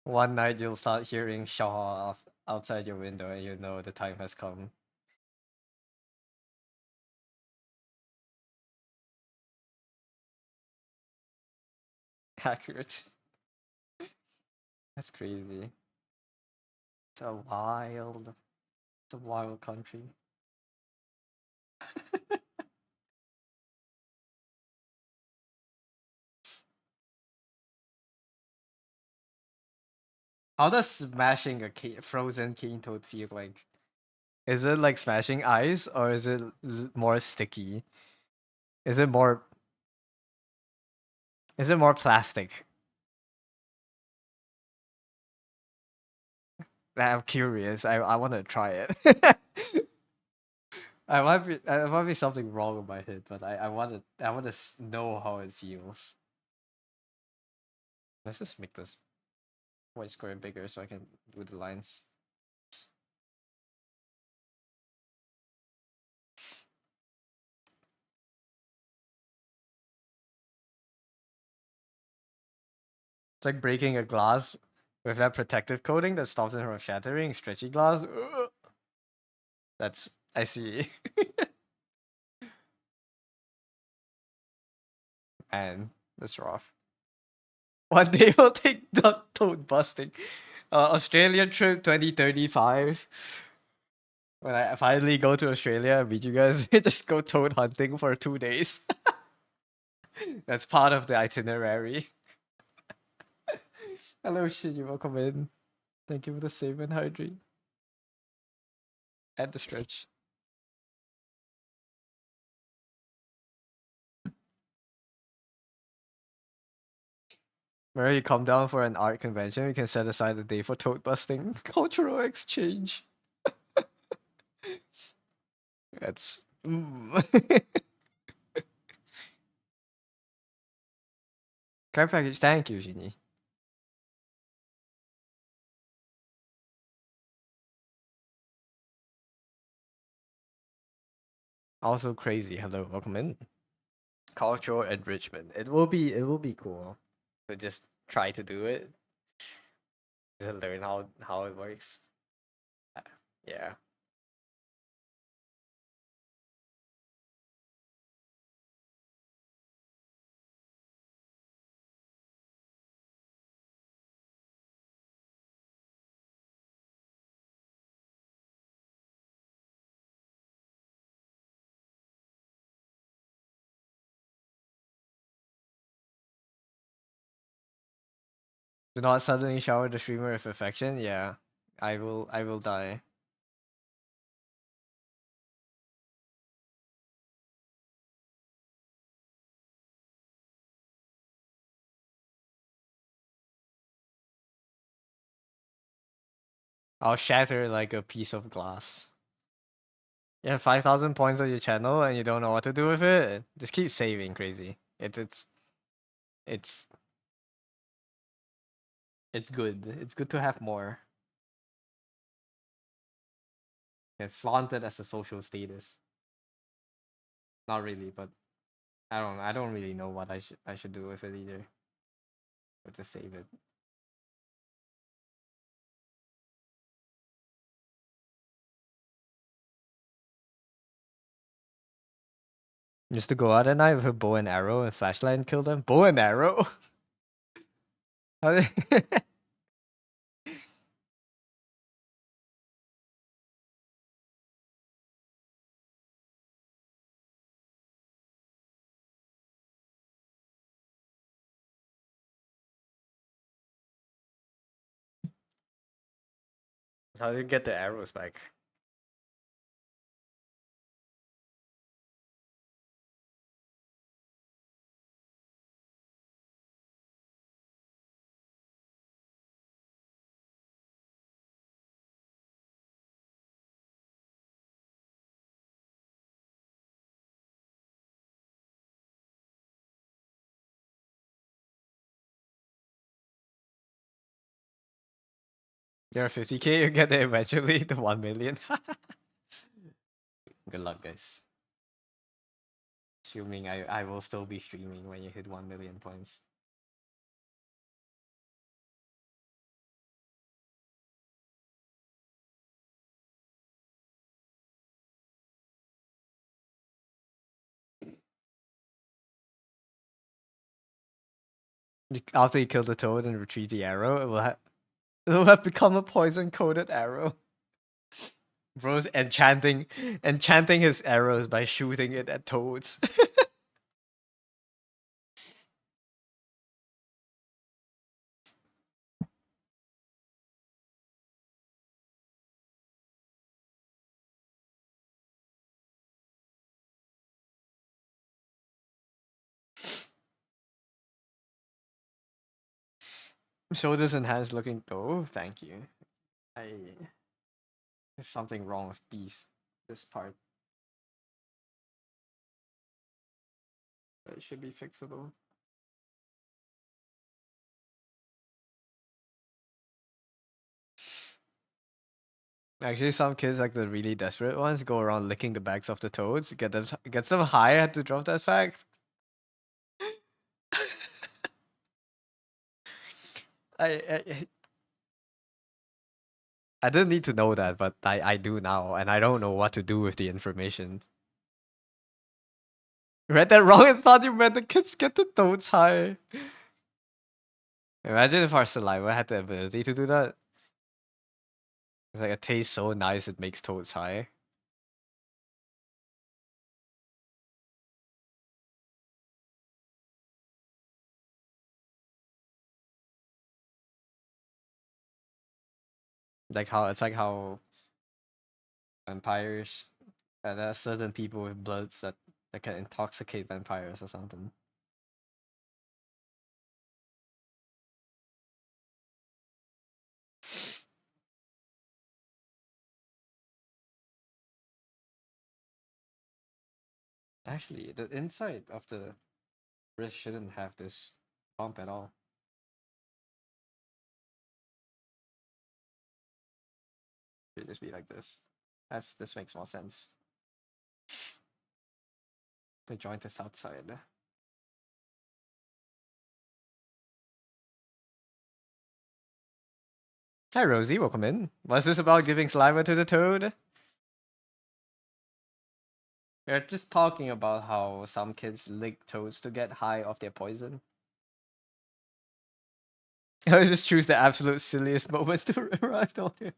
One night you'll start hearing Shaw outside your window and you know the time has come. Accurate. That's crazy. It's a wild, it's a wild country. How does smashing a frozen cane toad feel like? Is it like smashing ice or is it more sticky? Is it more plastic? I'm curious. I want to try it. I might be something wrong with my head, but I want to know how it feels. Let's just make this white square bigger so I can do the lines. It's like breaking a glass with that protective coating that stops it from shattering. Stretchy glass. Ugh. That's I see. Man, that's rough. One day we'll take duck toad busting. Australian trip 2035. When I finally go to Australia and meet you guys, we just go toad hunting for 2 days. That's part of the itinerary. Hello, Shin. Welcome in. Thank you for the save and hydrate. And the stretch. Whenever you come down for an art convention, we can set aside a day for toad busting. Cultural exchange. That's. Care package, thank you, Genie. Also crazy. Hello, welcome in. Cultural enrichment. It will be cool to just try to do it. To learn how it works. Yeah. Do not suddenly shower the streamer with affection. Yeah. I will die. I'll shatter like a piece of glass. You have 5,000 points on your channel and you don't know what to do with it. Just keep saving, crazy. It's it's good. It's good to have more. And flaunt it as a social status. Not really, but I don't really know what I should do with it either. Or just save it. Just to go out at night with a bow and arrow and flashlight and kill them. Bow and arrow. How do how do you get the arrows back? You're 50k, you get it eventually to 1 million. Good luck, guys. Assuming I will still be streaming when you hit 1 million points. After you kill the toad and retrieve the arrow, it will have become a poison coated arrow. Bro's enchanting his arrows by shooting it at toads. Shoulders and hands looking. Oh, thank you. There's something wrong with this part. But it should be fixable. Actually, some kids, like the really desperate ones, go around licking the backs of the toads, get some high to drop that fact. I I didn't need to know that, but I do now, and I don't know what to do with the information. Read that wrong and thought you meant the kids get the toads high. Imagine if our saliva had the ability to do that. It's like it tastes so nice it makes toads high. Like how vampires, there are certain people with bloods that can intoxicate vampires or something. Actually, the inside of the wrist shouldn't have this bump at all. It should just be like this. This makes more sense. The joint is outside. Hi Rosie, welcome in. Was this about giving saliva to the toad? We're just talking about how some kids lick toads to get high off their poison. I just choose the absolute silliest moments to arrive on here.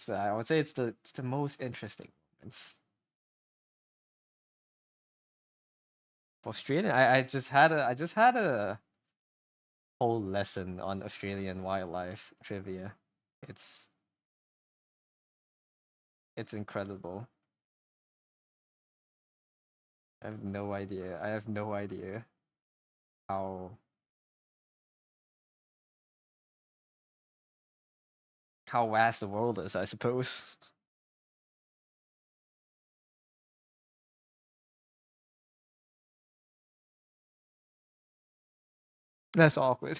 I would say it's the most interesting moments. Australian, I just had a whole lesson on Australian wildlife trivia. It's it's incredible. I have no idea. I have no idea how how vast the world is, I suppose. That's awkward.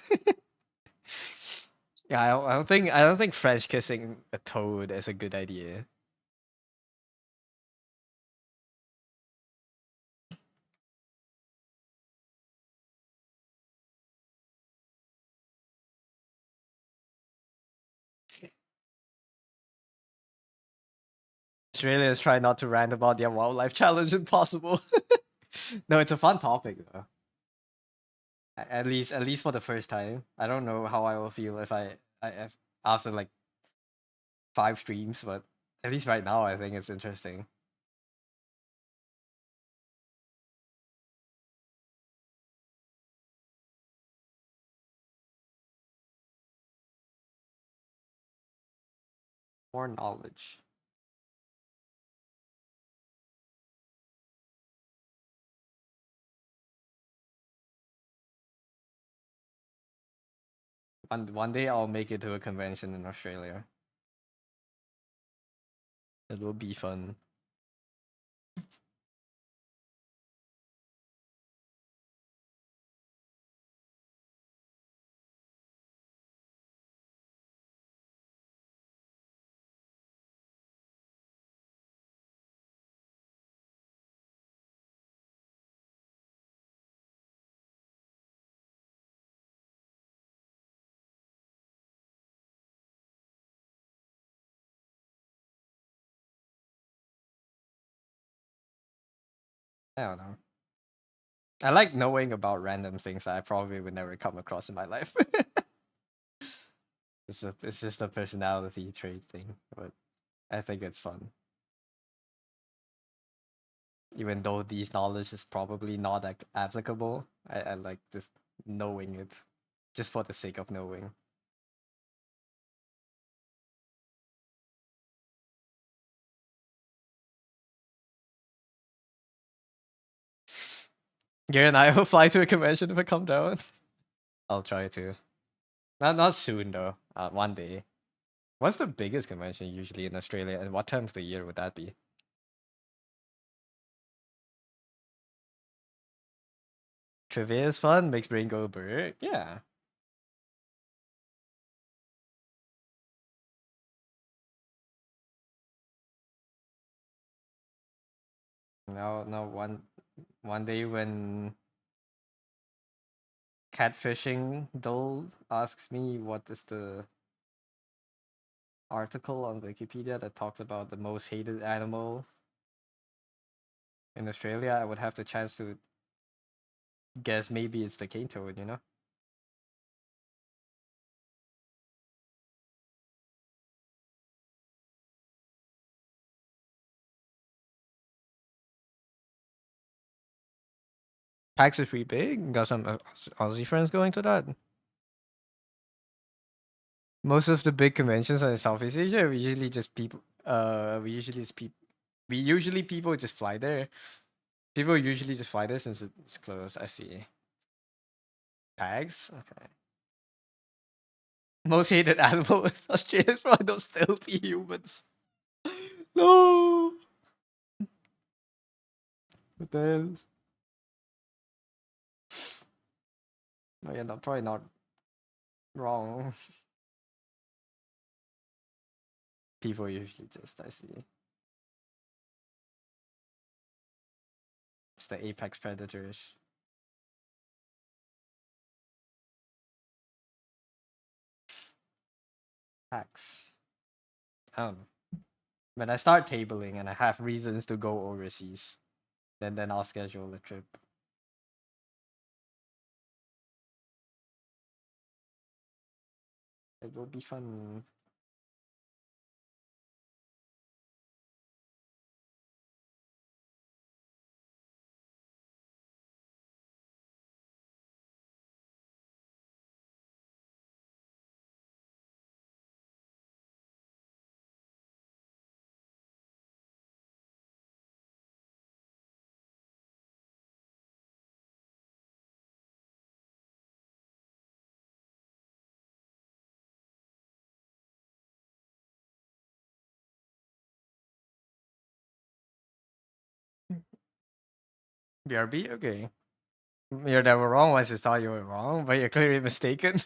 Yeah, I don't think French kissing a toad is a good idea. Australians try not to rant about their wildlife challenge if possible. No, it's a fun topic though. At least for the first time. I don't know how I will feel if after like 5 streams, but at least right now I think it's interesting. More knowledge. One day I'll make it to a convention in Australia. It will be fun. I don't know. I like knowing about random things that I probably would never come across in my life. It's just a personality trait thing, but I think it's fun. Even though these knowledge is probably not applicable, I like just knowing it, just for the sake of knowing. Gary and I will fly to a convention if I come down. I'll try to. Not soon though. One day. What's the biggest convention usually in Australia, and what time of the year would that be? Trivia is fun, makes brain go berk. Yeah. No, one day when catfishing Dole asks me what is the article on Wikipedia that talks about the most hated animal in Australia, I would have the chance to guess maybe it's the cane toad, you know? PAX is pretty big. Got some Aussie friends going to that. Most of the big conventions in Southeast Asia, we usually just people. We usually people just fly there. People usually just fly there since it's close. I see. PAX. Okay. Most hated animal in Australia is probably those filthy humans. No. What the hell? No, you're not probably not wrong. People usually just I see. It's the apex predators. PAX. When I start tabling and I have reasons to go overseas, then I'll schedule a trip. It will be fun. BRB? Okay. You're never wrong once you thought you were wrong, but you're clearly mistaken.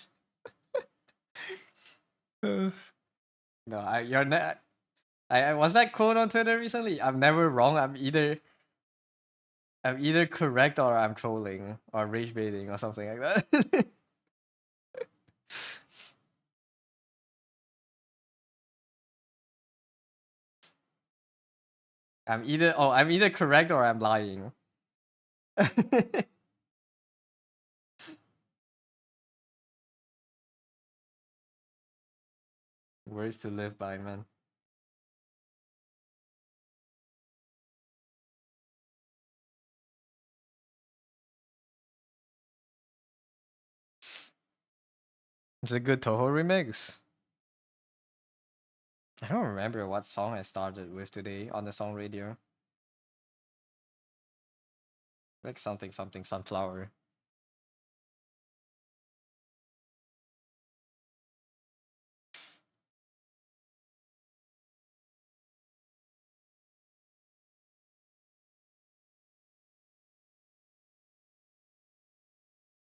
No, you're not. I was that quote on Twitter recently. I'm never wrong. I'm either correct or I'm trolling or rage baiting or something like that. I'm either correct or I'm lying. Words to live by, man. It's a good Toho remix. I don't remember what song I started with today on the song radio. Like something something sunflower.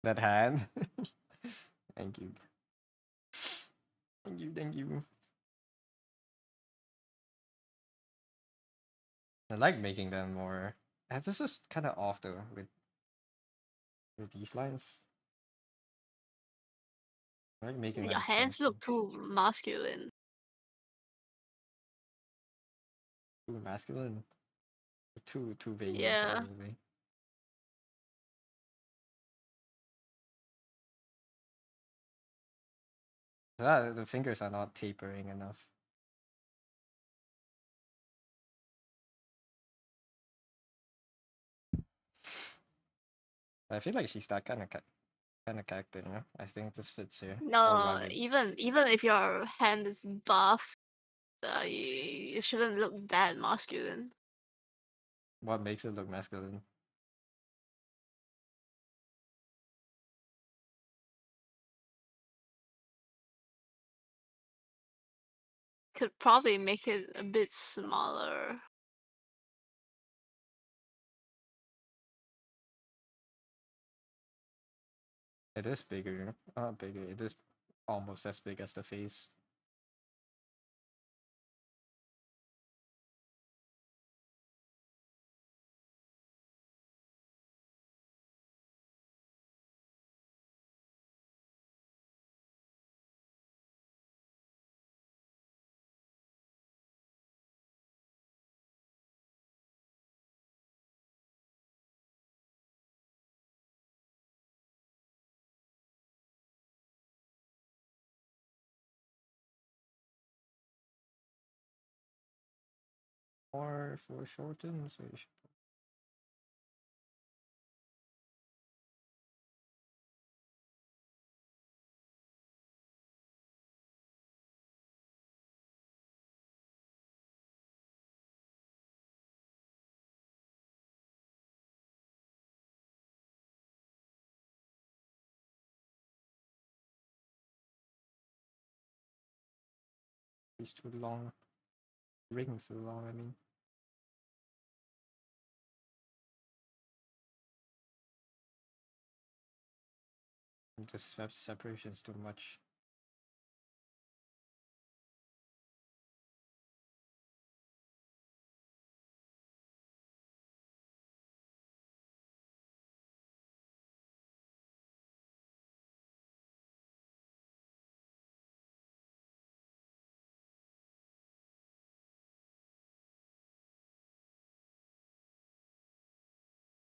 That hand. Thank you. Thank you, thank you. I like making them more. This is kind of off though with these lines. I like making Your them hands chunky. look too masculine. Too masculine. Too veiny Yeah. probably. The fingers are not tapering enough. I feel like she's that kind of character, you know? I think this fits here. More No, rugged. even if your hand is buff, you shouldn't look that masculine. What makes it look masculine? Could probably make it a bit smaller. It is bigger. Not bigger. It is almost as big as the face. Or for shorten, so you should these too long. Rings too long, I mean. Just separation's too much.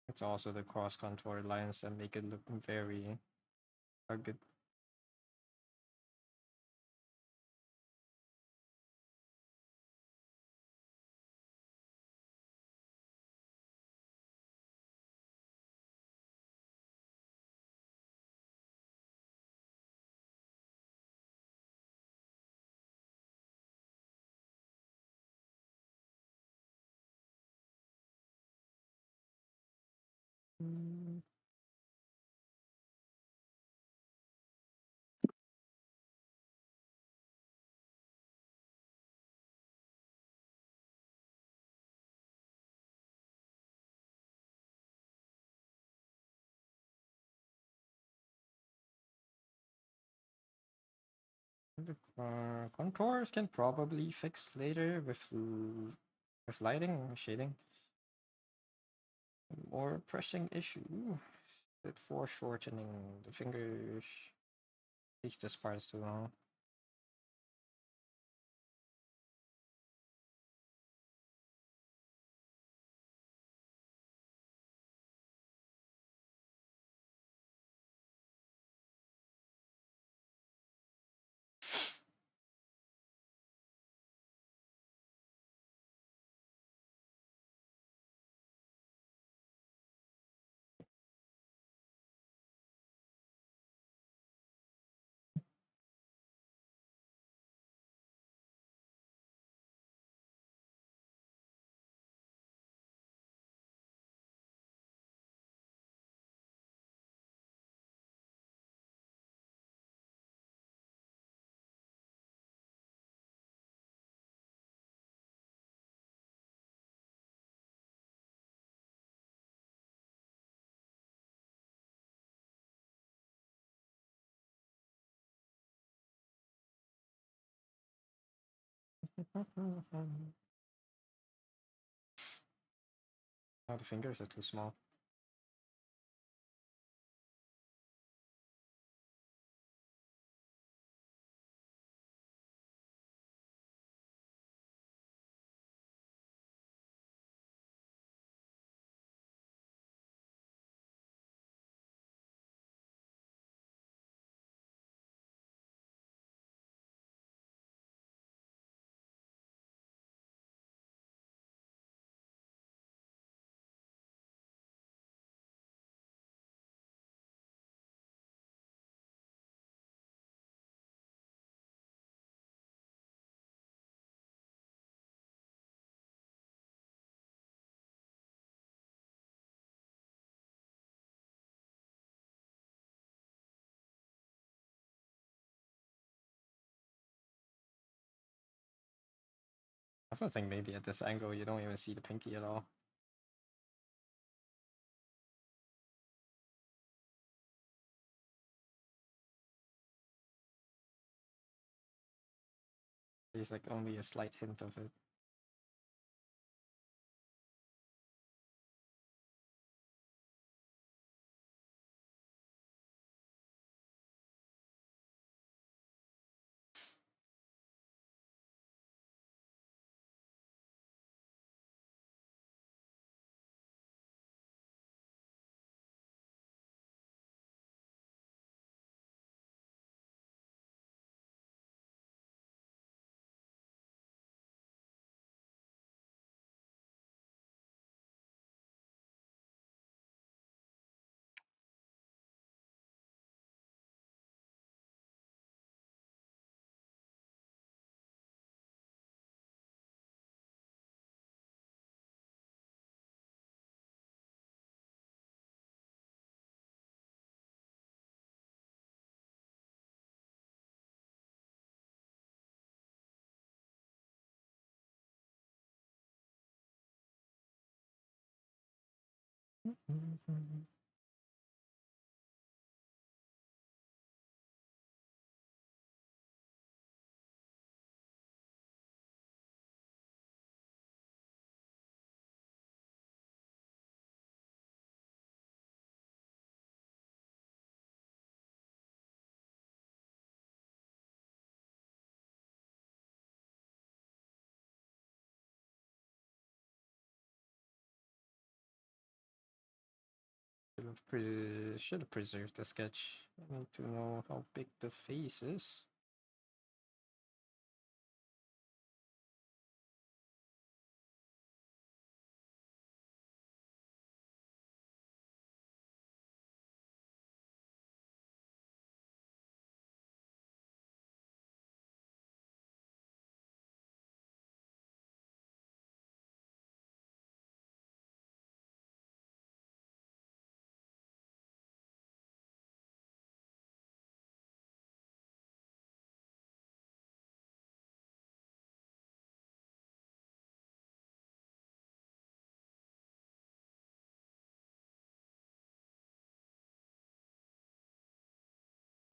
It's also the cross contour lines that make it look very rugged. Mm. The contours can probably fix later with lighting, shading. More pressing issue. That foreshortening the fingers takes this part too long. Oh, the fingers are too small. I also think maybe at this angle you don't even see the pinky at all. There's like only a slight hint of it. Should have preserved the sketch. I need to know how big the face is.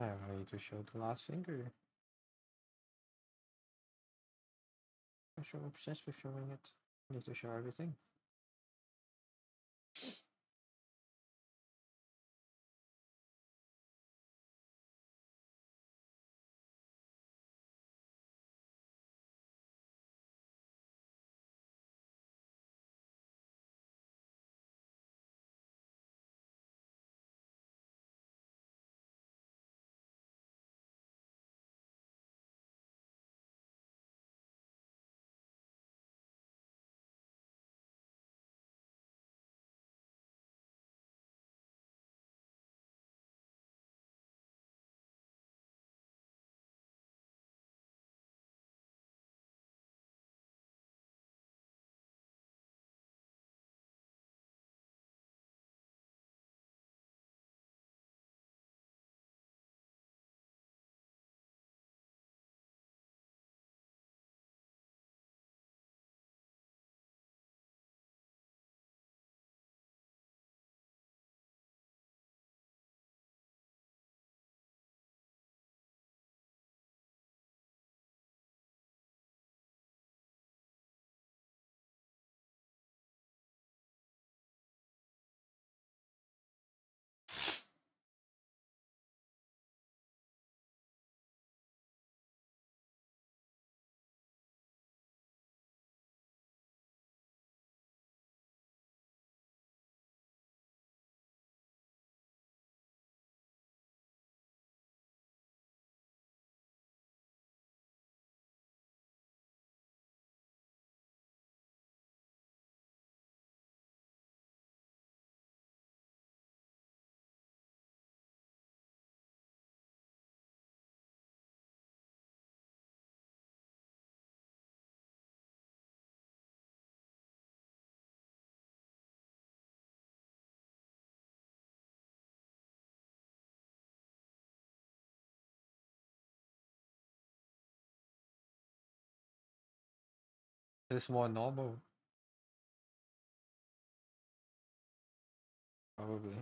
I need to show the last finger. I'm so obsessed with showing it. I need to show everything. This is more normal, probably.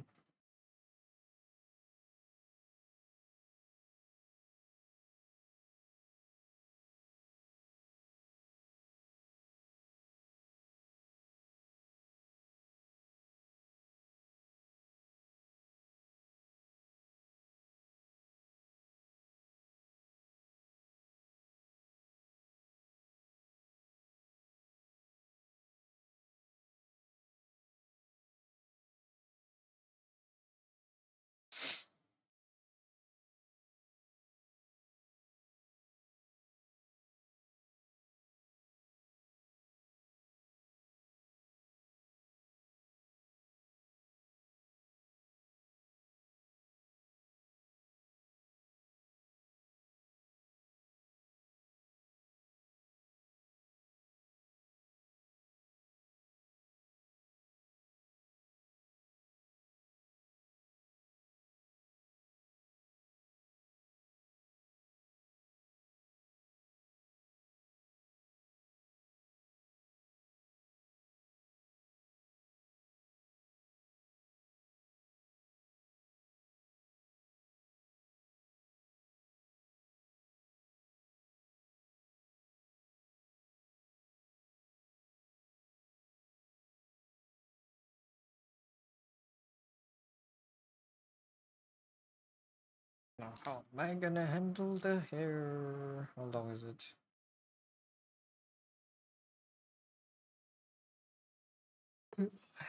Now, how am I gonna handle the hair? How long is it?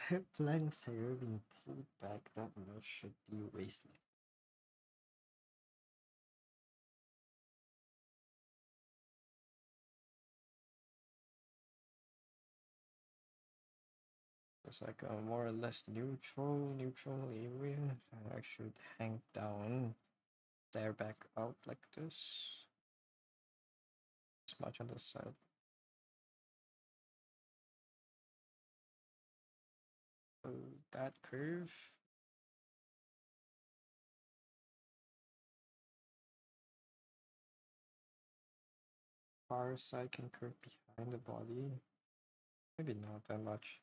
Hip length hair being pulled back that much should be waist length. It's like a more or less neutral area. I should hang down, stare back out like this. As much on this side. So that curve. Far side can curve behind the body. Maybe not that much.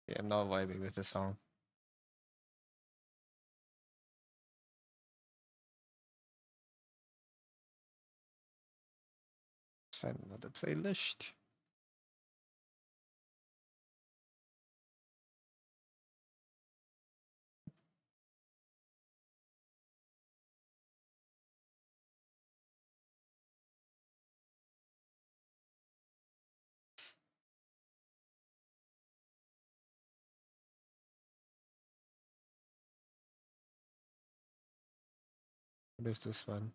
Yeah, I'm not vibing with the song. Find another playlist. What is this one?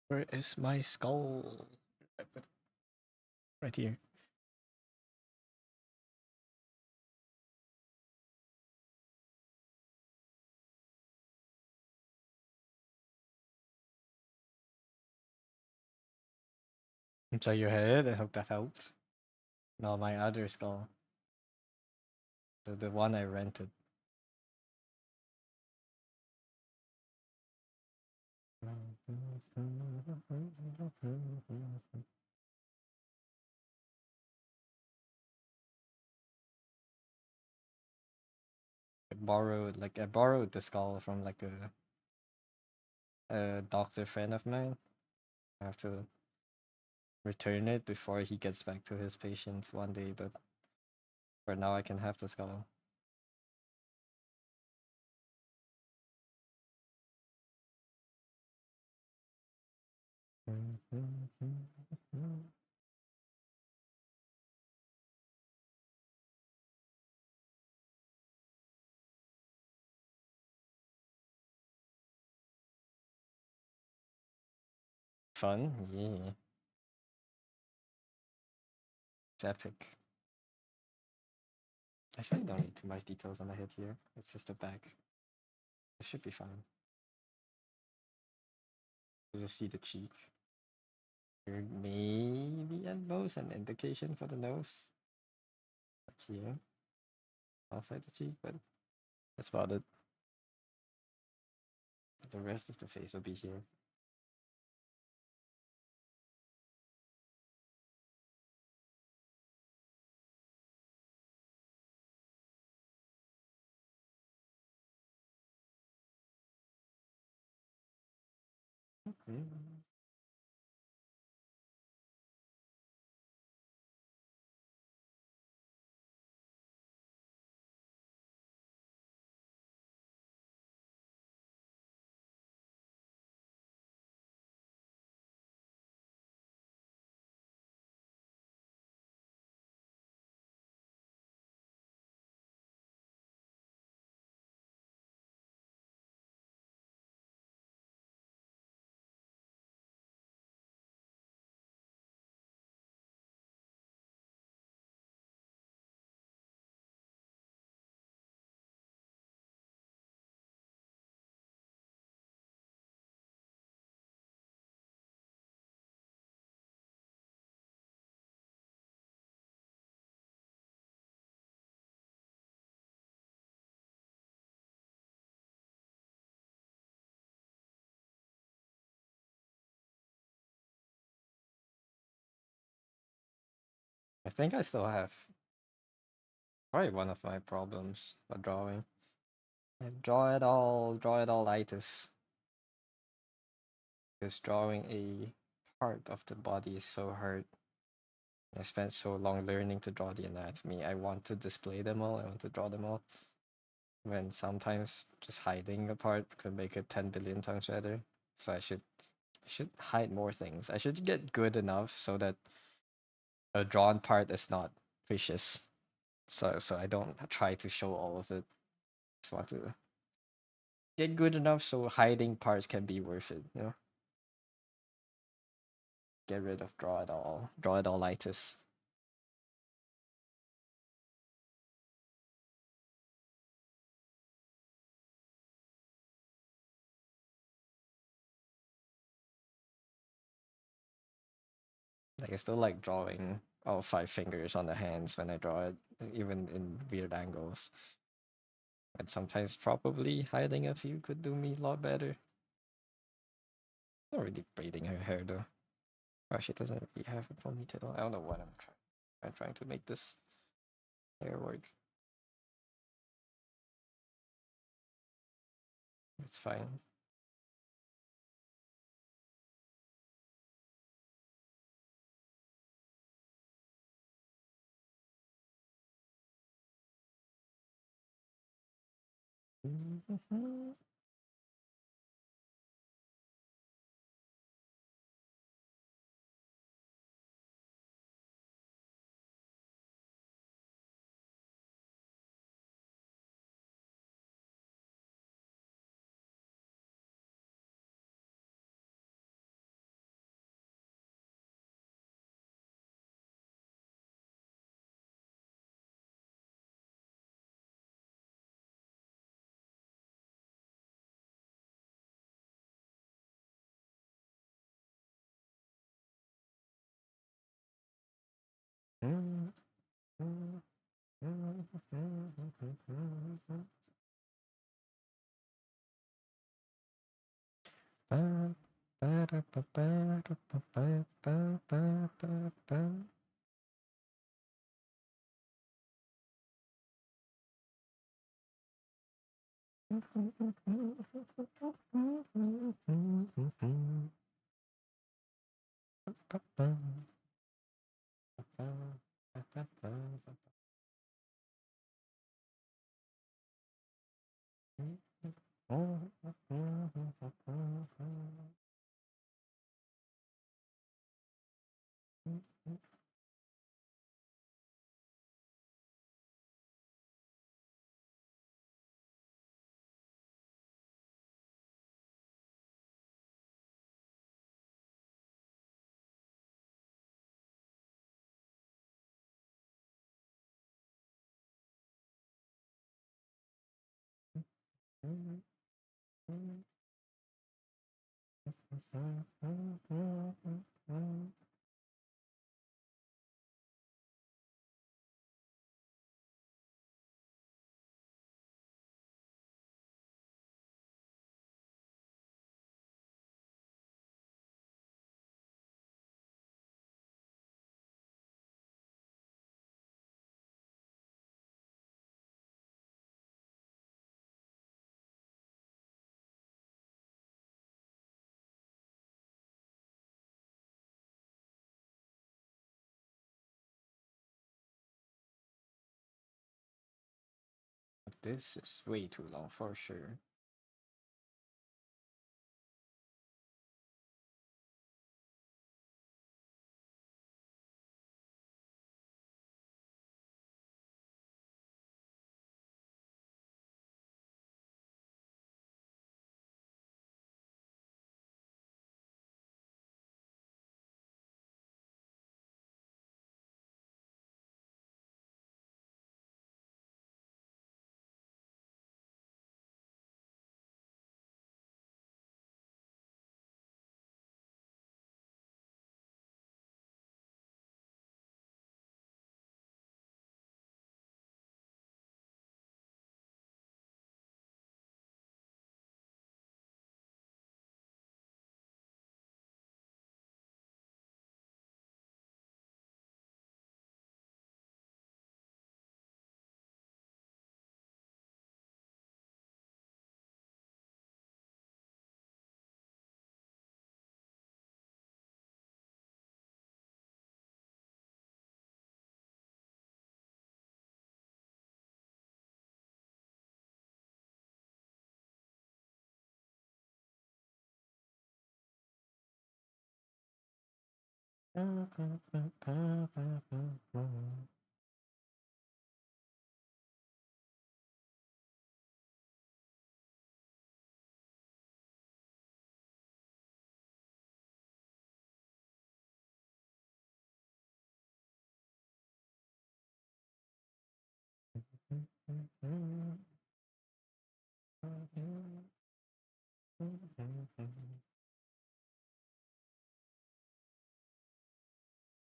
Where is my skull? I put it right here. Inside your head. I hope that helped. No, my other skull. The one I rented. I borrowed the skull from like a doctor friend of mine. I have to return it before he gets back to his patients one day, but for now I can have the skull. Fun? Yeah. It's epic. Actually, I don't need too much details on the head here. It's just a back. It should be fine. You just see the cheek. Here, maybe at most an indication for the nose. Like here. Outside the cheek, but that's about it. The rest of the face will be here. Okay. I think I still have probably one of my problems for drawing. I draw it all itis. Because drawing a part of the body is so hard. I spent so long learning to draw the anatomy. I want to display them all. I want to draw them all. When sometimes just hiding a part could make it 10 billion times better. So I should hide more things. I should get good enough so that a drawn part is not vicious. So I don't try to show all of it. Just want to get good enough so hiding parts can be worth it, you know? Get rid of draw it all itis. Like I still like drawing all 5 fingers on the hands when I draw it, even in weird angles. And sometimes probably hiding a few could do me a lot better. Not really braiding her hair though. Well, she doesn't really have a ponytail. I don't know what I'm trying. I'm trying to make this hair work. It's fine. This is way too long for sure.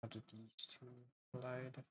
How did these two collide?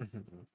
Mhm.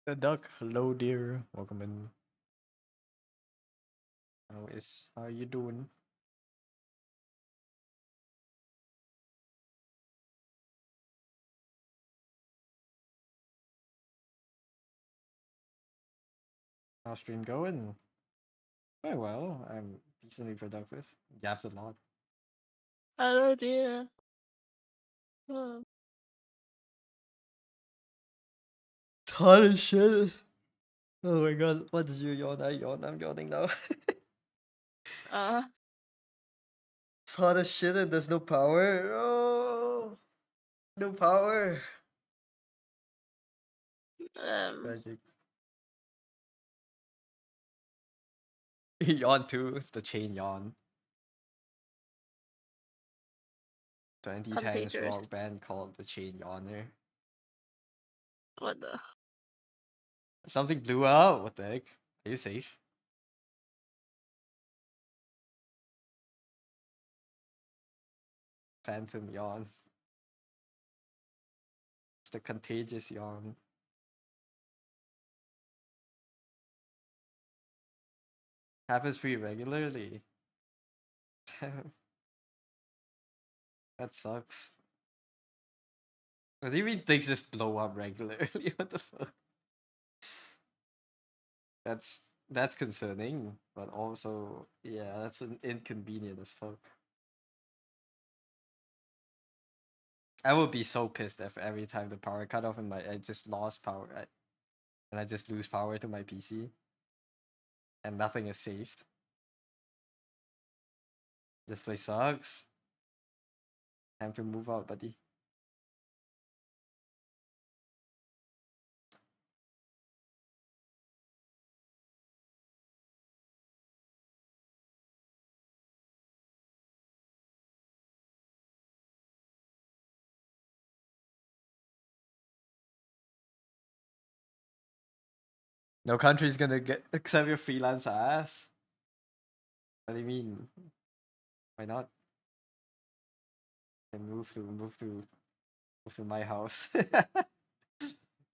The duck, hello dear, welcome in. How you doing? How's stream going? Very well. I'm decently productive. Yapped a lot. Hello, dear. Oh. Holy shit. Oh my god, what is your yawn? I yawn. I'm yawning now. Uh, It's hot as shit and there's no power. Oh, no power. um, Tragic. Yawn too. It's the chain yawn. 2010s contagious. rock band called the Chain Yawner. What the? Something blew out. What the heck? Are you safe? Phantom yawn. It's the contagious yawn. Happens pretty regularly. That sucks. What do you mean things just blow up regularly? What the fuck? That's concerning, but also yeah, that's an inconvenient as fuck. I would be so pissed if every time the power cut off and I just lost power and I just lose power to my PC and nothing is saved. This place sucks. Time to move out, buddy. No country's gonna get accept your freelance ass. What do you mean? Why not? And move to my house.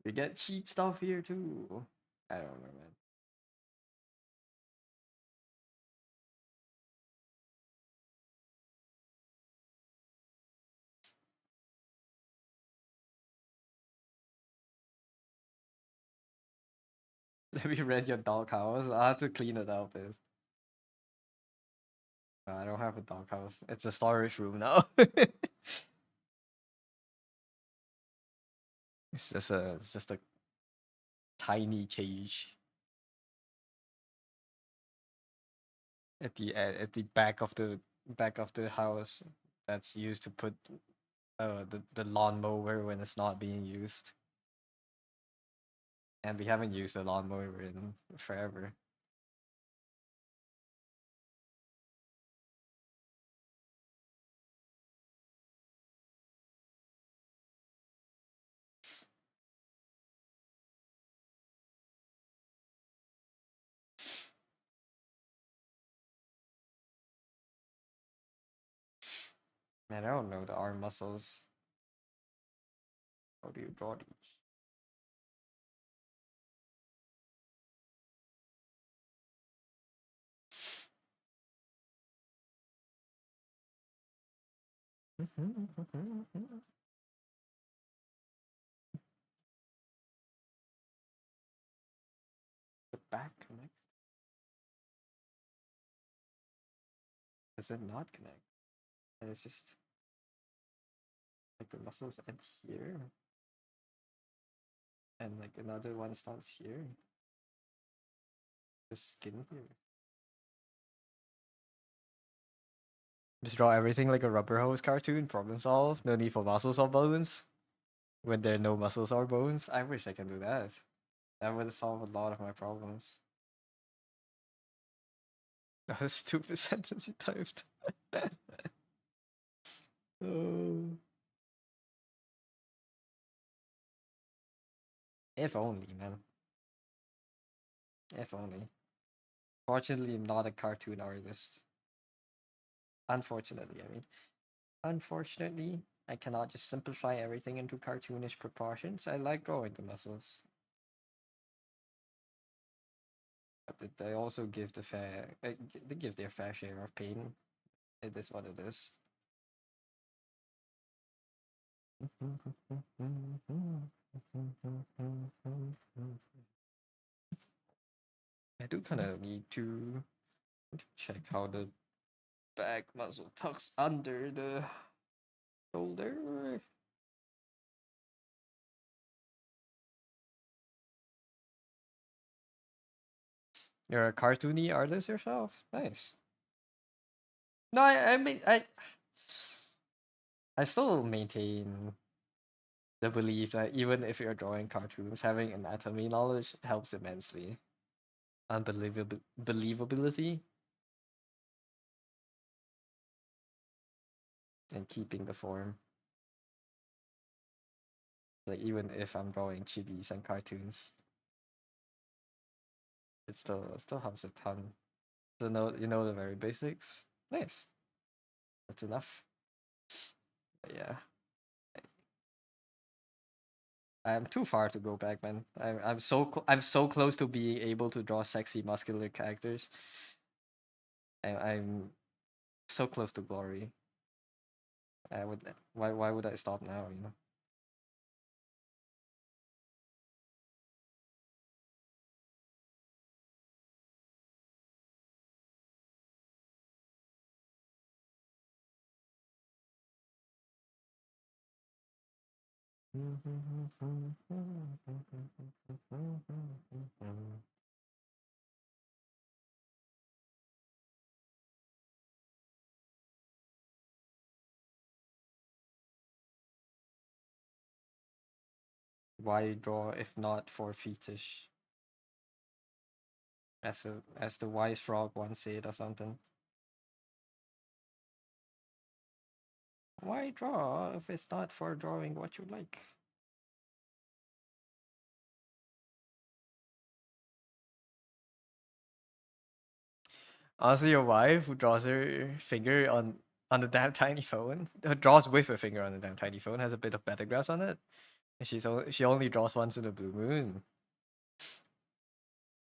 We get cheap stuff here too. I don't know, man. Let me rent your doghouse. I'll have to clean it up. I don't have a doghouse. It's a storage room now. It's just a tiny cage at the back of the house that's used to put the lawnmower when it's not being used. And we haven't used the lawnmower in forever. Man, I don't know the arm muscles. How do you draw these? The back connect? Does it not connect? And it's just like the muscles end here, and like another one starts here. The skin here. Just draw everything like a rubber hose cartoon. Problem solved. No need for muscles or bones. When there are no muscles or bones, I wish I can do that. That would solve a lot of my problems. That was a stupid sentence you typed. Oh. If only, man. If only. Fortunately, I'm not a cartoon artist. Unfortunately, I mean. Unfortunately, I cannot just simplify everything into cartoonish proportions. I like drawing the muscles. they also give the they give their fair share of pain. It is what it is. I do kind of need to check how the back muscle tucks under the shoulder. You're a cartoony artist yourself? Nice. No, I mean, I still maintain the belief that even if you're drawing cartoons, having anatomy knowledge helps immensely. Believability and keeping the form. Like even if I'm drawing chibis and cartoons, it still helps a ton. So you know the very basics. Nice. That's enough. But yeah. I'm too far to go back, man. I'm so close to being able to draw sexy muscular characters. I'm so close to glory. I would why would I stop now, you know? Why draw if not for fetish? As the wise frog once said or something. Why draw if it's not for drawing what you like? Honestly, your wife who draws her finger on the damn tiny phone, draws with her finger on the damn tiny phone, has a bit of better grasp on it. And she only draws once in a blue moon.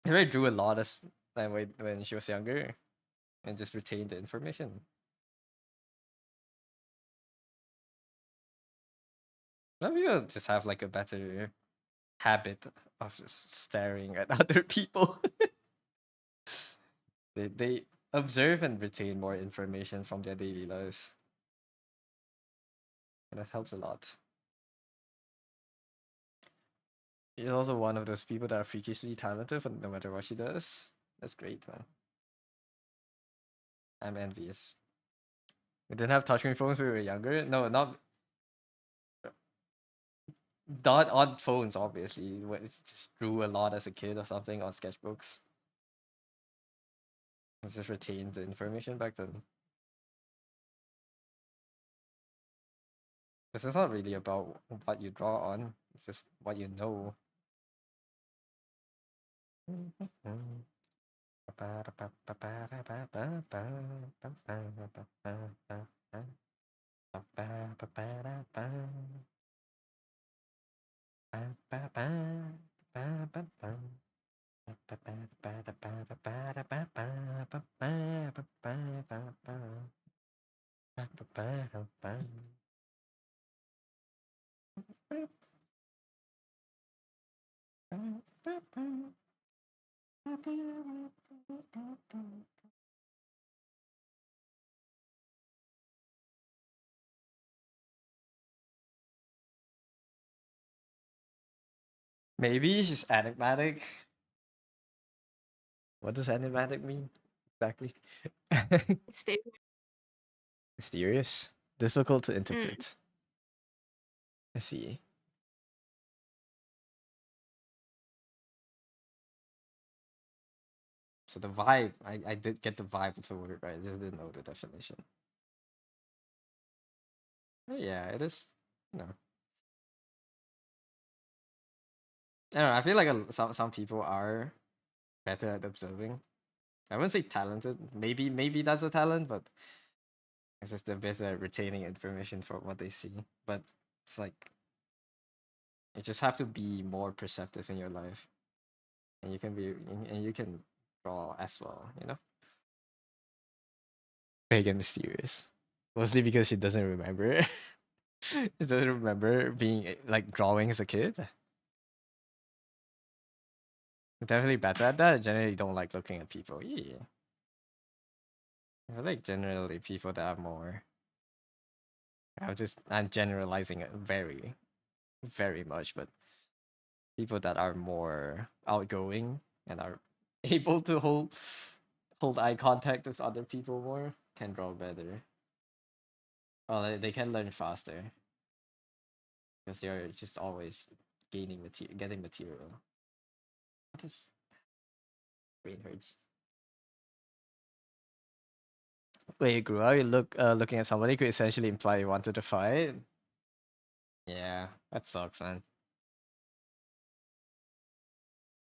She already drew a lot as when she was younger, and just retained the information. Some people just have like a better habit of just staring at other people. They observe and retain more information from their daily lives. And that helps a lot. She's also one of those people that are freakishly talented no matter what she does. That's great, man. I'm envious. We didn't have touchscreen phones when we were younger. No, not on phones, obviously. We just drew a lot as a kid or something on sketchbooks. It's just retained the information back then. This is not really about what you draw on. It's just what you know. Maybe she's enigmatic. What does enigmatic mean exactly? Stay. Mysterious, difficult to Mm. interpret. I see. So the vibe, I did get the vibe of the word right. I just didn't know the definition. But yeah, it is. No, I don't know. I feel like some people are better at observing. I wouldn't say talented. Maybe that's a talent, but it's just a bit at retaining information from what they see. But it's like you just have to be more perceptive in your life, and you can draw as well, you know? Vague and mysterious. Mostly because she doesn't remember. She doesn't remember being like drawing as a kid. I'm definitely better at that. I generally don't like looking at people. Yeah. I feel like generally people that are more I'm generalizing it very, very much, but people that are more outgoing and are able to hold eye contact with other people more can draw better. Well, they can learn faster because they're just always gaining material, getting material. What is brain hurts? When you grew up, you looking at somebody could essentially imply you wanted to fight. Yeah, that sucks, man.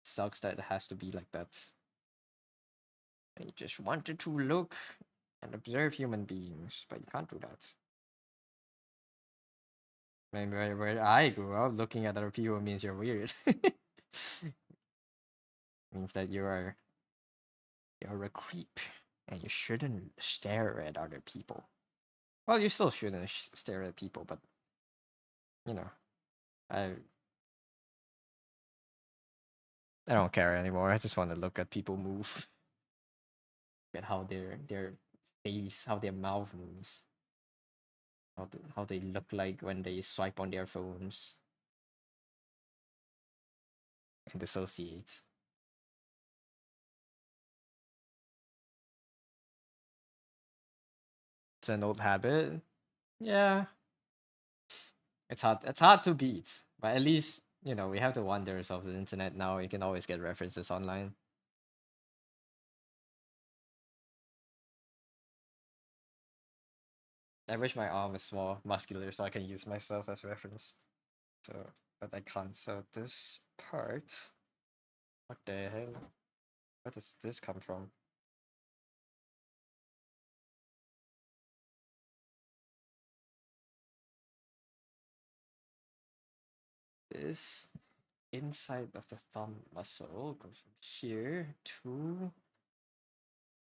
Sucks that it has to be like that. You just wanted to look and observe human beings, but you can't do that. Maybe where I grew up, looking at other people means you're weird. Means that you're a creep, and you shouldn't stare at other people. Well, you still shouldn't stare at people, but you know, I I don't care anymore. I just want to look at people move, at how their face, how their mouth moves, how they look like when they swipe on their phones and dissociate. It's an old habit. Yeah, it's hard to beat, but at least we have the wonders of the internet now. You can always get references online. I wish my arm was more muscular so I can use myself as reference. So, but I can't. So this part, what the hell? Where does this come from? This inside of the thumb muscle goes from here to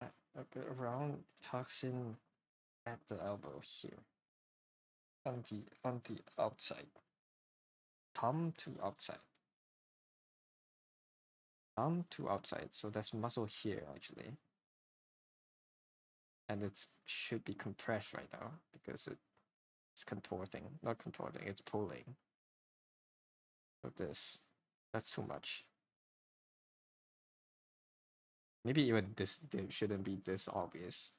a bit around toxin at the elbow here on the outside, thumb to outside, thumb to outside. So that's muscle here actually, and it should be compressed right now because it's contorting, not contorting, it's pulling. So that's too much. Maybe even this shouldn't be this obvious.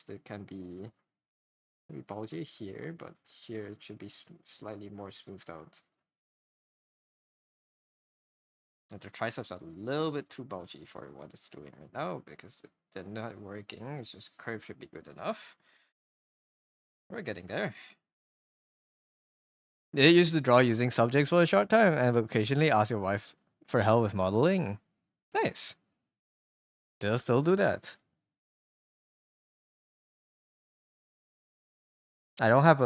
It can be maybe bulgy here, but here it should be slightly more smoothed out. And the triceps are a little bit too bulgy for what it's doing right now because they're not working. It's just curve should be good enough. We're getting there. They used to draw using subjects for a short time and occasionally ask your wife for help with modeling. Nice. They'll still do that. I don't have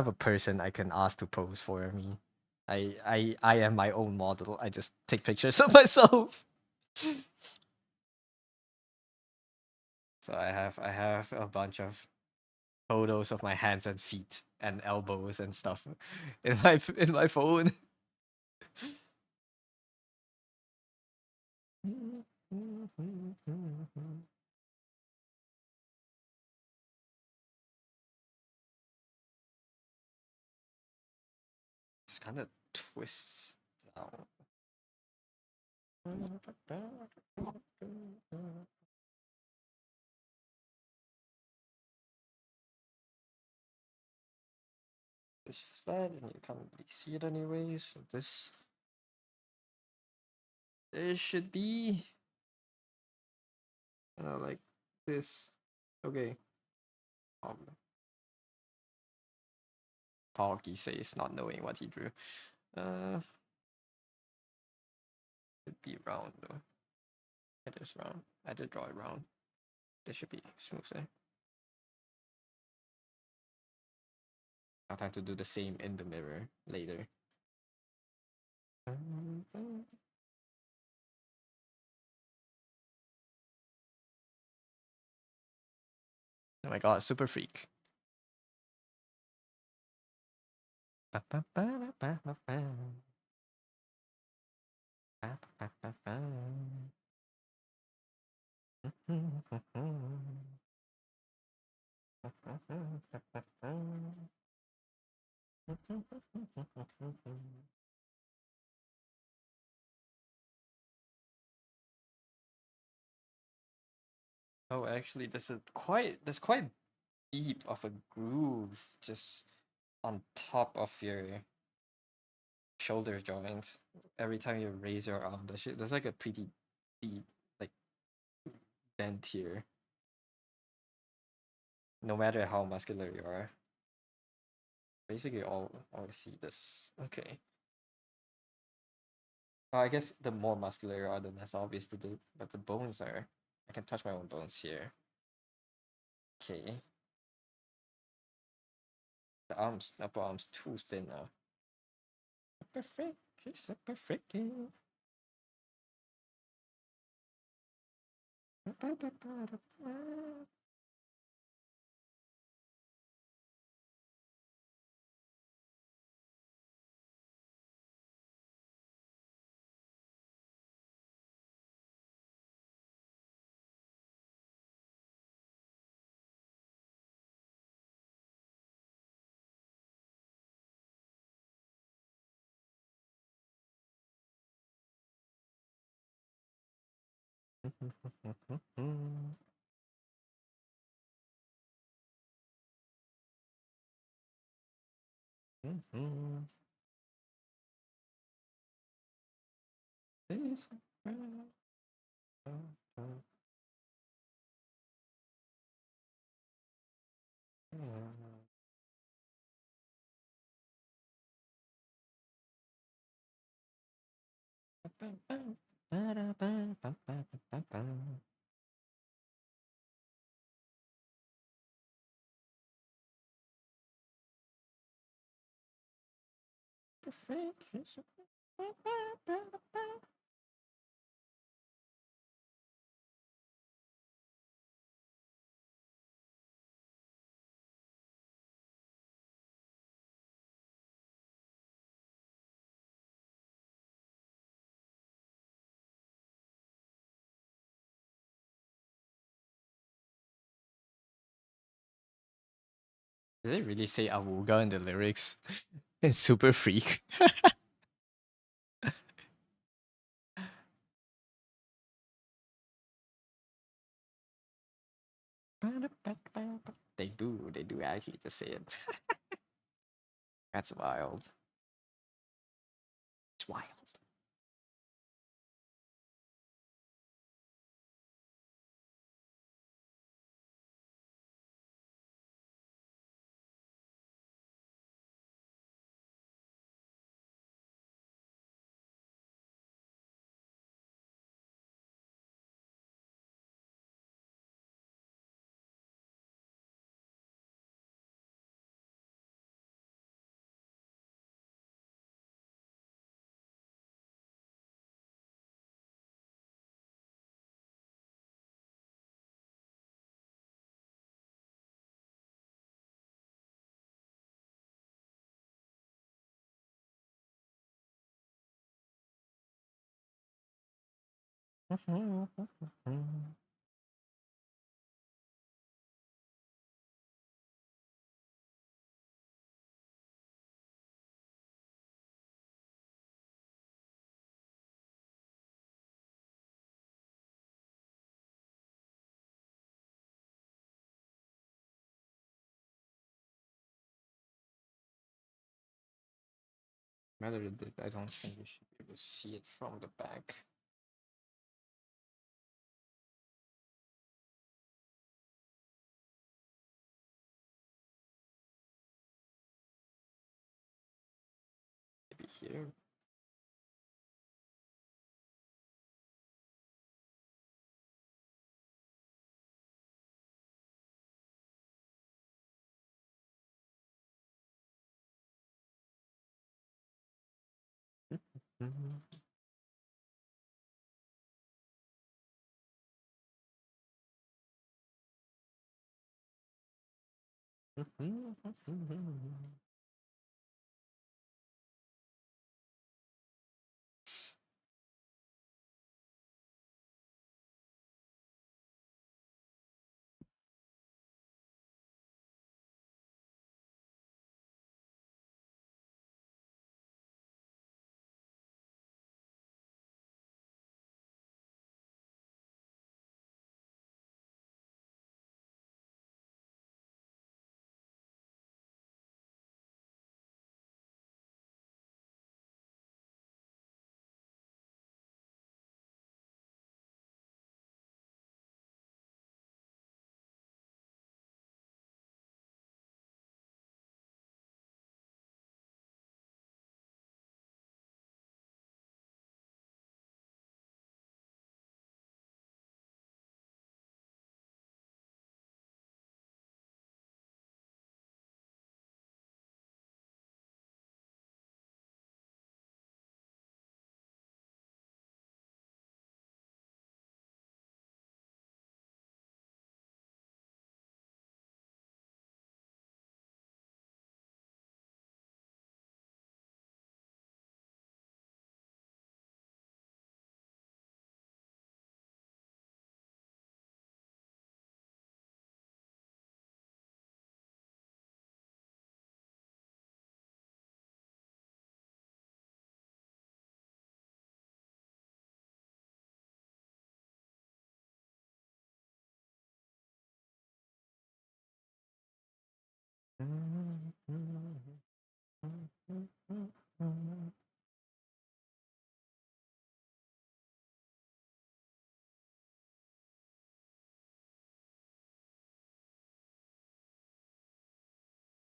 a person I can ask to pose for me. I am my own model. I just take pictures of myself. So I have a bunch of photos of my hands and feet and elbows and stuff in my phone. It's kind of twists down. It's flat and you can't really see it anyway, so this should be like this. Okay. Um, Paul says not knowing what he drew. Should be round though. It is round. I did draw it round. This should be smooth there. I'll have to do the same in the mirror later. Oh my god, super freak. Oh, actually, there's quite deep of a groove just on top of your shoulder joint. Every time you raise your arm, there's like a pretty deep like bend here. No matter how muscular you are, basically all see this. Okay. Well, I guess the more muscular you are, the less obvious to do. But the bones are. I can touch my own bones here. Okay. The arms, upper arms, too thin now. Perfect. It's perfect. Did they really say Awuga in the lyrics? It's super freak. They do actually just say it. That's wild. It's wild. Rather than that, I don't think you should be able to see it from the back. Maybe here.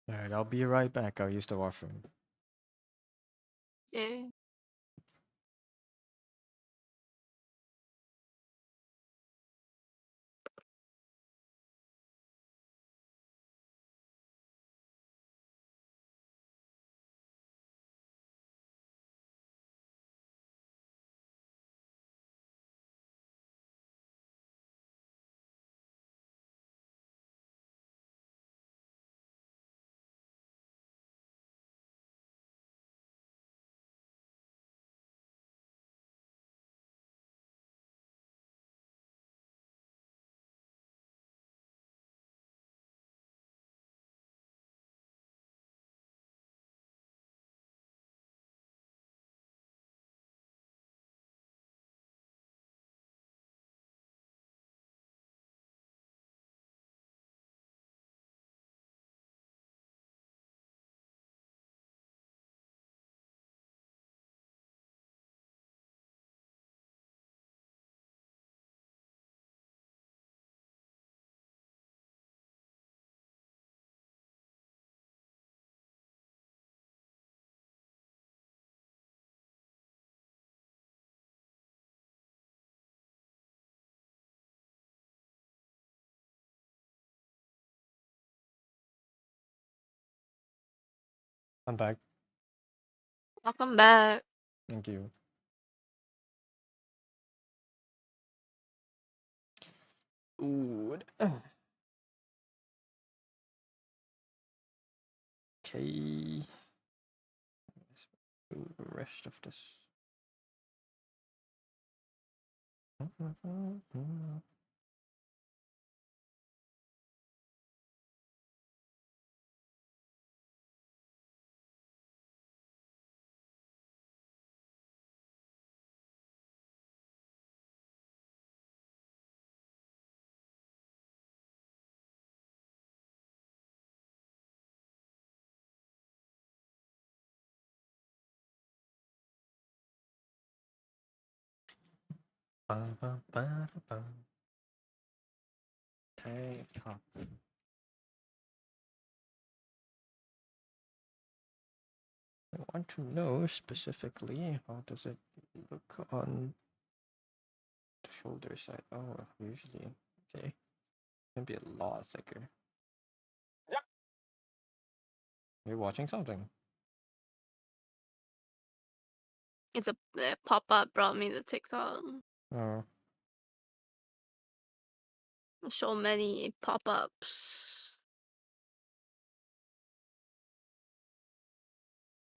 Alright, I'll be right back. I'll use the washroom. Yeah. I'm back. Welcome back. Thank you. Ooh. Okay. Let's do the rest of this. Take up. I want to know specifically how does it look on the shoulder side. Oh, usually okay. Can be a lot thicker. You're watching something. It's a pop-up brought me to TikTok. Oh, So many pop-ups.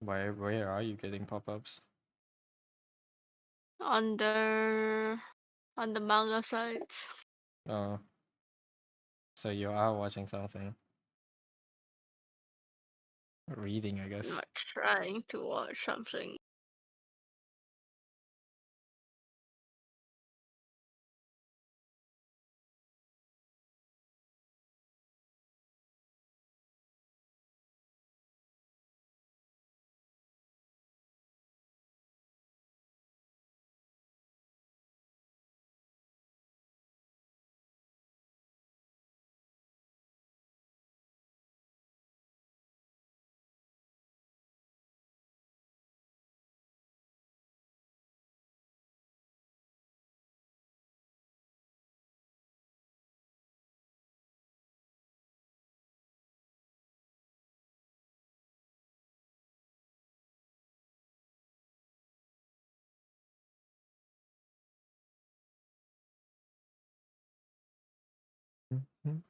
Where are you getting pop-ups? On the manga sites. Oh, so you are watching something. Reading, I I'm guess. not trying to watch something. Mhm.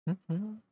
Mhm.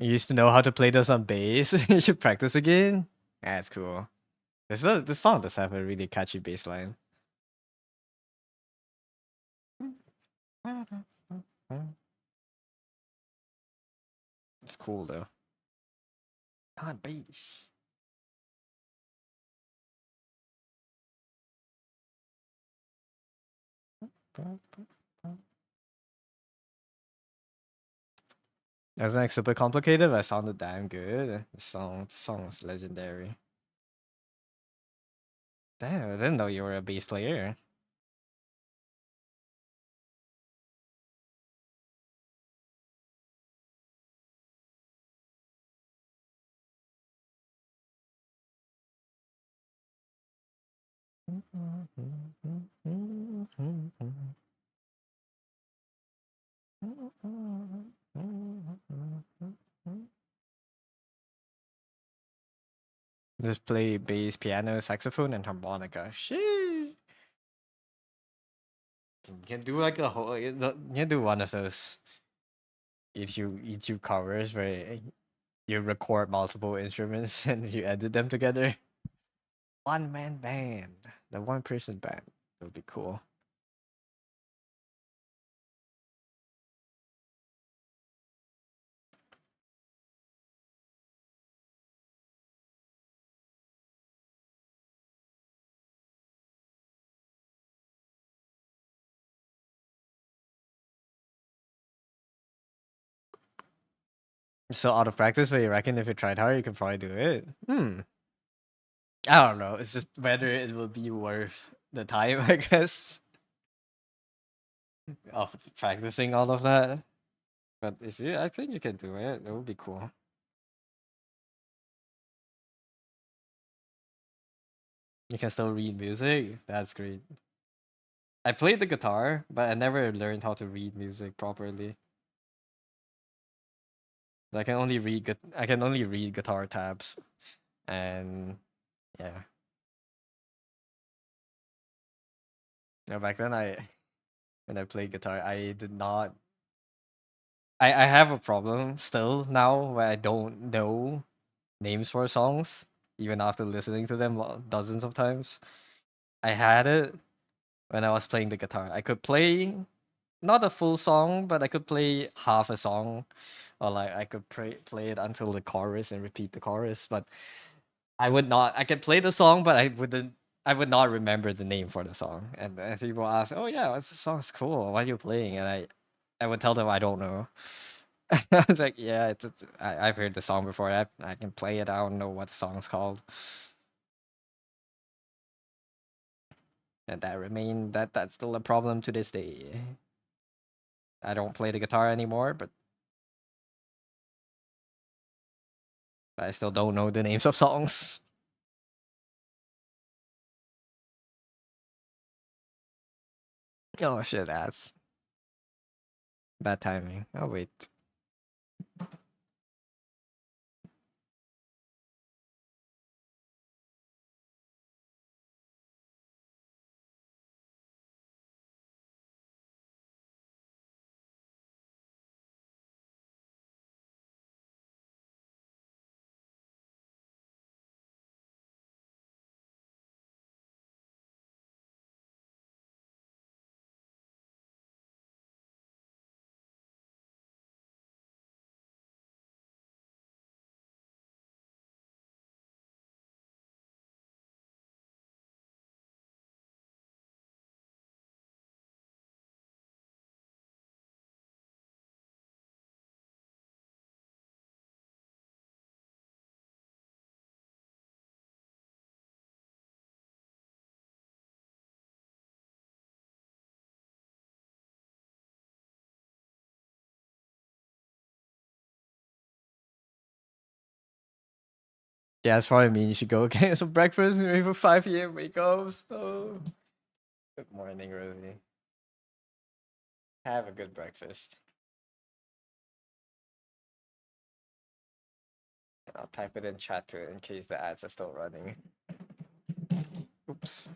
You used to know how to play this on bass. You should practice again. That's cool. This song does have a really catchy bass line. It's cool though. God, bass. It wasn't like super complicated, but it sounded damn good. The song was legendary. Damn, I didn't know you were a bass player. Just play bass, piano, saxophone, and harmonica. Sheesh. You can do like a whole. You can do one of those YouTube covers where you record multiple instruments and you edit them together. One man band, the one person band. That would be cool. So out of practice, but you reckon if you tried hard, you could probably do it? I don't know. It's just whether it will be worth the time, I guess, of practicing all of that. But if you, I think you can do it. It would be cool. You can still read music. That's great. I played the guitar, but I never learned how to read music properly. I can only read I can only read guitar tabs, and yeah. Back then, when I played guitar, I did not. I have a problem still now where I don't know names for songs, even after listening to them dozens of times. I had it when I was playing the guitar. I could play not a full song, but I could play half a song, or like I could play it until the chorus and repeat the chorus. But I would not. I could play the song, but I wouldn't. I would not remember the name for the song. And if people ask, "Oh yeah, what's the song's cool? What are you playing?" and I would tell them I don't know. I was like, "Yeah, I've heard the song before. I can play it. I don't know what the song's called." And that's still a problem to this day. I don't play the guitar anymore, but I still don't know the names of songs. Oh shit, that's bad timing. Oh wait. Yeah, that's probably me. You should go get some breakfast maybe for 5 a.m. wake up. So good morning, Rosie. Have a good breakfast. I'll type it in chat too in case the ads are still running. Oops.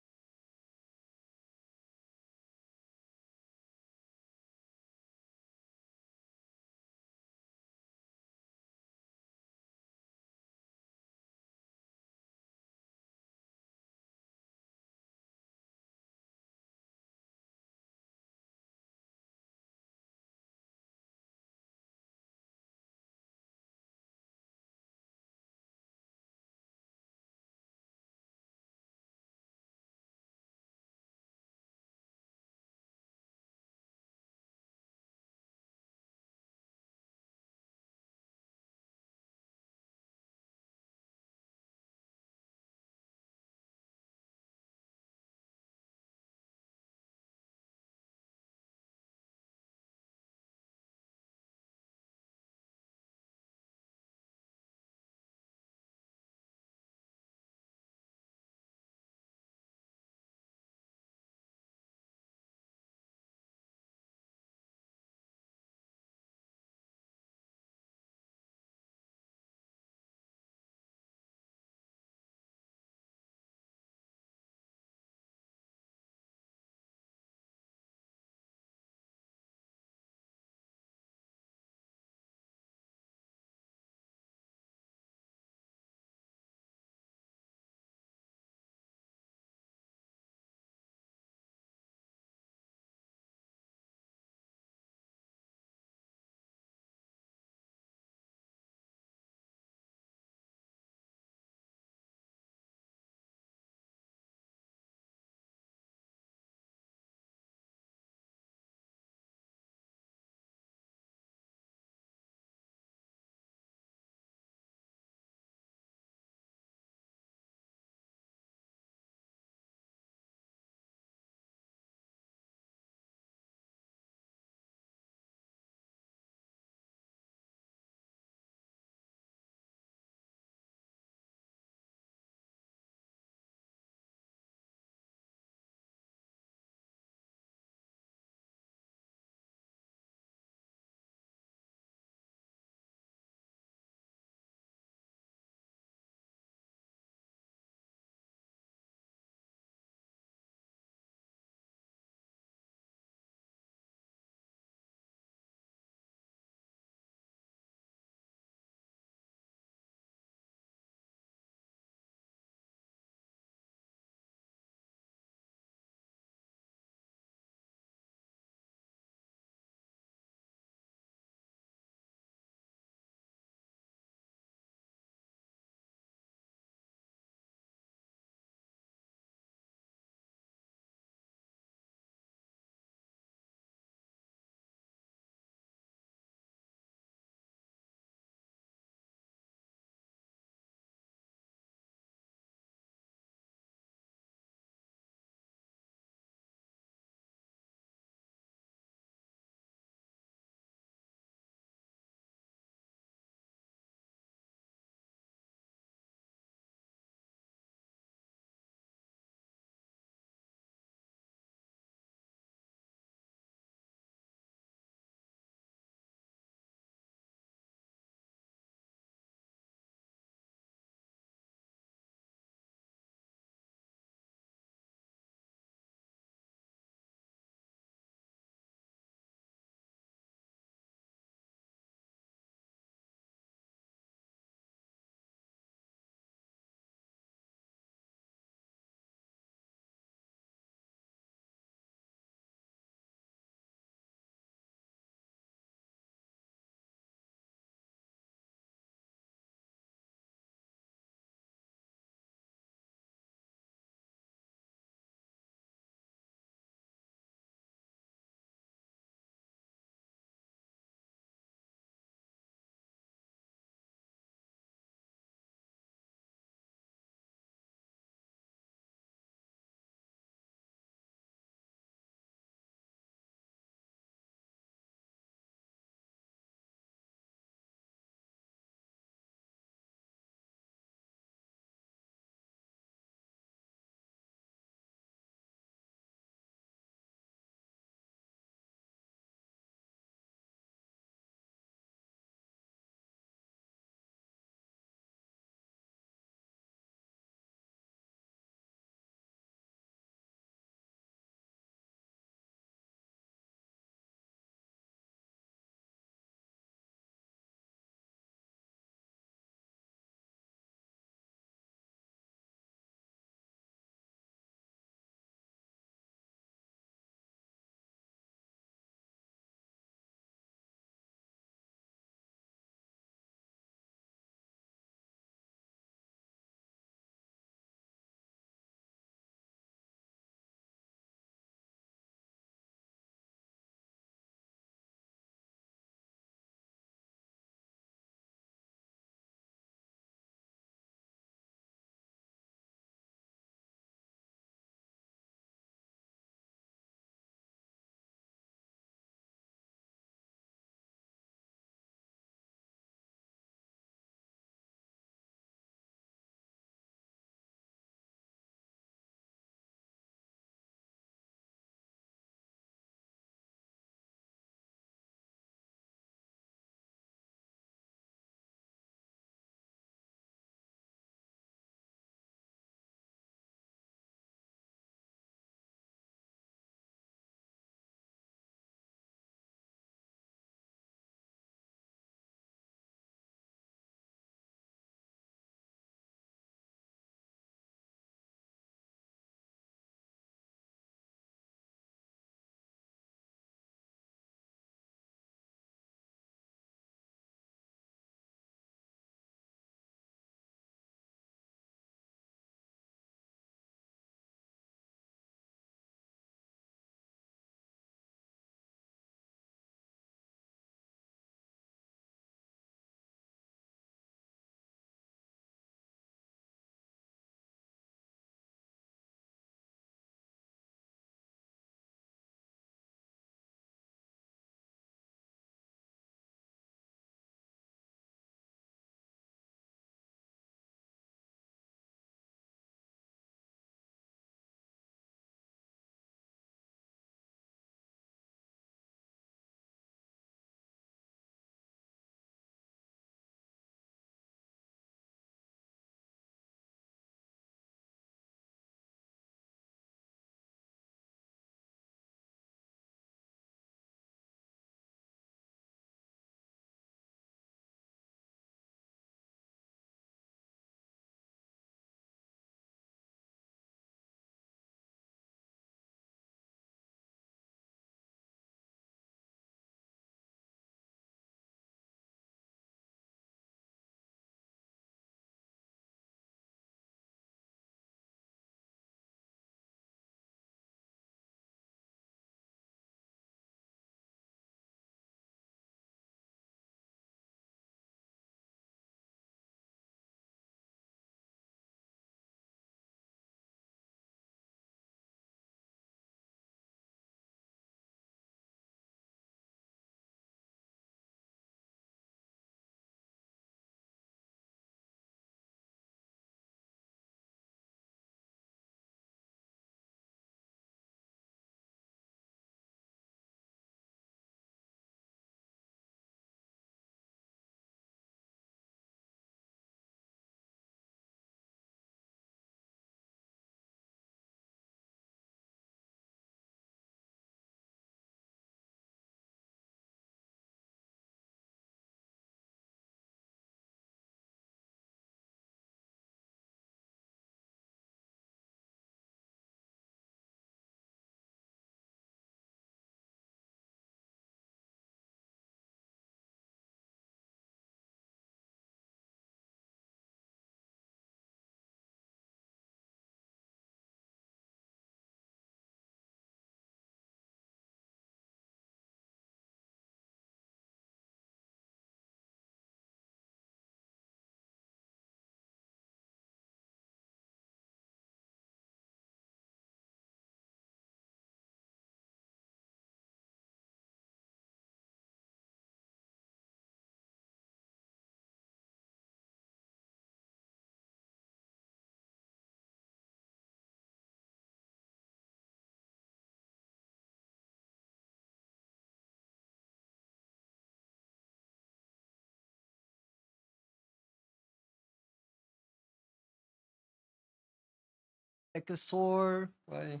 Neck is sore. Why?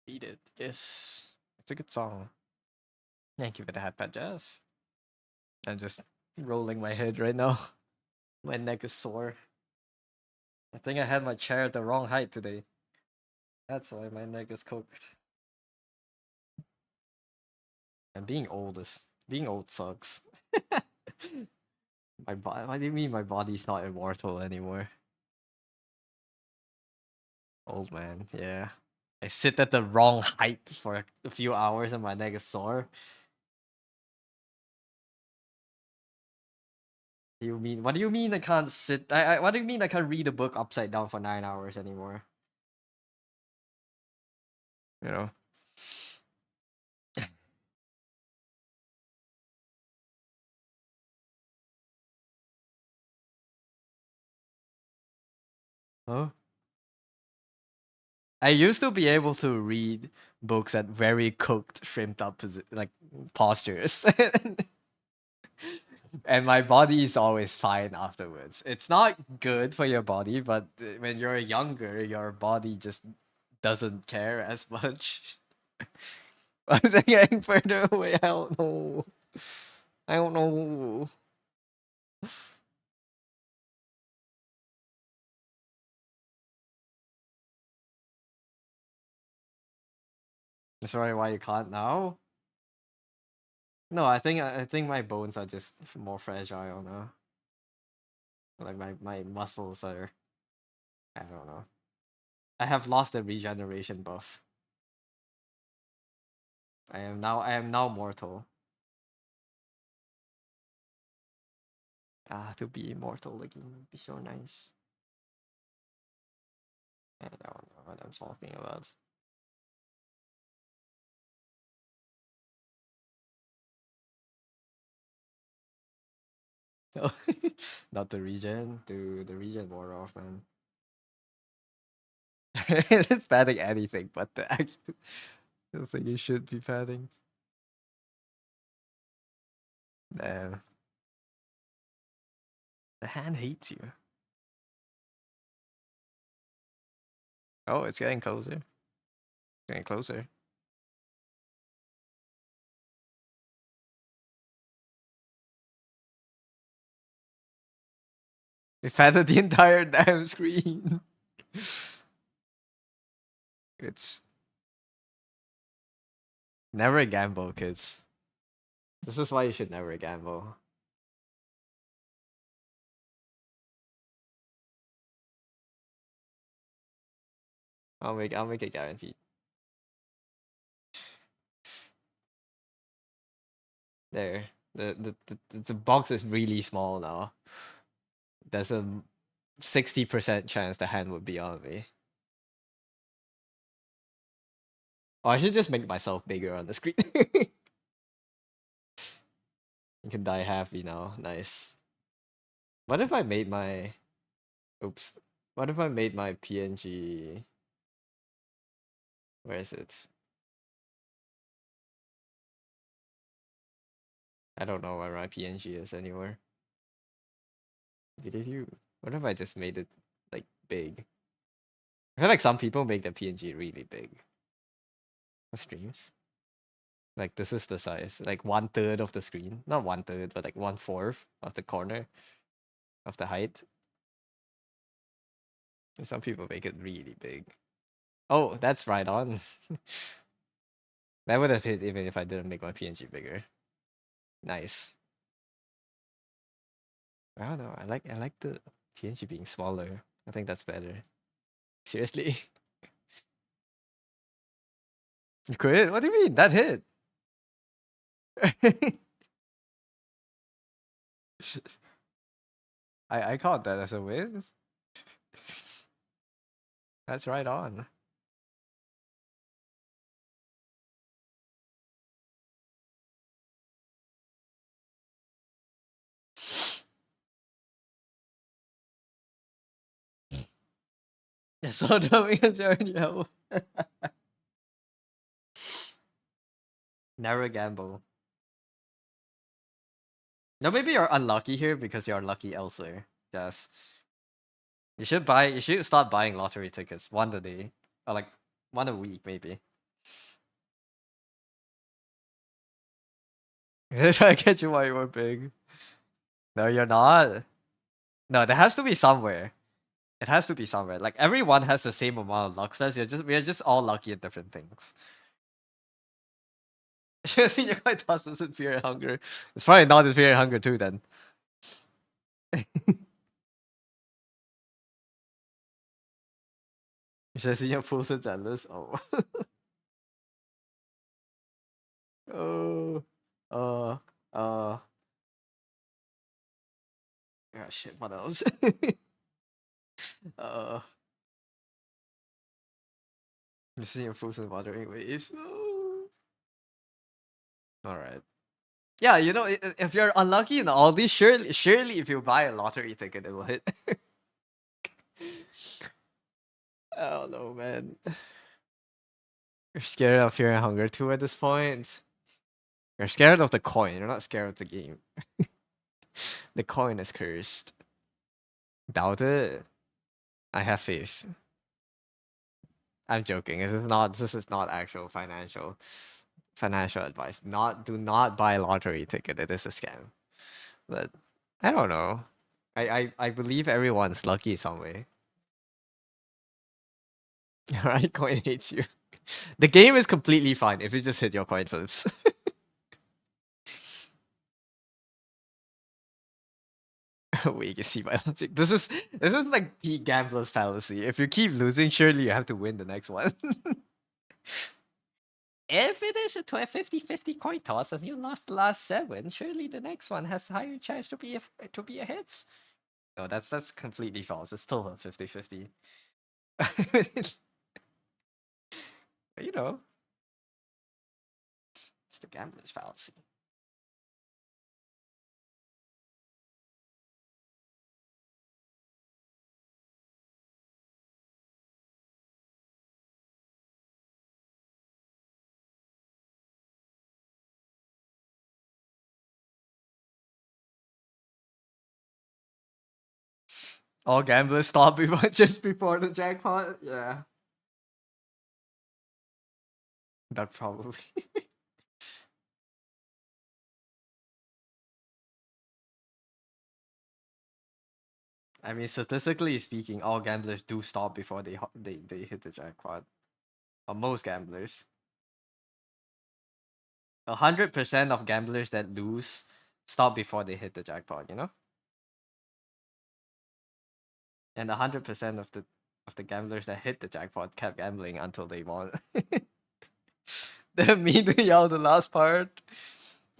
Beat it. Yes. It's a good song. Thank you for the headpad, Jazz. I'm just rolling my head right now. My neck is sore. I think I had my chair at the wrong height today. That's why my neck is cooked. And being old sucks. My body. What do you mean my body's not immortal anymore? Old man. Yeah. I sit at the wrong height for a few hours and my neck is sore. You mean? What do you mean I can't sit? What do you mean I can't read a book upside down for 9 hours anymore? You know. Huh? I used to be able to read books at very cooked, shrimped up like postures. And my body is always fine afterwards. It's not good for your body, but when you're younger, your body just doesn't care as much. Why is it getting further away? I don't know. I don't know. That's probably why you can't now. No, I think my bones are just more fragile now. Like my muscles are. I don't know. I have lost the regeneration buff. I am now mortal. Ah, to be immortal again would be so nice. I don't know what I'm talking about. So, not the regen, to the regen more off, man. It's padding anything but the actual. Feels like you should be padding. Damn. The hand hates you. Oh, it's getting closer. Getting closer. It padded the entire damn screen. It's never gamble, kids. This is why you should never gamble. I'll make it guaranteed. There. The box is really small now. There's a 60% chance the hand would be on me. Oh, I should just make myself bigger on the screen. You can die happy now. Nice. What if I made my oops. What if I made my PNG? Where is it? I don't know where my PNG is anywhere. Did you? What if I just made it like big? I feel like some people make the PNG really big. For streams. Like this is the size. Like 1/3 of the screen. Not 1/3, but like 1/4 of the corner of the height. And some people make it really big. Oh, that's right on. That would have hit even if I didn't make my PNG bigger. Nice. I don't know. I like the PNG being smaller. I think that's better. Seriously? You quit? What do you mean? That hit. I caught that as a win. That's right on. So dumbing a journey health. Never gamble. No, maybe you're unlucky here because you're lucky elsewhere. Yes. You should start buying lottery tickets one a day. Or like one a week maybe. Try to catch you while you were big. No, you're not. No, there has to be somewhere. It has to be somewhere. Like everyone has the same amount of luck stats. We're just all lucky at different things. Senior Kai toss is in Fear and Hunger. It's probably not in Fear and Hunger too then. Senior Pulse and Endless. Oh. Oh. Uh. Uh. Ah, shit. What else? uh. Senior Pulse and Watering Waves. Oh. All right. Yeah, if you're unlucky in all these, surely, if you buy a lottery ticket, it will hit. I don't know, man. You're scared of Fear and Hunger too at this point. You're scared of the coin. You're not scared of the game. The coin is cursed. Doubt it. I have faith. I'm joking. This is not actual financial advice. Do not buy a lottery ticket. It is a scam. But I don't know. I believe everyone's lucky some way. Right? Coin hates you. The game is completely fine if you just hit your coin flips. Wait, you see my logic. This is like peak gambler's fallacy. If you keep losing, surely you have to win the next one. If it is a 50-50 coin toss and you lost the last 7, surely the next one has a higher chance to be a hit. No, that's completely false. It's still a 50-50. You know, it's the gambler's fallacy. All gamblers stop just before the jackpot. Yeah, that probably. I mean, statistically speaking, all gamblers do stop before they hit the jackpot. Or most gamblers. 100% of gamblers that lose stop before they hit the jackpot. And 100% of the gamblers that hit the jackpot kept gambling until they won. Didn't mean to yell the last part.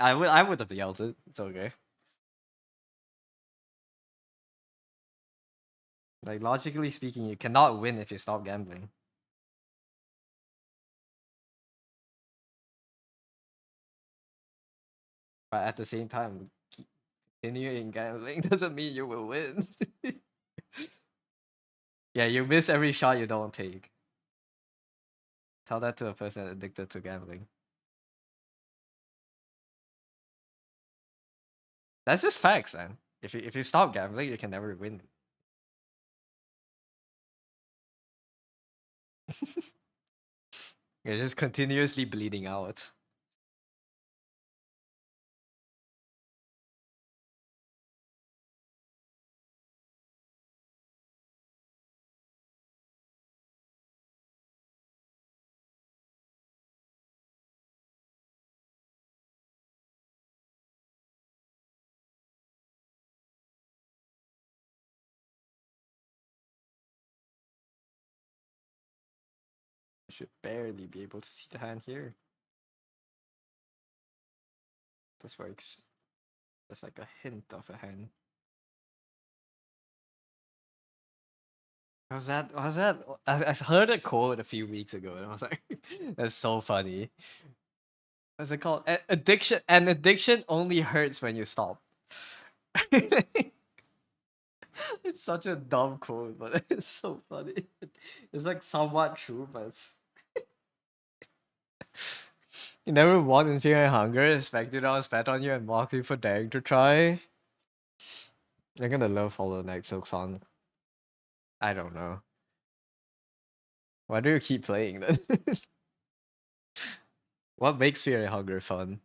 I would have yelled it. It's okay. Like logically speaking, you cannot win if you stop gambling. But at the same time, continuing gambling doesn't mean you will win. Yeah, you miss every shot you don't take. Tell that to a person addicted to gambling. That's just facts, man. If you stop gambling, you can never win. You're just continuously bleeding out. I should barely be able to see the hand here. This works. There's like a hint of a hand. I heard a quote a few weeks ago and I was like, that's so funny. What's it called? Addiction only hurts when you stop. It's such a dumb quote, but it's so funny. It's like somewhat true, but you never won in fear and hunger, expected I was fat on you and mocked you for daring to try. You're gonna love Hollow Knight Silksong. I don't know. Why do you keep playing then? What makes fear and hunger fun?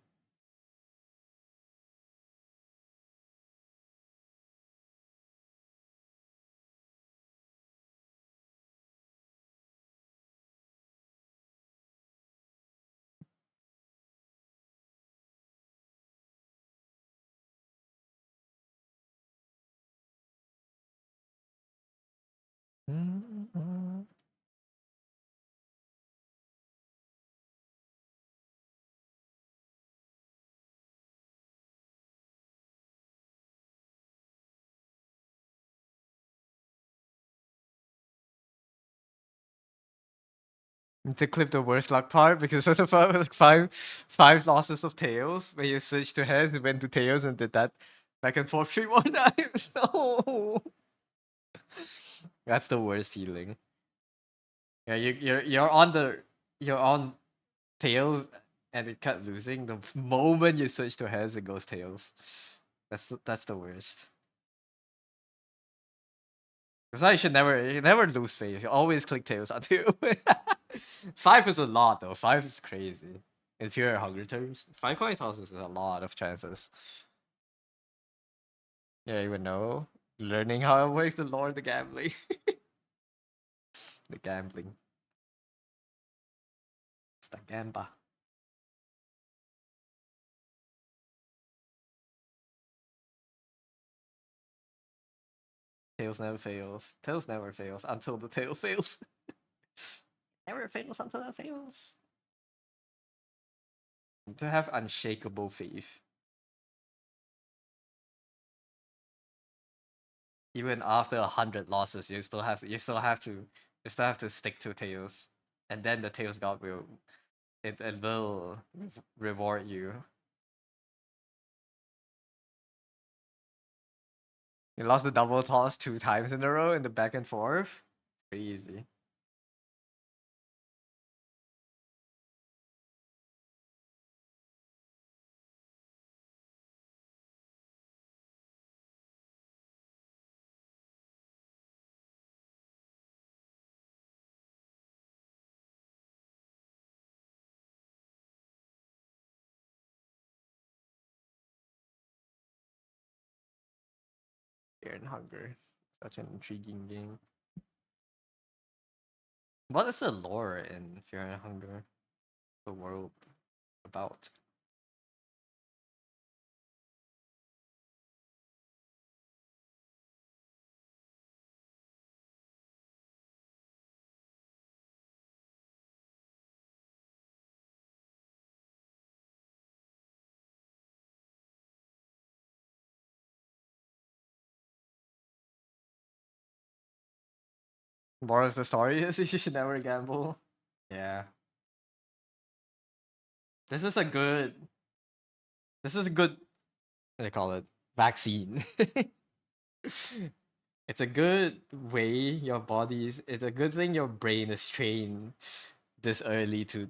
To clip the worst luck part because there's about like five losses of tails where you switch to heads and went to tails and did that back and forth 3 more times. No, that's the worst feeling. Yeah, you're on tails and it kept losing. The moment you switch to heads, it goes tails. That's the worst. That's why you never lose faith. You always click Tails on 2. 5 is a lot though. 5 is crazy. In pure hunger terms, 5 coin tosses is a lot of chances. Yeah, you would know. Learning how it works, the lore, the gambling. The gambling. It's the gamba. Tails never fails. Tails never fails until the tail fails. Never fails until it fails. To have unshakable faith. Even after 100 losses, you still have to stick to Tails. And then the Tails God it will reward you. You lost the double toss 2 times in a row in the back and forth. Crazy. Fear and Hunger. Such an intriguing game. What is the lore in Fear and Hunger? The world about? More as the story is, you should never gamble. Yeah. This is a good what do they call it? Vaccine. It's a good way it's a good thing your brain is trained this early to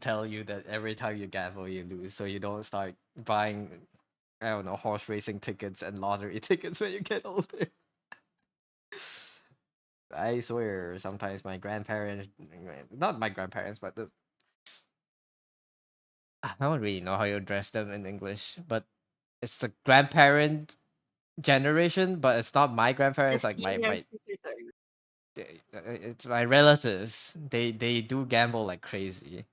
tell you that every time you gamble you lose, so you don't start buying, I don't know, horse racing tickets and lottery tickets when you get older. I swear, sometimes my grandparents, not my grandparents, but I don't really know how you address them in English, but it's the grandparent generation, but it's not my The grandparents, like senior citizen. it's my relatives. They do gamble like crazy.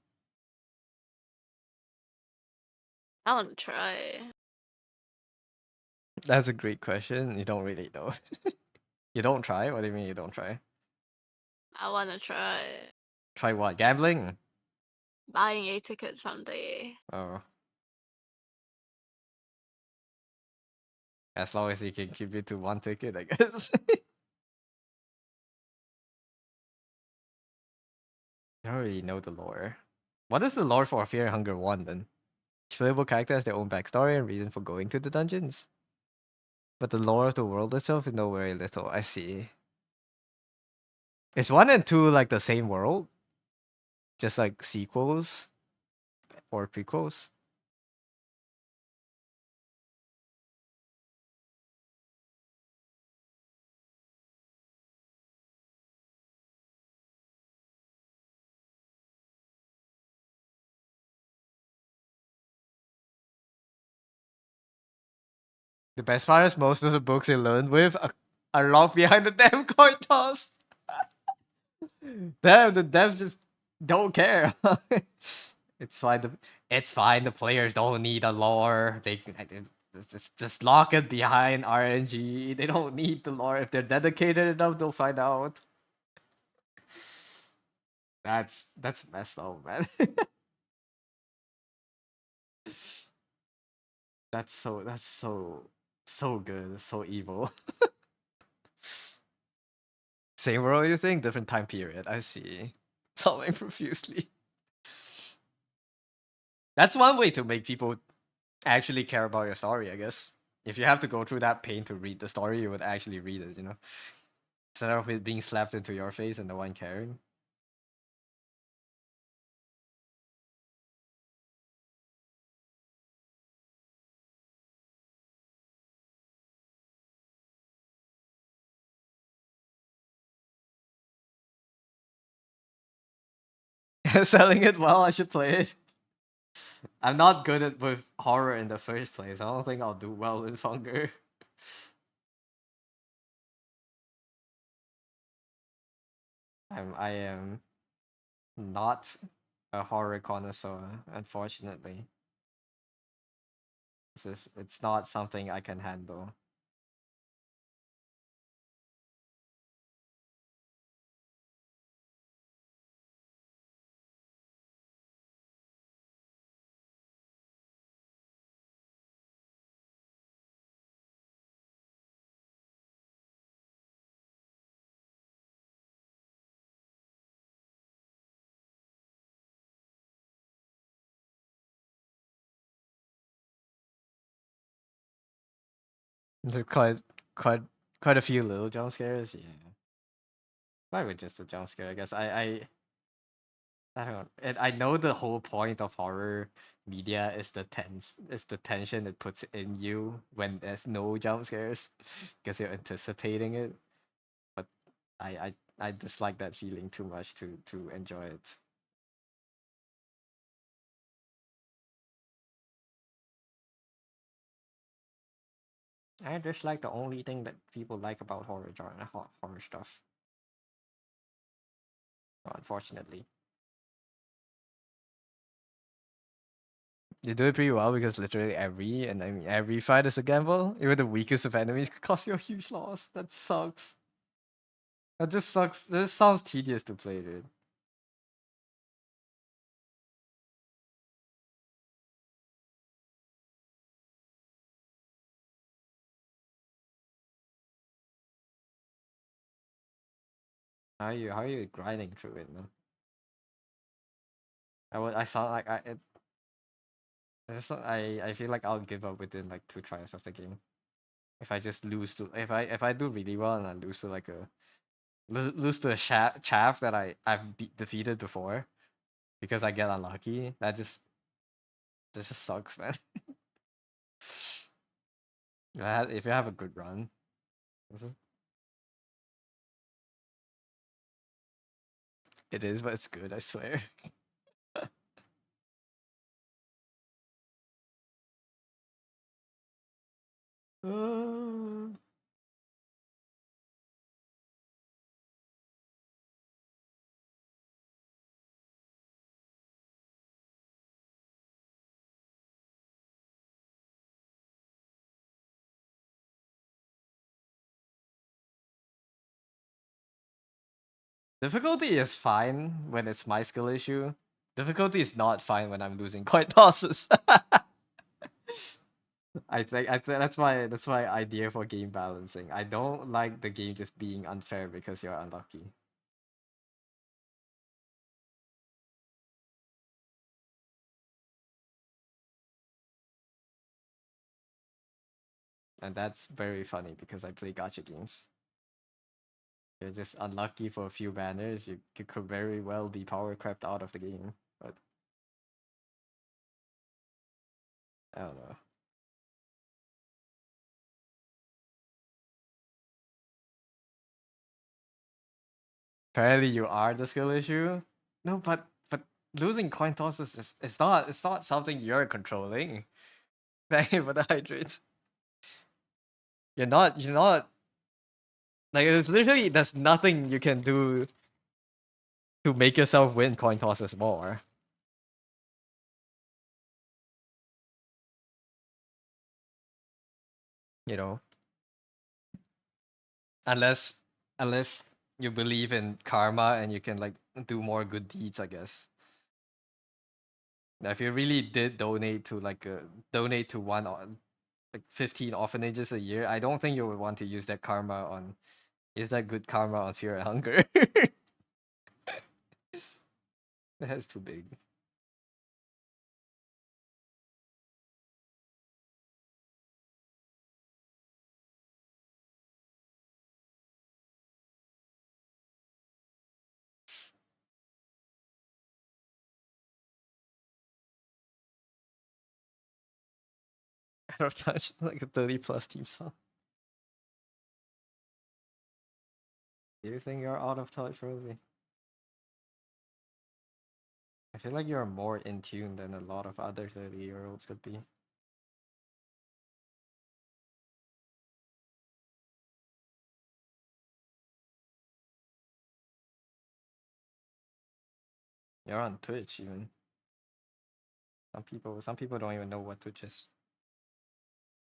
I want to try. That's a great question. You don't really know. You don't try? What do you mean you don't try? I want to try Try what? Gambling? buying a ticket someday. Oh, as long as you can keep it to one ticket, I guess. I don't really know the lore. What is the lore for Fear and Hunger 1 then? Each playable character has their own backstory and reason for going to the dungeons. But the lore of the world itself is know very little. I see. Is 1 and 2 like the same world? Just like sequels or prequels? The best part is most of the books you learn with are locked behind the damn coin toss. Damn, the devs just don't care. It's fine. It's fine. The players don't need a lore. Just lock it behind RNG. They don't need the lore. If they're dedicated enough, they'll find out. That's messed up, man. That's so good. So evil. Same world, you think? Different time period. I see. Solving profusely. That's one way to make people actually care about your story, I guess. If you have to go through that pain to read the story, you would actually read it, you know? Instead of it being slapped into your face and no one caring. selling it well. I should play it. I'm not good at with horror in the first place. I don't think I'll do well in Funger. I am not a horror connoisseur, unfortunately. It's not something I can handle. There's quite quite a few little jump scares. Yeah, probably just a jump scare. I guess I don't know. And I know the whole point of horror media is the tension it puts in you when there's no jump scares, because you're anticipating it. But I dislike that feeling too much to enjoy it. I dislike the only thing that people like about horror genre, horror stuff. Unfortunately, you do it pretty well because literally every fight is a gamble. Even the weakest of enemies could cost you a huge loss. That sucks. That just sucks. This sounds tedious to play, dude. How are you grinding through it, man? I sound like I feel like I'll give up within like 2 tries of the game. If I just lose to if I do really well and I lose to like a lose to a chaff that I've defeated before because I get unlucky, that just sucks, man. If you have a good run, it is, but it's good, I swear. Uh, Difficulty is fine when it's my skill issue. Difficulty is not fine when I'm losing coin tosses. I think that's my idea for game balancing. I don't like the game just being unfair because you're unlucky. And that's very funny because I play gacha games. You're just unlucky for a few banners, you could very well be power crept out of the game. But I don't know. Apparently you are the skill issue. No, but losing coin tosses is it's not something you're controlling. Thank you for the hydrate. You're not like there's nothing you can do to make yourself win coin tosses more. You know, unless unless you believe in karma and you can like do more good deeds, I guess. Now, if you really did donate to like 15 orphanages a year, I don't think you would want to use that karma on use that good karma on fear and hunger. That's too big. Out of touch, like a 30 plus team song. Do you think you're out of touch, Rosie? I feel like you're more in tune than a lot of other 30-year-olds could be. You're on Twitch even. Some people don't even know what Twitch is.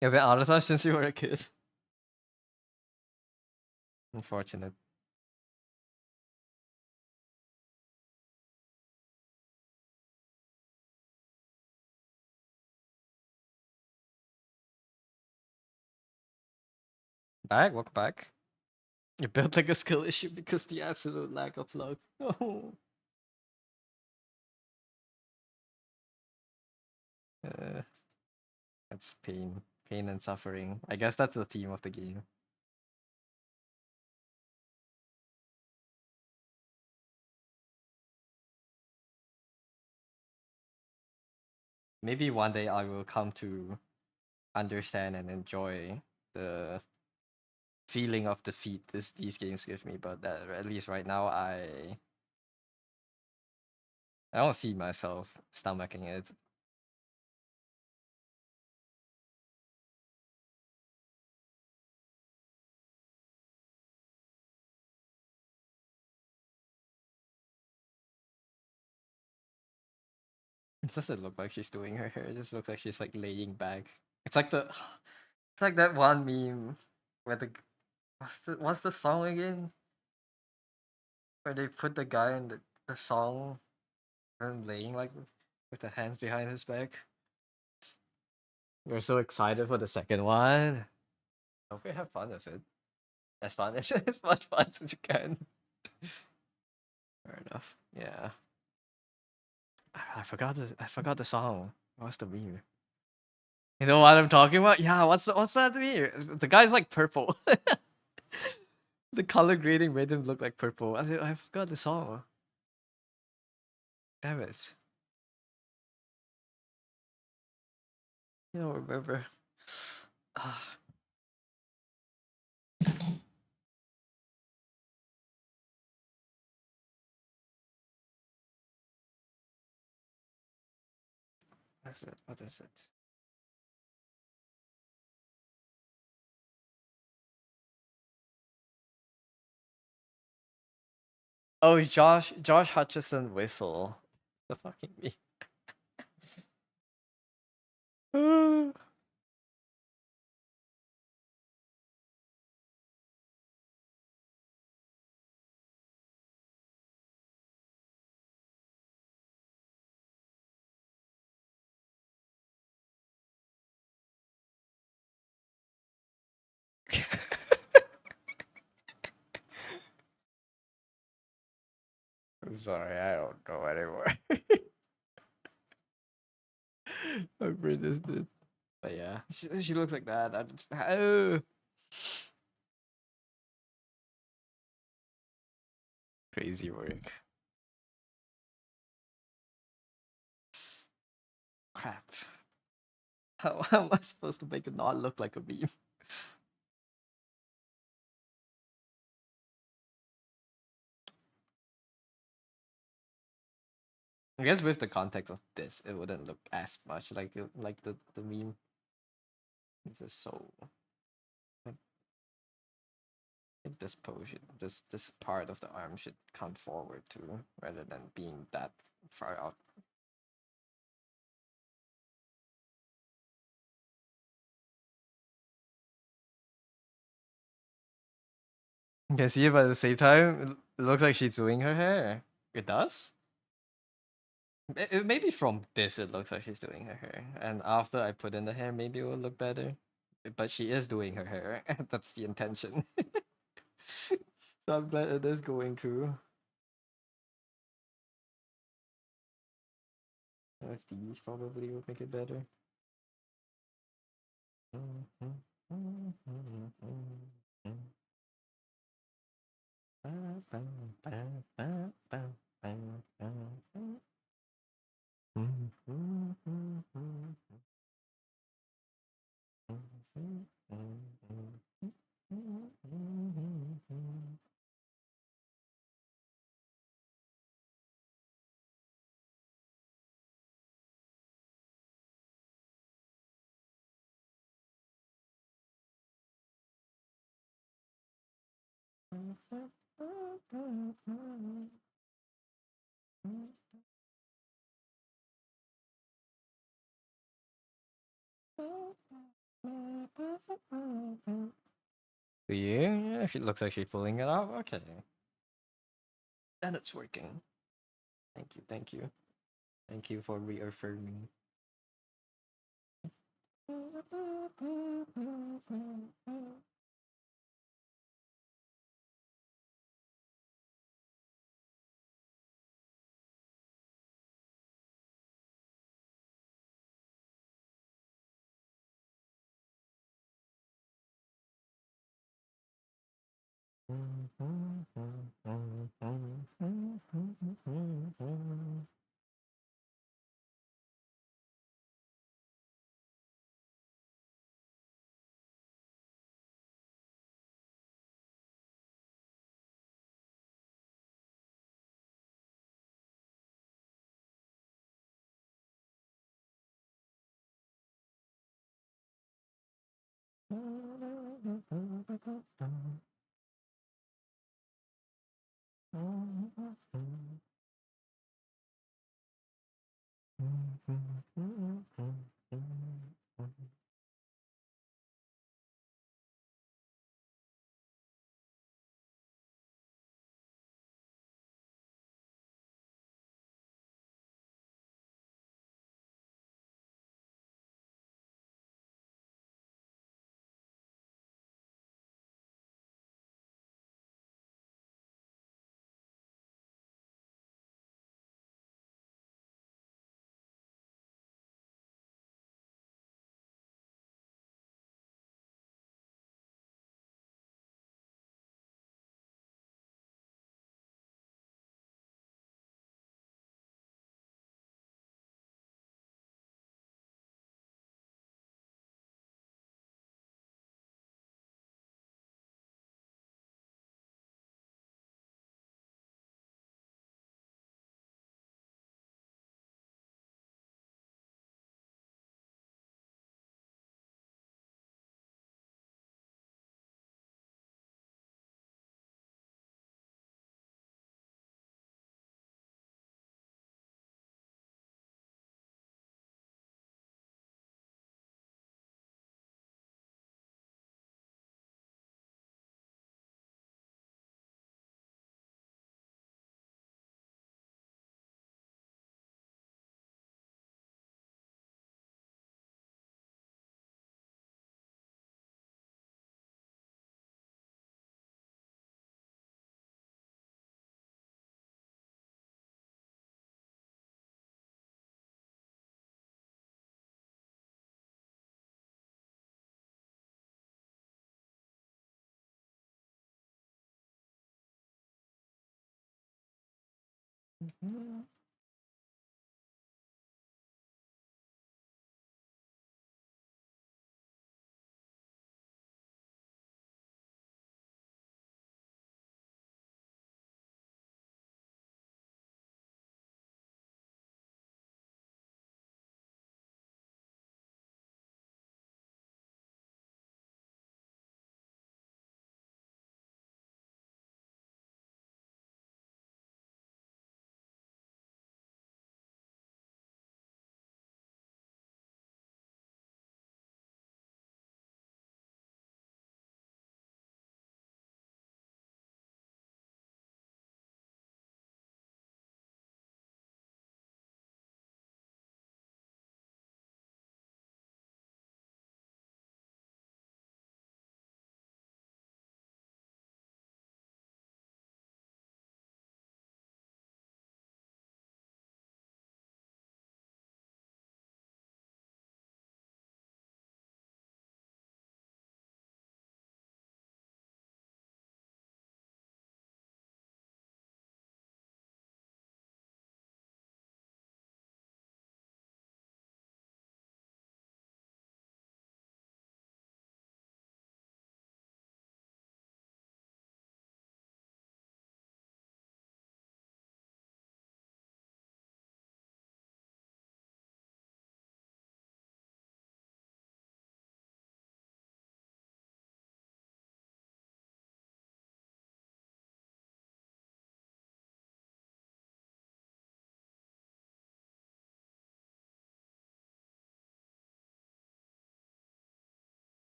You've been out of touch since you were a kid. Unfortunate. Welcome back. You built like a skill issue because the absolute lack of luck. Oh. Uh, that's pain and suffering. I guess that's the theme of the game. Maybe one day I will come to understand and enjoy the feeling of defeat these games give me, but at least right now I don't see myself stomaching it. It doesn't look like she's doing her hair. It just looks like she's like laying back. It's like it's like that one meme where what's the song again? Where they put the guy in the song and laying like with the hands behind his back. We're so excited for the second one. Hope we have fun with it. As fun as much fun as you can. Fair enough. Yeah. I forgot the song. What's the meme? You know what I'm talking about? Yeah, what's that meme? The guy's like purple. The color grading made him look like purple. I forgot the song. Damn it. You don't remember. Ah, what is it? What is it? Oh, Josh Hutcherson whistle. The fucking me. I'm sorry, I don't know anymore. My brain is dead. But yeah, she looks like that. Crazy work. Crap. How am I supposed to make it not look like a meme? I guess with the context of this, it wouldn't look as much like the meme. It's just so. I think this pose this part of the arm should come forward too, rather than being that far out. You can see it, but at the same time, it looks like she's doing her hair. It does? Maybe from this, it looks like she's doing her hair. And after I put in the hair, maybe it will look better. But she is doing her hair. That's the intention. So I'm glad it is going through. FTs probably would make it better. Yeah, she looks like she's pulling it off. Okay. And it's working. Thank you, thank you. Thank you for reaffirming.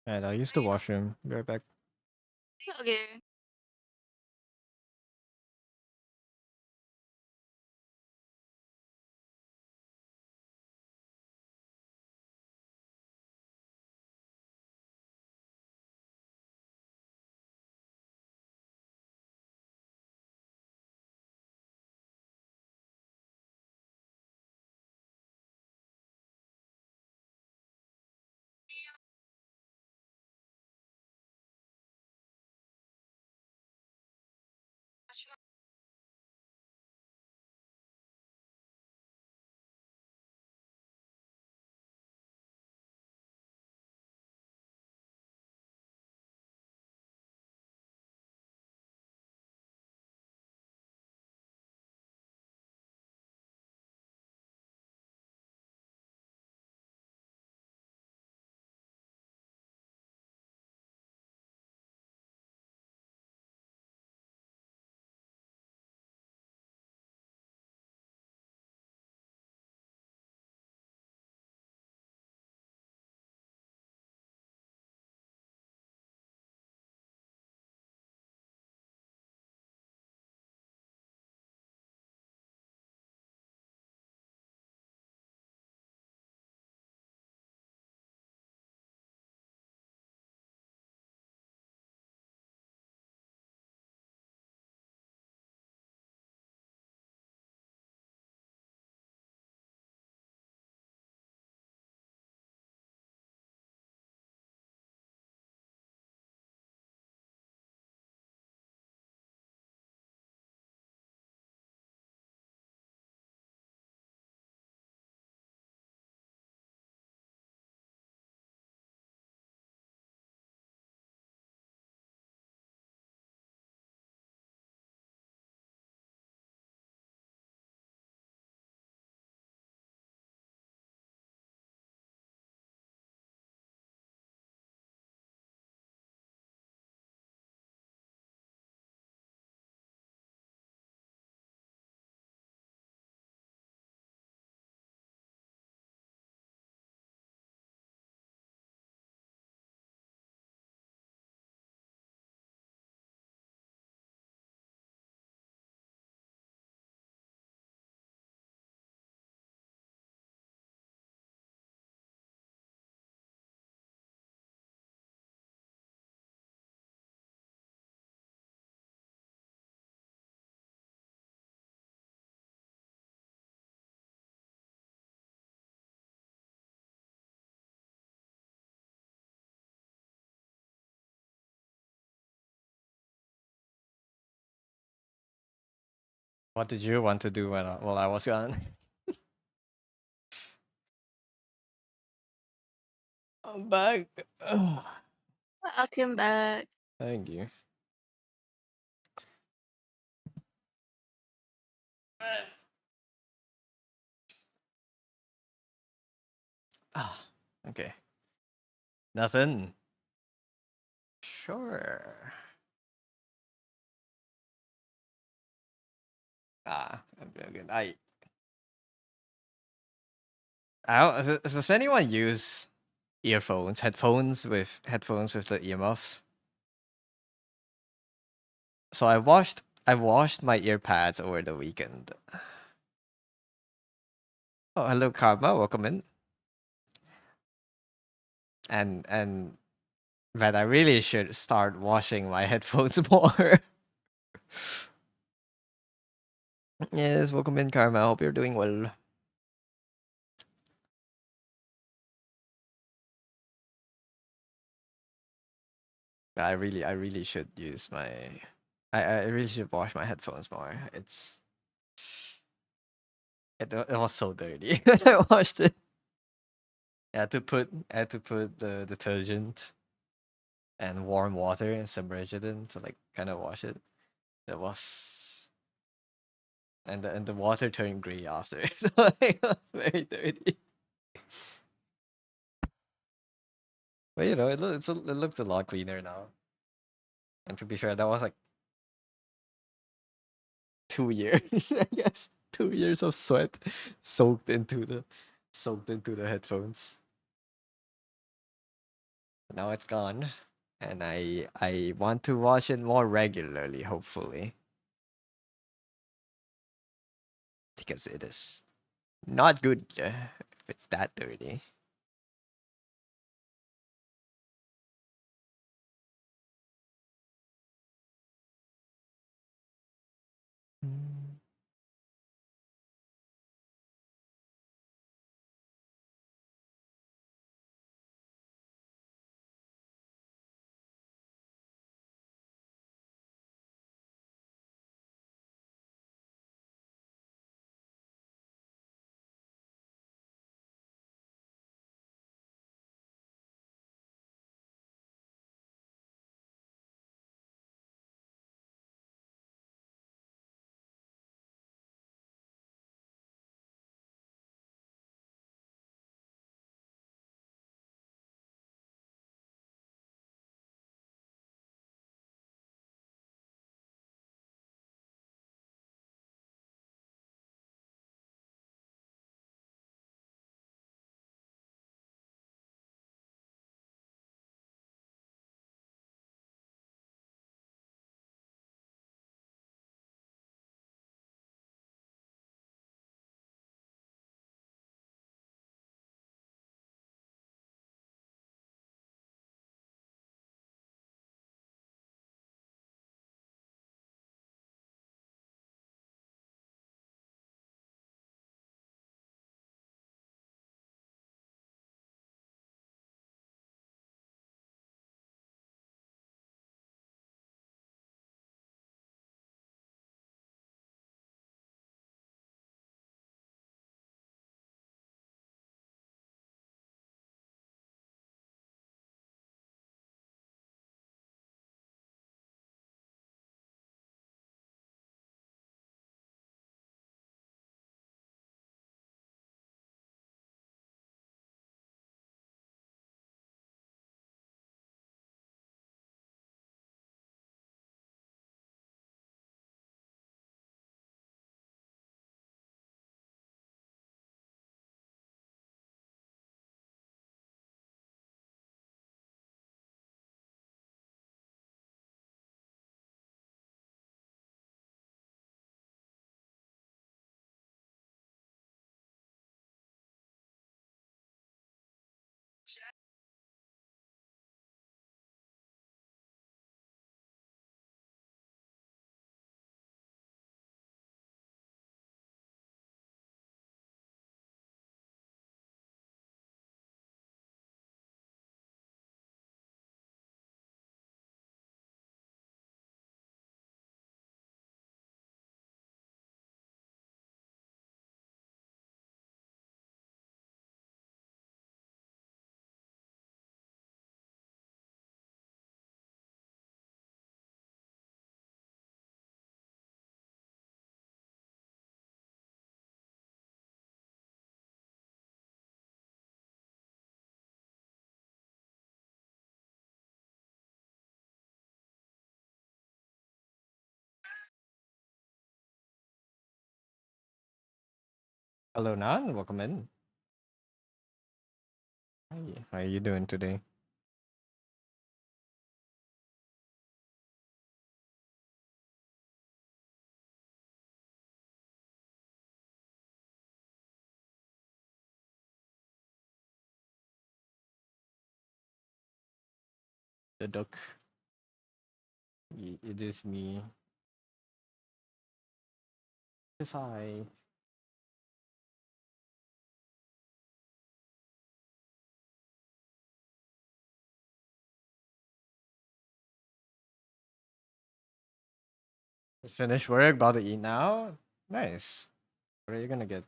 And I'll use the washroom. Be right back. Okay. What did you want to do while I was gone? I'm back. Welcome back. Thank you. Ah, okay. Nothing. Sure. I'm doing good. Does anyone use headphones with the earmuffs? So I washed my ear pads over the weekend. Oh, hello Karma, welcome in. And that I really should start washing my headphones more. Yes, welcome in Karma. I hope you're doing well. I really should use my I really should wash my headphones more. It was so dirty when I washed it. I had to put the detergent and warm water and submerge it in to like kind of wash it. It was and the water turned gray after. So like, it was very dirty. But you know, it looked a lot cleaner now. And to be fair, that was like 2 years, I guess. 2 years of sweat soaked into the headphones. Now it's gone. And I want to wash it more regularly, hopefully. Because it is not good if it's that dirty. Mm. Hello, Nan. Welcome in. Hi, how are you doing today? The duck. It is me. Yes, hi. Just finished work. About to eat now. Nice. What are you gonna get?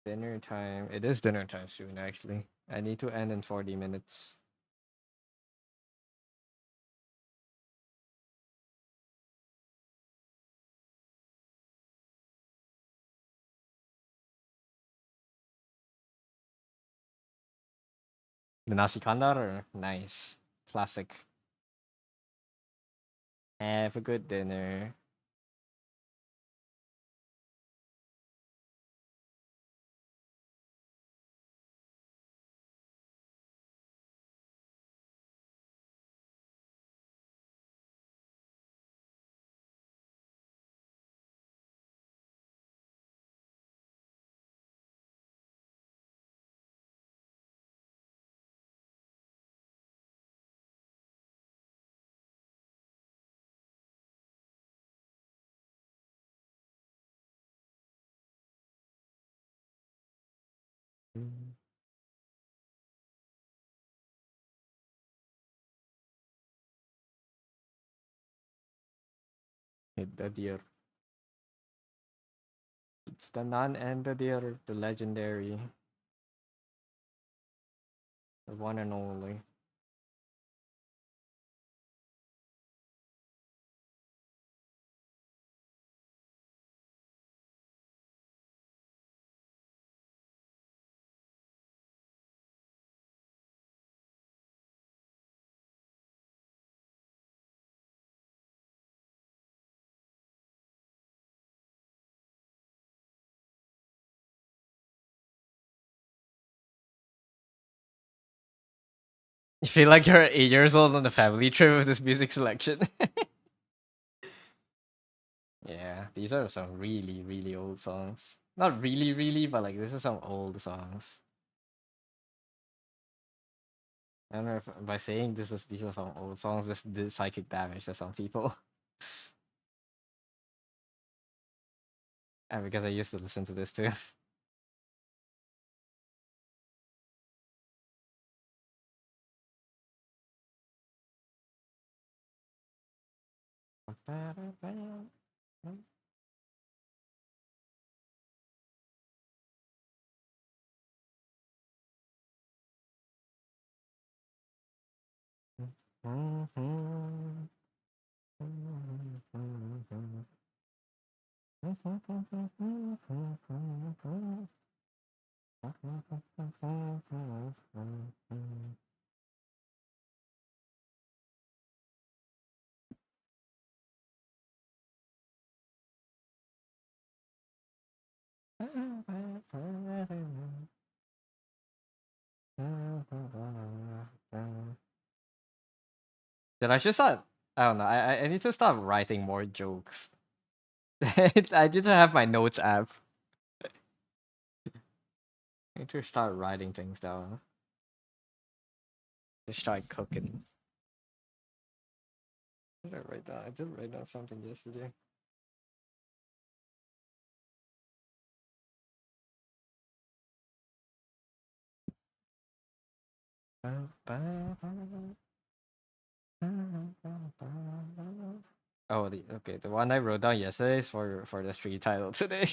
Dinner time. It is dinner time soon, actually. I need to end in 40 minutes. The nasi kandar, nice, classic. Have a good dinner. Mm, hit the deer. It's the nun and the deer, the legendary, the one and only. You feel like you're 8 years old on the family trip with this music selection. Yeah, these are some really, really old songs. Not really, really, but like this is some old songs. I don't know if by saying these are some old songs, this did psychic damage to some people. And because I used to listen to this too. Did I just start? I don't know. I need to start writing more jokes. I didn't have my notes app. I need to start writing things down. Just start cooking. What did I write down? I did write down something yesterday. Oh, okay. The one I wrote down yesterday is for the street title today.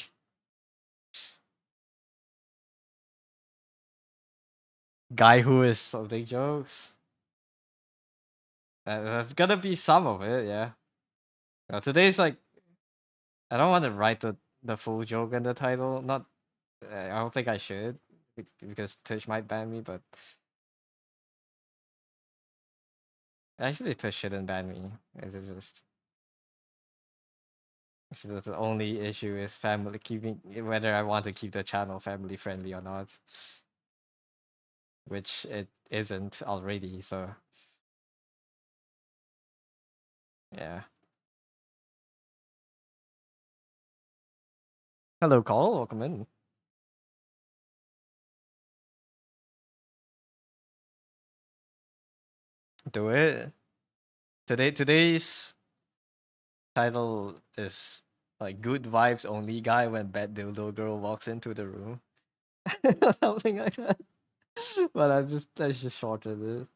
Guy who is something jokes. That's gonna be some of it, yeah. Today's like I don't want to write the full joke in the title. Not, I don't think I should because Twitch might ban me. But actually, Twitch shouldn't ban me. It's just actually the only issue is family keeping whether I want to keep the channel family friendly or not, which it isn't already. So yeah. Hello, Call. Welcome in. Do it. Today's title is like good vibes only guy when bad dildo girl walks into the room. Something like that. But I just shortened it.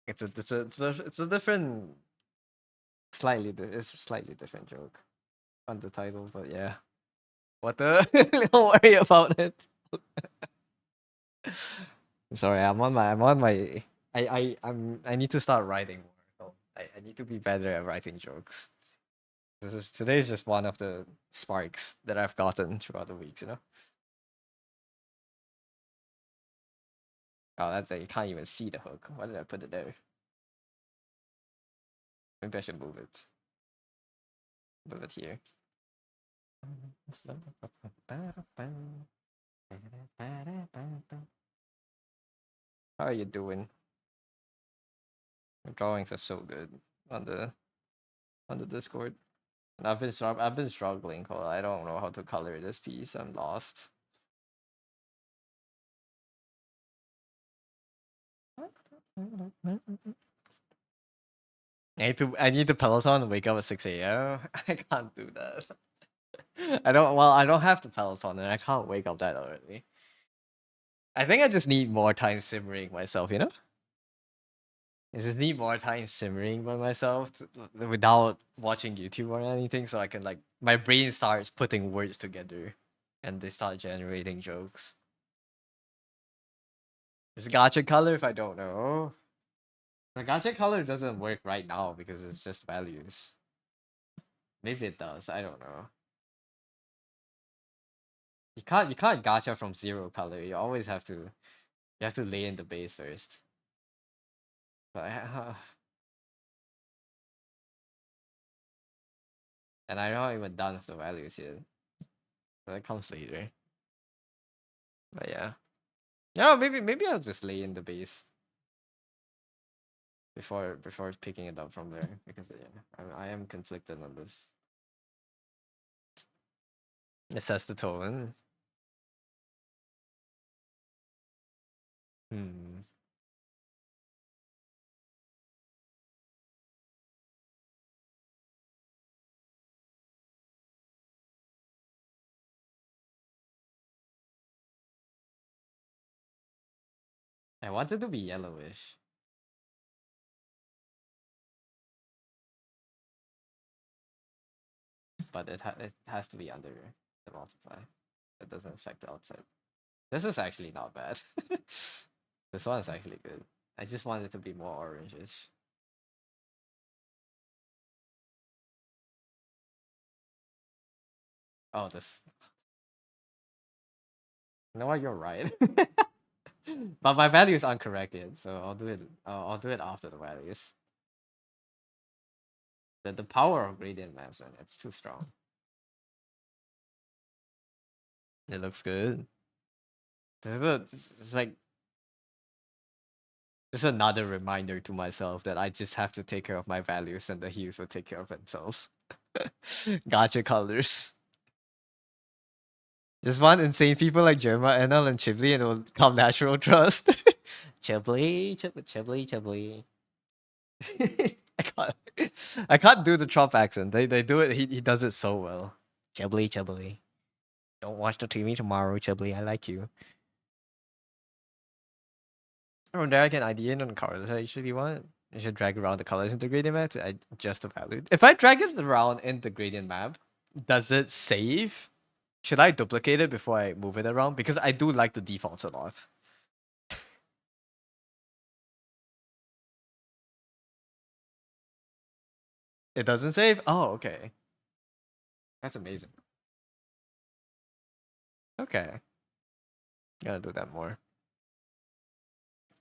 It's a different it's a slightly different joke on the title, but yeah. What the don't worry about it. I'm sorry, I need to start writing more. So I need to be better at writing jokes. Today's just one of the sparks that I've gotten throughout the weeks, you know. Oh, that's you can't even see the hook. Why did I put it there? Maybe I should move it. Move it here. How are you doing? The drawings are so good on the Discord. And I've been struggling, Cole. I don't know how to color this piece. I'm lost. I need to Peloton and wake up at 6 a.m. I can't do that. I don't have the Peloton and I can't wake up that early. I think I just need more time simmering myself, you know? I just need more time simmering by myself without watching YouTube or anything, so I can like my brain starts putting words together, and they start generating jokes. Is gacha color if I don't know? The gacha color doesn't work right now because it's just values. Maybe it does. I don't know. You can't gacha from zero color. You have to lay in the base first. But and I'm not even done with the values yet. So that comes later. But yeah. No, maybe I'll just lay in the base before picking it up from there because yeah, I am conflicted on this. It sets the tone. Hmm. I wanted to be yellowish. But it has to be under the multiply. It doesn't affect the outside. This is actually not bad. This one is actually good. I just want it to be more orangish. Oh, this. You know what? You're right. But my value is uncorrected, so I'll do it. I'll do it after the values. The power of gradient maps, man, it's too strong. It looks good. It's like just another reminder to myself that I just have to take care of my values and the hues will take care of themselves. Gotcha colors. Just want insane people like Jerma, Enel, and Chibli, and it will come natural trust. Chibli, Chibli. I can't do the Trump accent. They do it. He does it so well. Chibli. Don't watch the TV tomorrow, Chibli. I like you. Oh, there I can ID in on the colors I usually want. I should drag around the colors in the gradient map to adjust the value. If I drag it around in the gradient map, does it save? Should I duplicate it before I move it around? Because I do like the defaults a lot. It doesn't save? Oh, okay. That's amazing. Okay. Gotta do that more.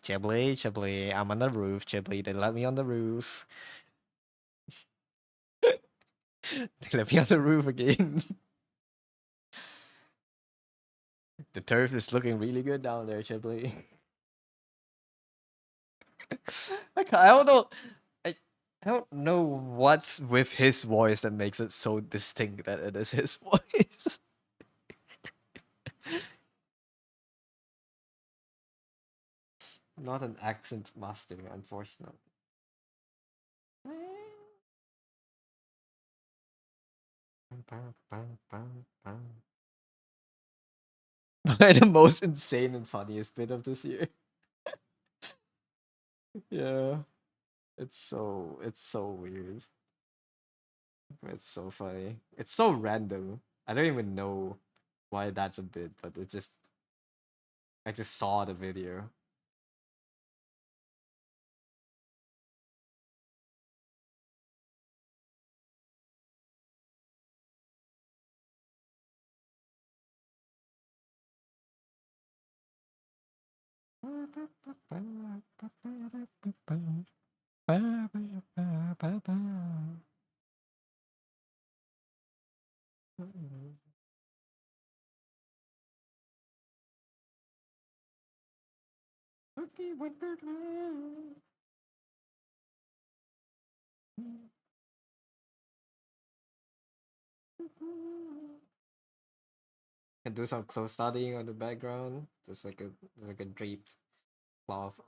Chibli, I'm on the roof, Chibli. They let me on the roof. They let me on the roof again. The turf is looking really good down there, Chibli. I don't know. I don't know what's with his voice that makes it so distinct that it is his voice. Not an accent master, unfortunately. The most insane and funniest bit of this year. Yeah. It's so weird. It's so funny. It's so random. I don't even know why that's a bit, but I just saw the video. Can do some close studying on the background, just like a draped cloth,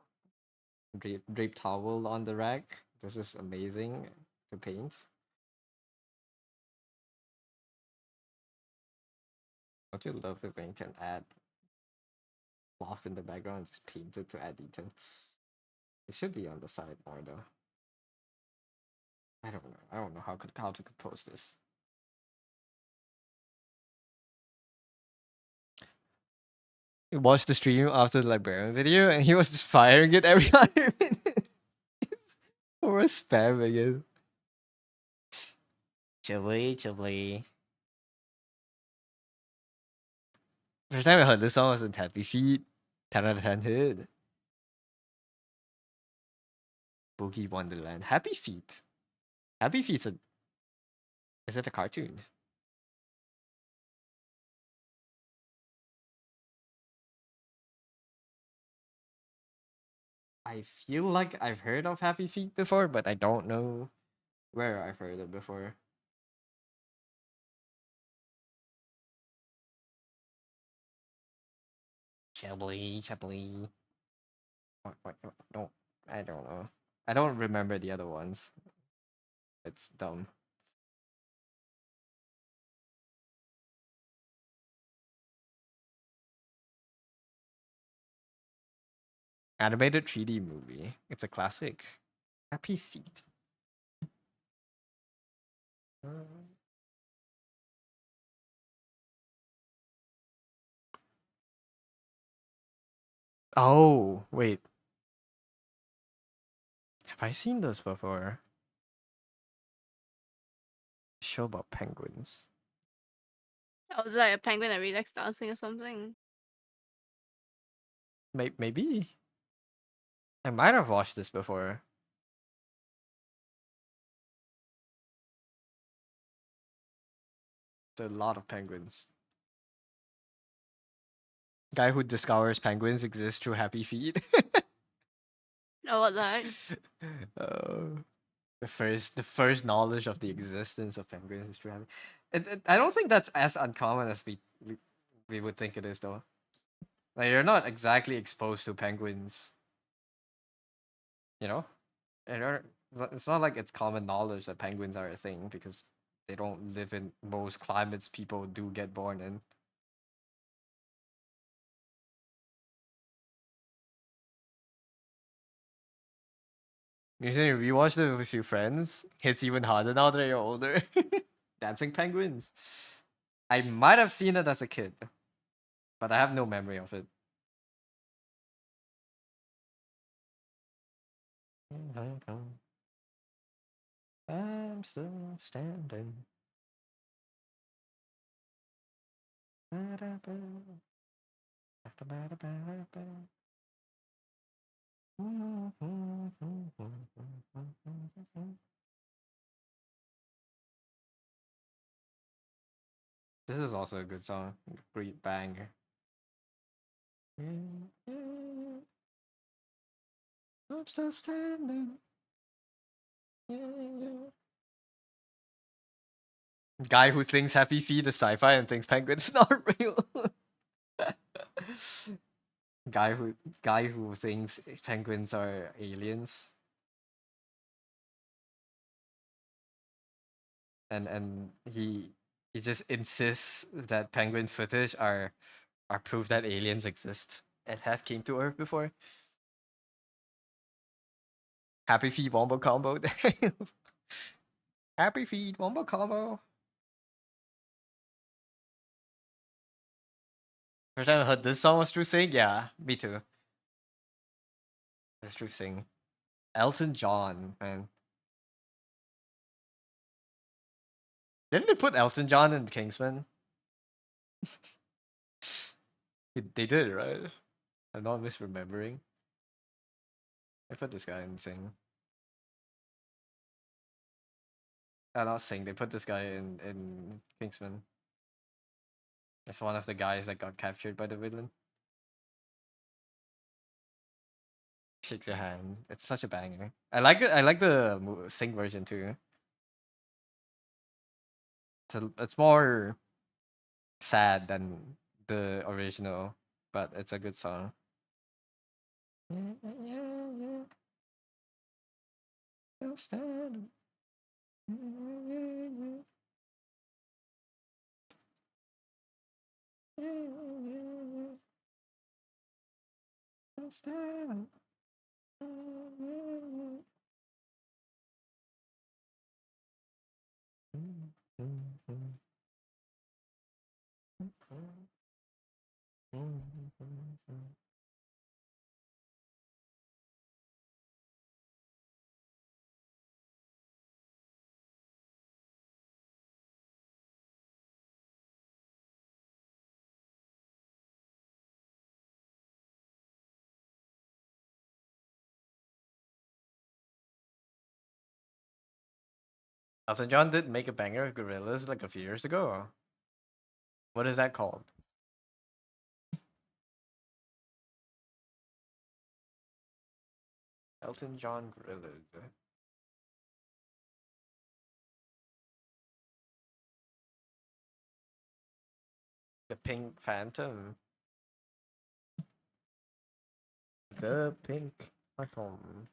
draped towel on the rack. This is amazing to paint. Don't you love it when you can add cloth in the background and just paint it to add detail? It should be on the side more though. I don't know. I don't know how to compose this. He watched the stream after the librarian video and he was just firing it every 100 minutes. Or spamming it. Chibli, chibli. First time I heard this song was in Happy Feet. 10 out of 10 hit. Boogie Wonderland. Happy Feet. Happy Feet's a... Is it a cartoon? I feel like I've heard of Happy Feet before, but I don't know where I've heard it before. Chibli, chibli. What, don't... I don't know. I don't remember the other ones. It's dumb. Animated 3D movie. It's a classic. Happy Feet. Oh, wait. Have I seen this before? Show about penguins. Oh, was like a penguin that really likes dancing or something? Maybe. I might have watched this before. There's a lot of penguins. Guy who discovers penguins exist through Happy Feet. Oh, what the heck? uh, the first knowledge of the existence of penguins is through Happy. I don't think that's as uncommon as we would think it is though. Like you're not exactly exposed to penguins. You know, it's not like it's common knowledge that penguins are a thing because they don't live in most climates people do get born in. You think we watched it with a few friends? Hits even harder now that you're older. Dancing penguins. I might have seen it as a kid, but I have no memory of it. I'm still standing. This is also a good song. Great banger. I'm still standing. Guy who thinks Happy Feet is sci-fi and thinks penguins not real. guy who thinks penguins are aliens. And he just insists that penguin footage are proof that aliens exist and have came to Earth before. Happy Feet Wombo combo. Happy Feet Wombo combo. First time I heard this song was through Sing. Yeah, me too. It's through Sing. Elton John, man. Didn't they put Elton John in Kingsman? They did, right? I'm not misremembering. I put this guy in Sing. Not Sing. They put this guy in Kingsman. It's one of the guys that got captured by the villain. Shake your hand. It's such a banger. I like it. I like the Sing version too. It's more sad than the original, but it's a good song. Elton John did make a banger of Gorillaz like a few years ago. What is that called? Elton John Gorillaz. The Pink Phantom. The Pink Phantom.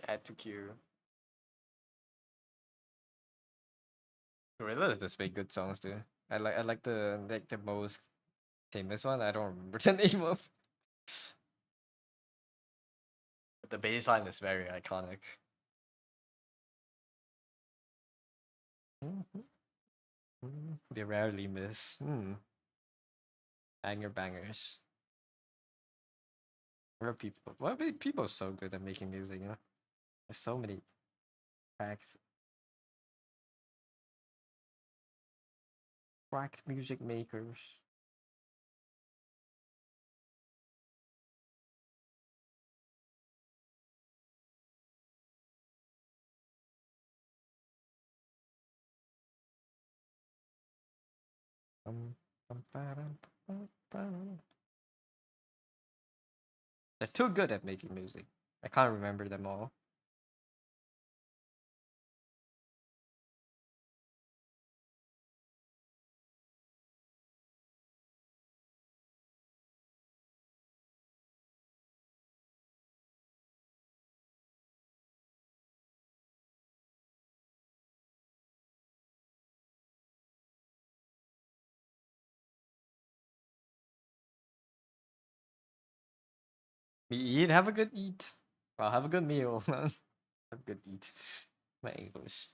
Add to queue. Gorillaz does make good songs too. I like the most famous one. I don't remember the name of. But the bass line is very iconic. They rarely miss. Banger bangers. Where are people? Why are people so good at making music? You know, there's so many tracks. Cracked music makers. They're too good at making music. I can't remember them all. Me eat, have a good eat. Well, have a good meal. Have a good eat. My English.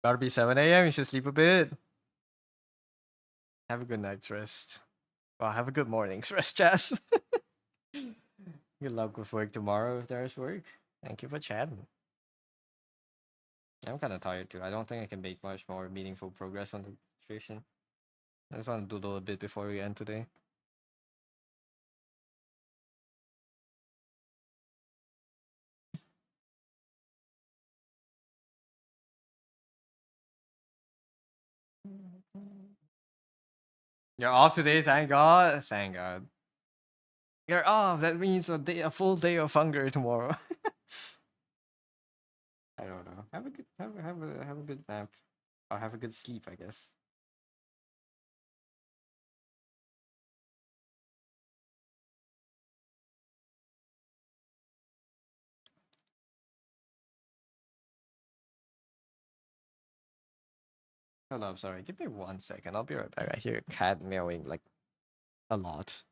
Gotta be 7 a.m. You should sleep a bit. Have a good night's rest. Well, have a good morning's rest, Jazz. Good luck with work tomorrow if there's work. Thank you for chatting. I'm kind of tired too. I don't think I can make much more meaningful progress on the situation. I just want to doodle a bit before we end today. You're off today, thank God. Thank God. You're off. That means a full day of hunger tomorrow. I don't know. Have a good have a good nap. Or have a good sleep, I guess. Hold up, sorry. Give me 1 second. I'll be right back. I hear a cat meowing like a lot.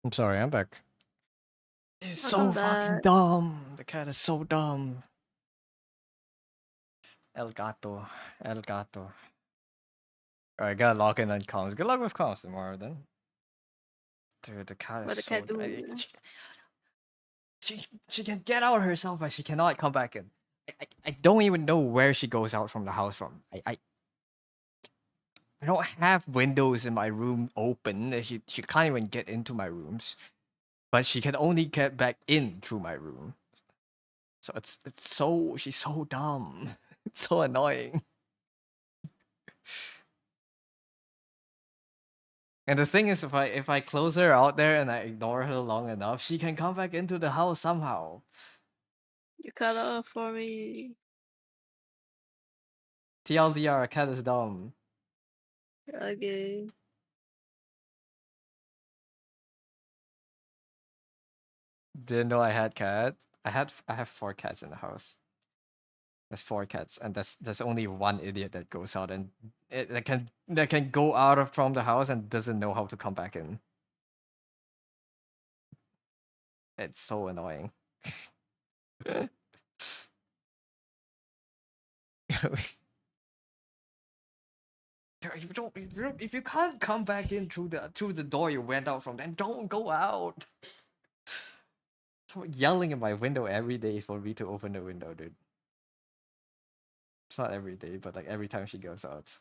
I'm sorry, I'm back. It's so Welcome fucking back. dumb. The cat is so dumb. El gato. El gato. Alright, gotta log in on comms. Good luck with comms tomorrow then. Dude, the cat is What the so. cat do? She can get out herself, but she cannot come back in. I don't even know where she goes out from the house from. I don't have windows in my room open. She can't even get into my rooms, but she can only get back in through my room. So it's so she's so dumb. It's so annoying. And the thing is, if I close her out there and I ignore her long enough, she can come back into the house somehow. You cut off for me. TLDR, a cat is dumb. Okay. Didn't know I had cats. I have 4 cats in the house. There's 4 cats, and there's only one idiot that goes out and that can go out of from the house and doesn't know how to come back in. It's so annoying. If you can't come back in through the door you went out from, then don't go out. Someone yelling in my window every day for me to open the window, dude. It's not every day, but like every time she goes out.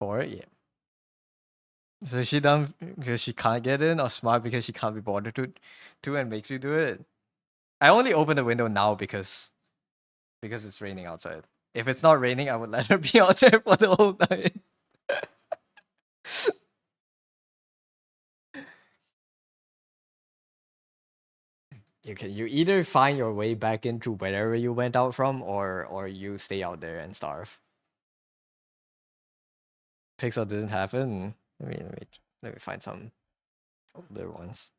Or yeah. So is she dumb because she can't get in, or smart because she can't be bothered to and makes you do it? I only open the window now because it's raining outside. If it's not raining, I would let her be out there for the whole night. You either find your way back into wherever you went out from, or you stay out there and starve. Pixel didn't happen. Let me find some older ones.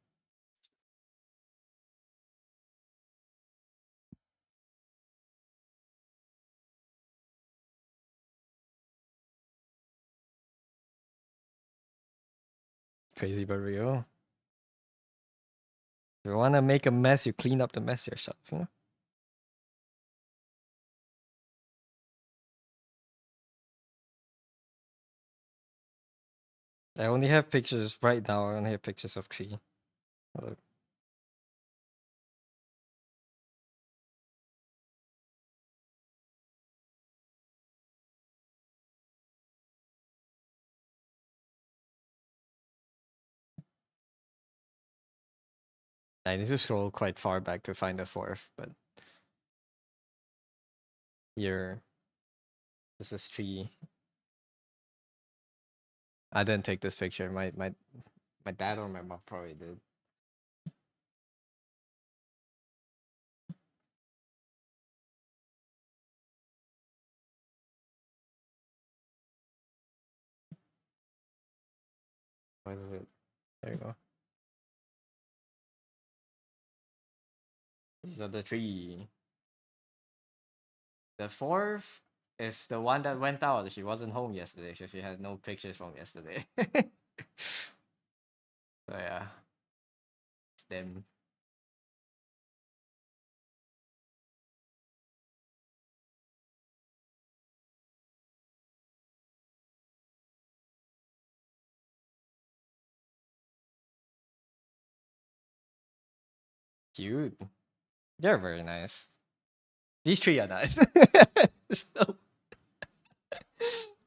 Crazy but real. If you wanna make a mess, you clean up the mess yourself, you know? I only have pictures right now, I only have pictures of tree. Look. I need to scroll quite far back to find the fourth, but here this is tree. I didn't take this picture. My dad or my mom probably did. Where is it? There you go. These are the three. The fourth is the one that went out. She wasn't home yesterday, so she had no pictures from yesterday. So yeah, it's them. Cute. They're very nice. These three are nice. So,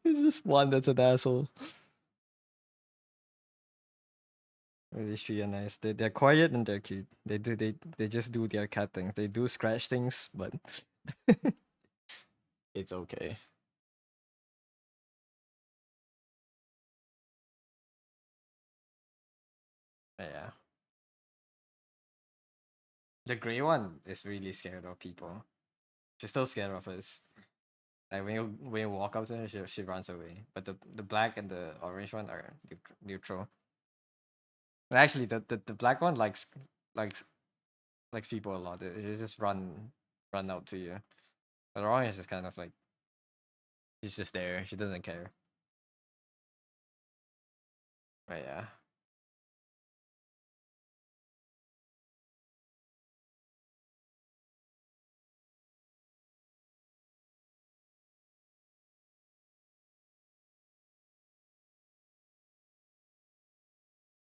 there's just one that's an asshole. These three are nice. They're quiet and they're cute. They just do their cat things. They do scratch things, but it's okay. Yeah. The gray one is really scared of people. She's still scared of us. Like when you walk up to her, she runs away. But the black and the orange one are neutral. But actually, the black one likes likes people a lot. It just run out to you. But the orange is kind of like she's just there. She doesn't care. But yeah,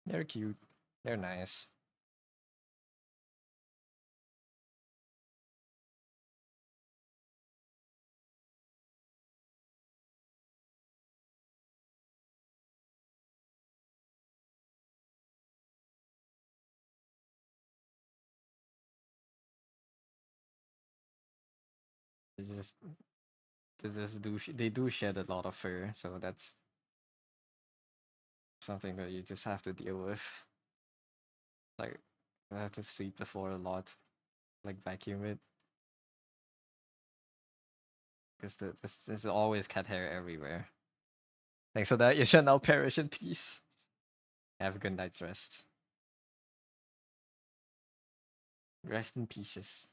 they're cute. They're nice. They just they do shed a lot of fur, so that's something that you just have to deal with. Like I have to sweep the floor a lot, like vacuum it, because there's always cat hair everywhere. Thanks for that. You shall now perish in peace. Have a good night's rest. Rest in pieces.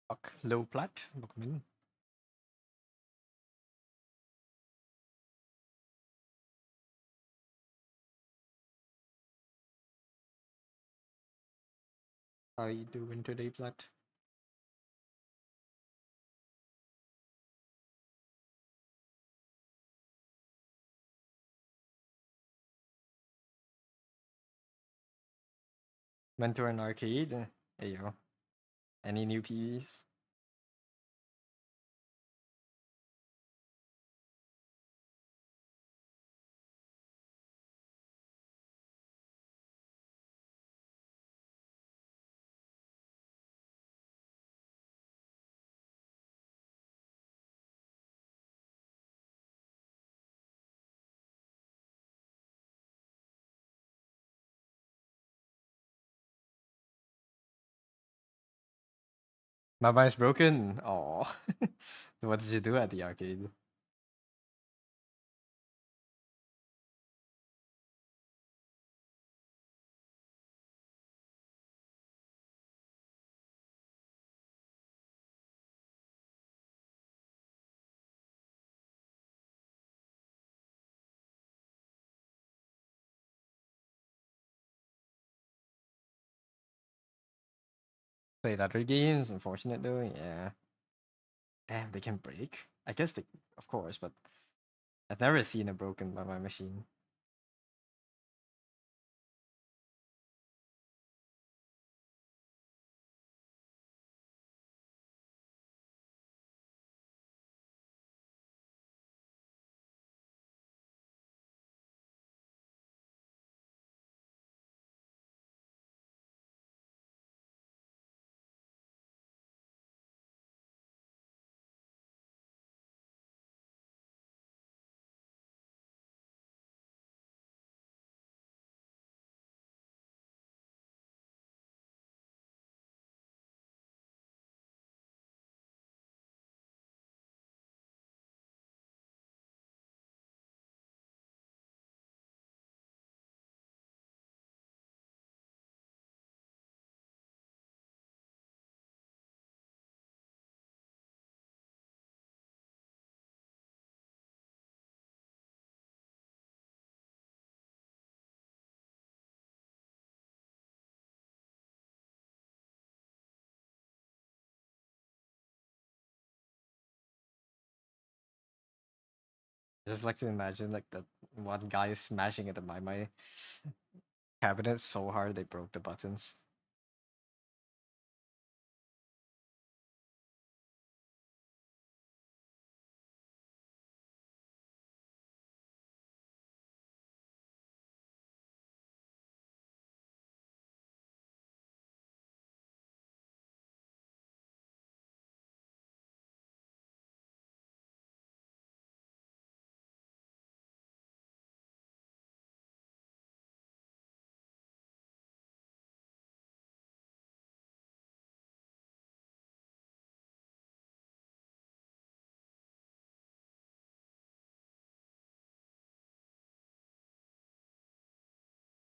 Fuck low plat, Bookman. How you doing today, plat? Mentor and arcade. Hey yo. Any new PVs? My mind's broken. Oh. What did you do at the arcade? Played other games. Unfortunate though. Yeah. Damn, they can break. I guess they, of course, but I've never seen a broken by my machine. I just like to imagine like that one guy smashing into my cabinet so hard they broke the buttons.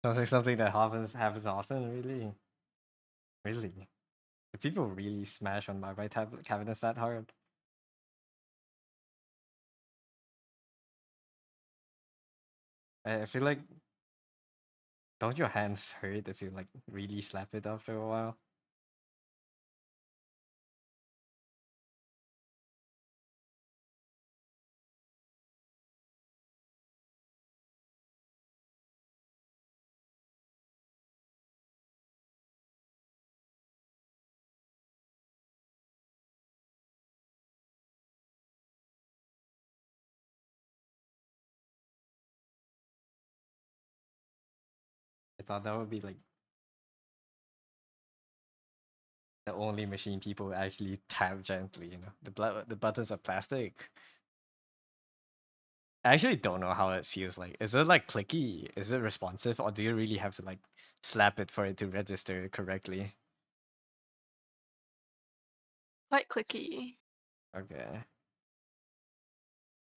Sounds like something that happens often, really. Really. Do people really smash on my tablet cabinets that hard? I feel like don't your hands hurt if you like really slap it after a while? I thought that would be like the only machine people actually tap gently, you know. The buttons are plastic. I actually don't know how it feels like. Is it like clicky? Is it responsive? Or do you really have to like slap it for it to register correctly? Quite clicky. Okay.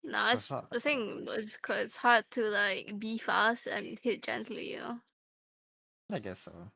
No, That's it's not the that bad. thing is 'cause it's hard to like be fast and hit gently, you know. I guess so.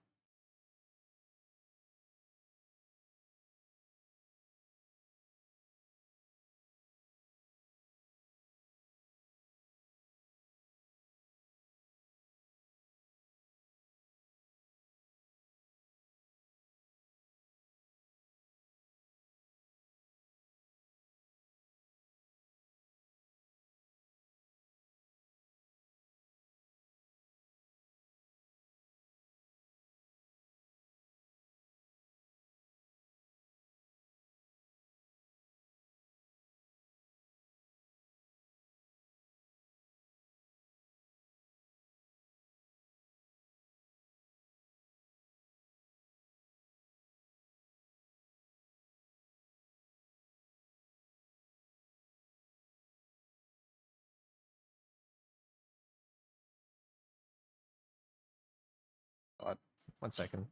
What? 1 second.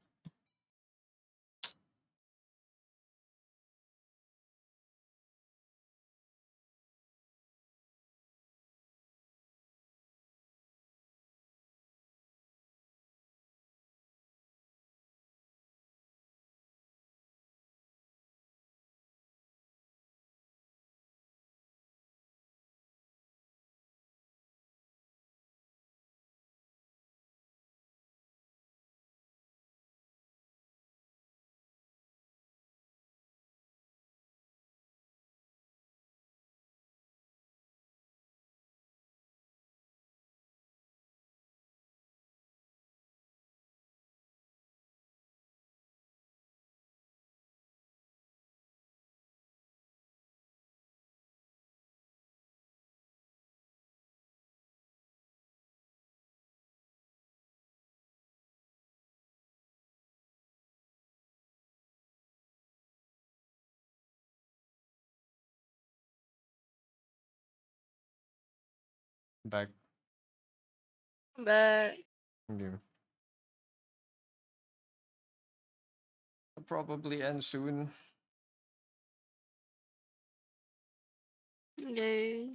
Back. But Okay. It'll probably end soon. yeah.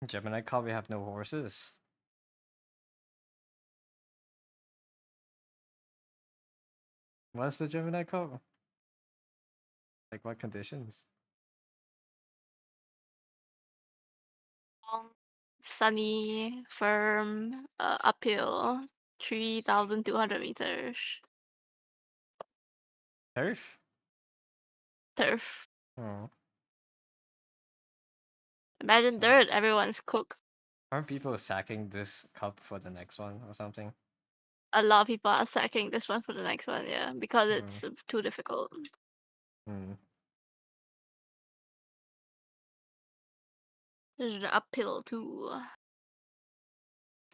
Gemini Cup, we have no horses. What's the Gemini Cup? Like what conditions? Long, sunny, firm, uphill, 3,200 meters. Turf? Turf. Oh. Imagine dirt, everyone's cooked. Aren't people sacking this cup for the next one or something? A lot of people are sacking this one for the next one, yeah, because it's too difficult. Hmm. There's the uphill too.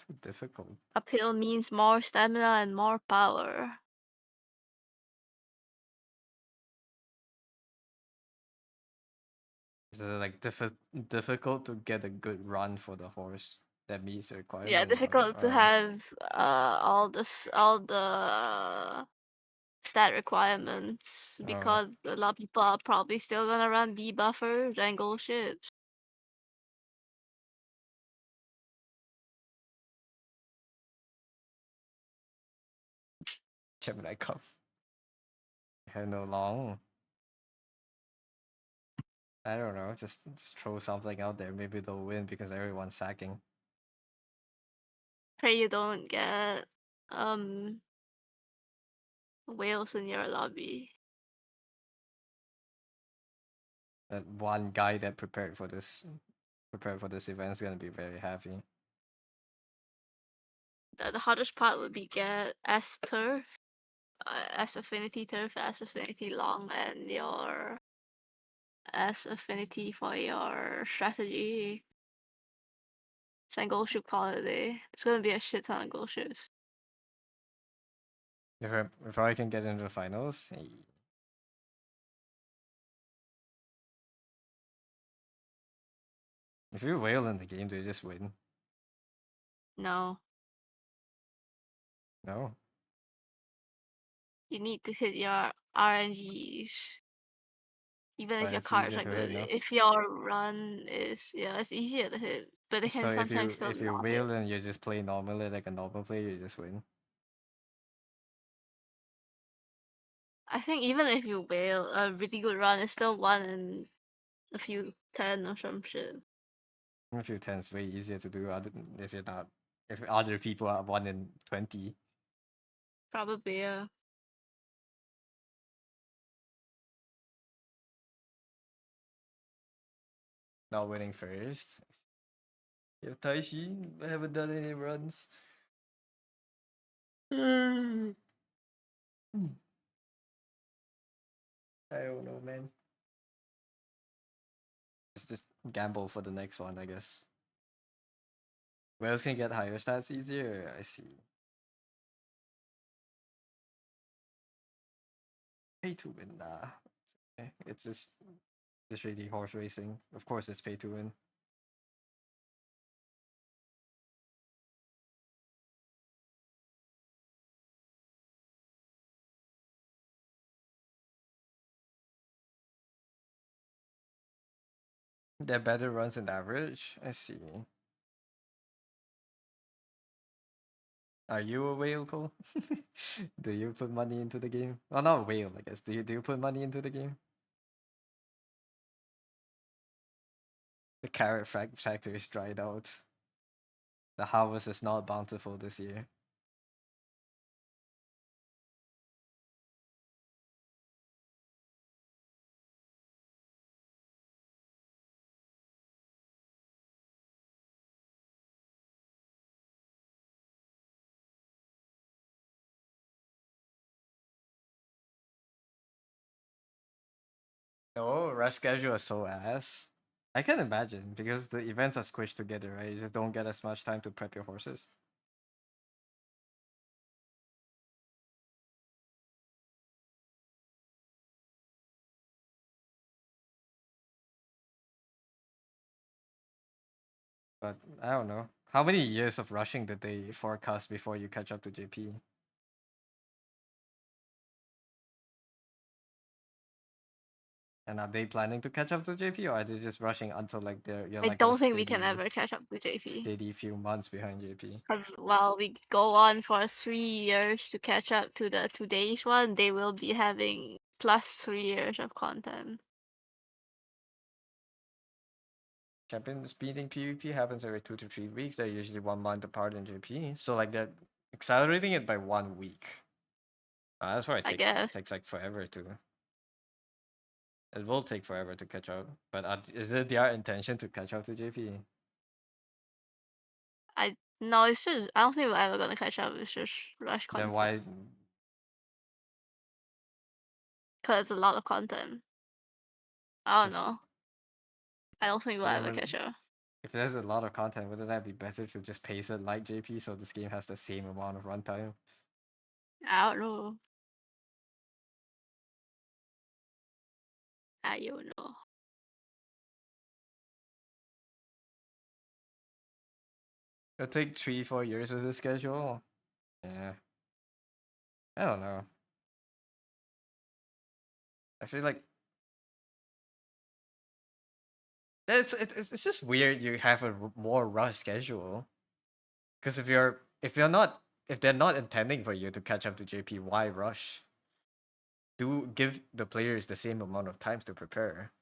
Too difficult. Uphill means more stamina and more power. Is it like difficult to get a good run for the horse that meets the requirement? Yeah, difficult to have all the stat requirements because a lot of people are probably still gonna run debuffers and gold ships. Gemini Cup. I have no long. I don't know. Just throw something out there. Maybe they'll win because everyone's sacking. Pray you don't get whales in your lobby. That one guy that prepared for this event is gonna be very happy. The hardest part would be get S turf, S affinity turf, S affinity long, and your S affinity for your strategy. And goal ship quality. It's gonna be a shit ton of goal ships. If I can get into the finals, if you whale in the game, do you just win? No. No. You need to hit your RNGs. Even if But your it's cards easier are to hit, good. no? If your run is it's easier to hit. But it So can sometimes still if you not whale hit. and you just play normally like a normal player, you just win. I think even if you whale, a really good run is still 1 in a few 10 or some shit. A few tens way easier to do if you're not if other people are 1 in 20. Probably, yeah. Not winning first. Yeah, Taishi, I haven't done any runs. I don't know, man. It's just gamble for the next one, I guess. Whales can get higher stats easier. I see. Pay to win, nah. Okay. It's just really horse racing. Of course, it's pay to win. They're better runs than average. I see. Are you a whale, Cole? Do you put money into the game? Well, not a whale, I guess. Do you put money into the game? The carrot factory is dried out. The harvest is not bountiful this year. Oh, rush schedule is so ass. I can imagine because the events are squished together, right? You just don't get as much time to prep your horses. But I don't know. How many years of rushing did they forecast before you catch up to JP? And are they planning to catch up to JP, or are they just rushing until like you're I like at a don't think we can ever catch up to JP. steady few months behind JP? Because while we go on for 3 years to catch up to the today's one, they will be having plus 3 years of content. Champions beating PvP happens every 2 to 3 weeks. They're usually 1 month apart in JP. So like they're accelerating it by 1 week. That's why I guess. takes like forever to. It will take forever to catch up. But is it their intention to catch up to JP? No, it's just I don't think we're ever gonna catch up. It's just rush Then content. why? Because it's a lot of content. I don't Just- know. I don't think we'll Yeah, ever but catch up. if there's a lot of content, wouldn't that be better to just pace it like JP so this game has the same amount of runtime? I don't know. I don't know. It'll take 3-4 years with this schedule. Yeah. I don't know. I feel like it's just weird you have a more rush schedule. Because if you're not if they're not intending for you to catch up to JP, why rush? Do give the players the same amount of time to prepare,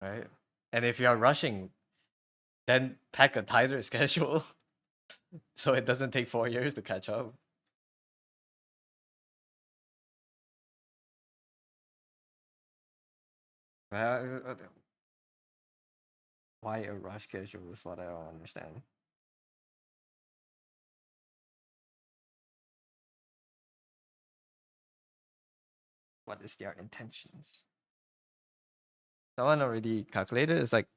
right? And if you are rushing, then pack a tighter schedule so it doesn't take 4 years to catch up. Why a rush schedule is what I don't understand. What is their intentions? Someone already calculated. It's like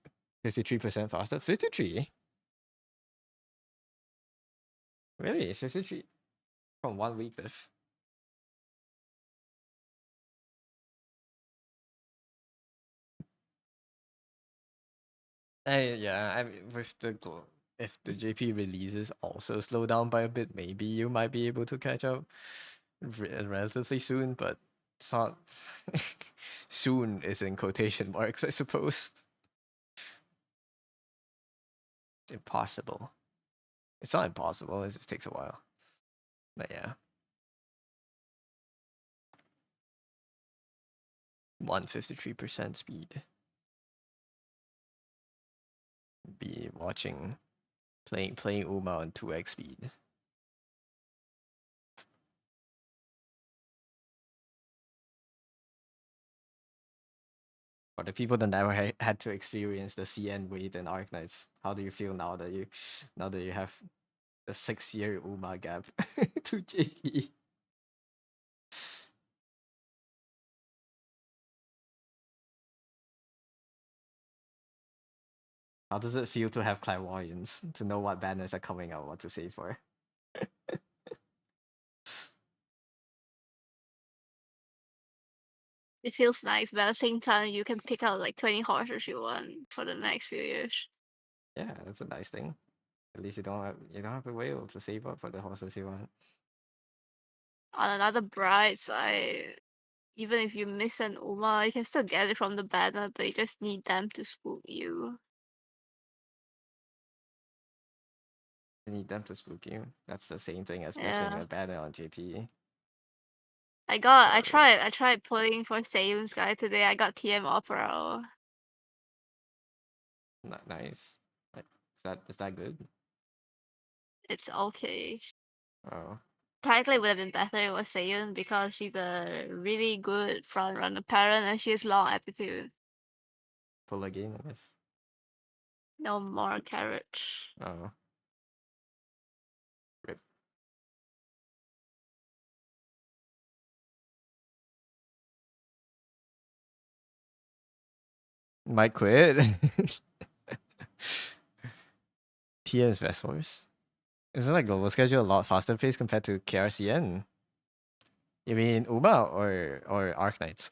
53% faster. 53? Really? 53 from 1 week diff? Yeah, I mean, with if the JP releases also slow down by a bit, maybe you might be able to catch up relatively soon, but it's not. Soon is in quotation marks, I suppose. Impossible. It's not impossible, it just takes a while. But yeah. 153% speed. Be watching playing Uma on 2x speed. For the people that never had to experience the CN wait and Arknights, how do you feel now that you have the 6-year Uma gap to JP? How does it feel to have clairvoyance, to know what banners are coming out, what to save for? It feels nice, but at the same time, you can pick out like 20 horses you want for the next few years. Yeah, that's a nice thing. At least you don't have to wait to save up for the horses you want. On another bright side, even if you miss an Uma, you can still get it from the banner, but you just need them to spook you. You need them to spook you. That's the same thing as missing Yeah. a banner on JP. I But, tried pulling for Seiyun's guy today. I got TM Opera. not nice. Like, is that good? It's okay. Oh, Technically, would have been better if it was Seiyun because she's a really good front runner parent and she has long aptitude. pull again, I guess. No more carriage. Oh, rip. Might quit. TS Vessels. Isn't like global schedule a lot faster pace compared to KRCN? You mean Uma or Arknights?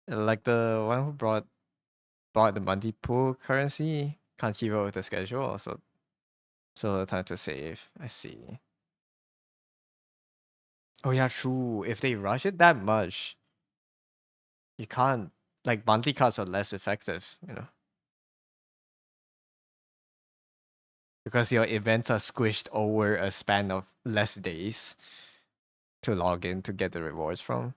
Like the one who brought the money pool currency can't keep up with the schedule, so the time to save. I see. Oh yeah, true. If they rush it that much, you can't, like, monthly cards are less effective, because your events are squished over a span of less days to log in to get the rewards from.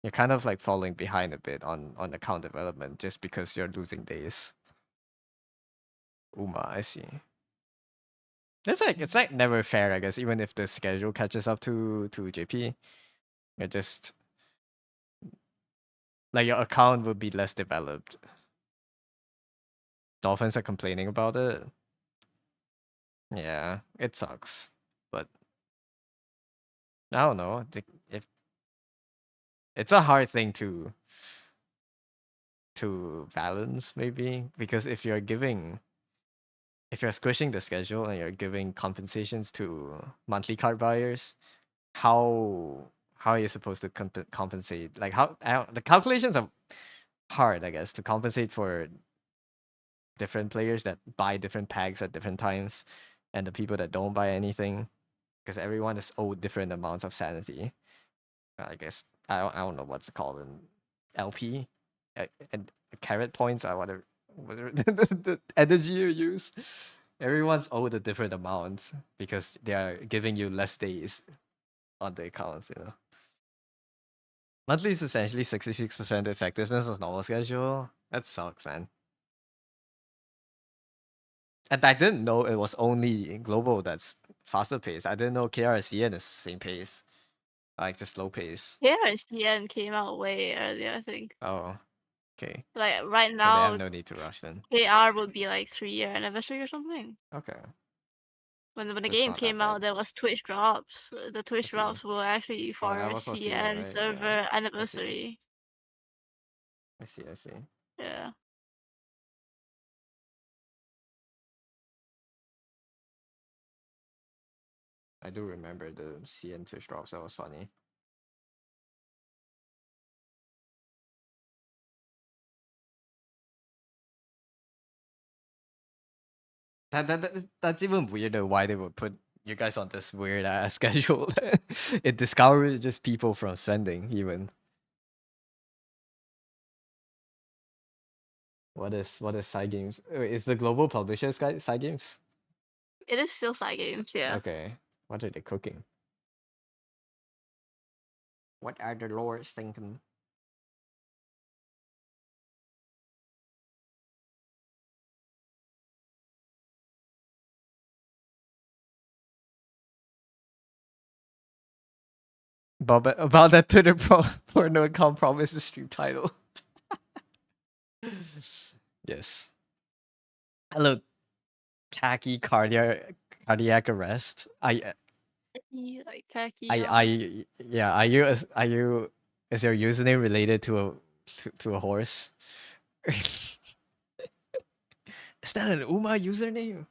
You're kind of like falling behind a bit on account development just because you're losing days. Uma, I see. It's like never fair, I guess. Even if the schedule catches up to JP, it just, like, your account will be less developed. Dolphins are complaining about it. Yeah, it sucks, but I don't know if it's a hard thing to balance, maybe, because if you're squishing the schedule and you're giving compensations to monthly card buyers, how are you supposed to compensate? Like, the calculations are hard, I guess, to compensate for different players that buy different packs at different times and the people that don't buy anything, because everyone is owed different amounts of sanity. I guess I don't know what's it called in LP, and carrot points or whatever the energy you use. Everyone's owed a different amount because they are giving you less days on the accounts, you know. Monthly is essentially 66% effectiveness of normal schedule. That sucks, man. And I didn't know it was only in global that's faster pace. I didn't know KRCN is same pace, like the slow pace. Yeah, CN came out way earlier, I think. Oh, okay. Like right So they have now, no need to rush then. KR would be like 3-year anniversary or something. Okay, When the so it's game not that came bad. out, there was Twitch drops. The I Twitch see. drops were actually Oh, that for was for CN, CN right? Yeah. server I see. anniversary. I see. I see. Yeah. I do remember the CN Twitch drops. That was funny. That's even weirder. Why they would put you guys on this weird ass schedule? It discourages just people from spending even. What is side games? Wait, is the global publisher side games? It is still side games, yeah. Okay. What are they cooking? What are the lords thinking? About that Twitter for no account promise the stream title. Yes. Hello, cardiac arrest. Like tacky. Yeah. Are you is your username related to a horse? Is that an Uma username?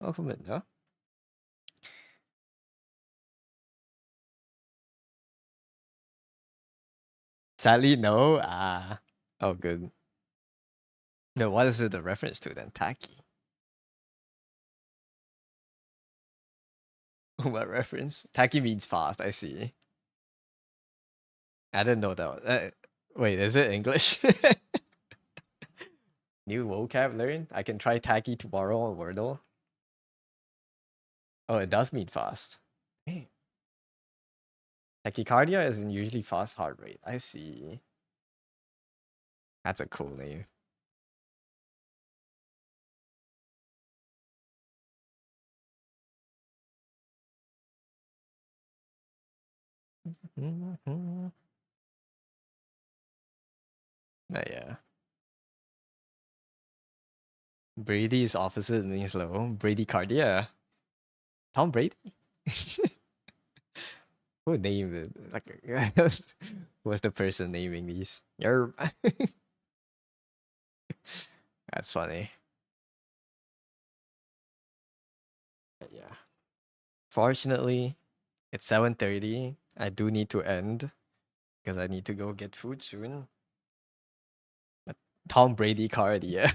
Welcome in, no? Sadly, no. Ah, oh, good. No, what is it a reference to then? Tacky. Uma reference. Tacky means fast. I see. I didn't know that. Wait, is it English? New vocab learned. I can try tacky tomorrow on Wordle. Oh, it does mean fast. Hey. Tachycardia is usually fast heart rate. I see. That's a cool name. Yeah. Brady is opposite means low. Brady Cardia. Tom Brady? Who named it? Like, what's the person naming these? That's funny. But yeah. Fortunately, it's 7:30. I do need to end because I need to go get food soon. But Tom Brady card, yeah.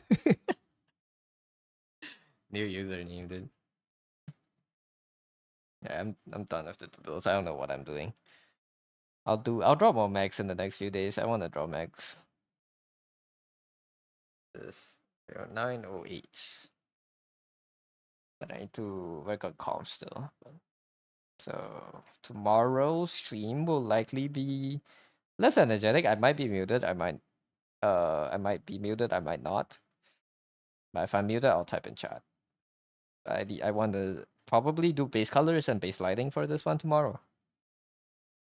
New username, dude. Yeah, I'm done with the bills. I don't know what I'm doing. I'll drop more max in the next few days. I want to drop max. This 0908. But I need to work on comp still. So tomorrow's stream will likely be less energetic. I might be muted. I might be muted. I might not. But if I'm muted, I'll type in chat. I want to probably do base colors and base lighting for this one tomorrow.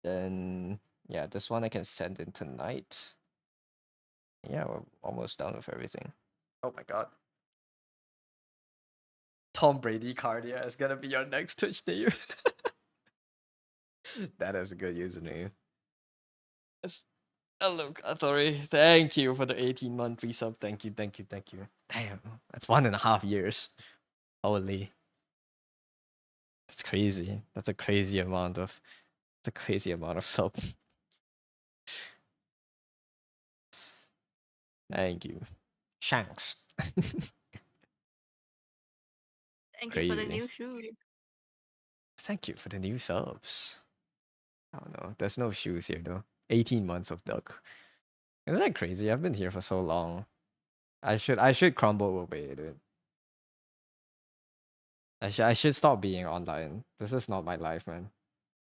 Then yeah, this one I can send in tonight. Yeah, we're almost done with everything. Oh my god. Tom Brady Cardia is gonna be your next Twitch name. That is a good username. Yes. Hello, Kathori. Thank you for the 18-month resub. Thank you, thank you, thank you. Damn, that's 1.5 years. Holy. That's crazy. That's a crazy amount of sub. Thank you. Shanks. Thank you for the Crazy. new shoe. Thank you for the new subs. I don't know. There's no shoes here though. 18 months of Duck. Isn't that crazy? I've been here for so long. I should crumble away, dude. I should stop being online. This is not my life, man.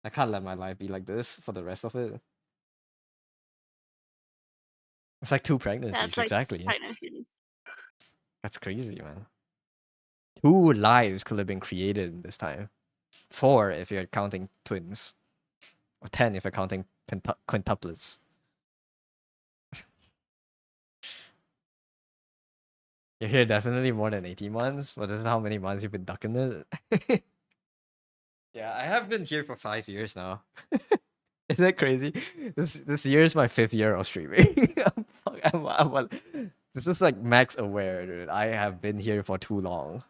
I can't let my life be like this for the rest of it. It's like 2 pregnancies, That's like exactly. pregnancies. That's crazy, man. 2 lives could have been created in this time. 4 if you're counting twins. Or 10 if you're counting quintuplets. You're here definitely more than 18 months, but this is how many months you've been ducking it. Yeah, I have been here for 5 years now. Is that crazy? This year is my 5th year of streaming. This is like max aware, dude. I have been here for too long.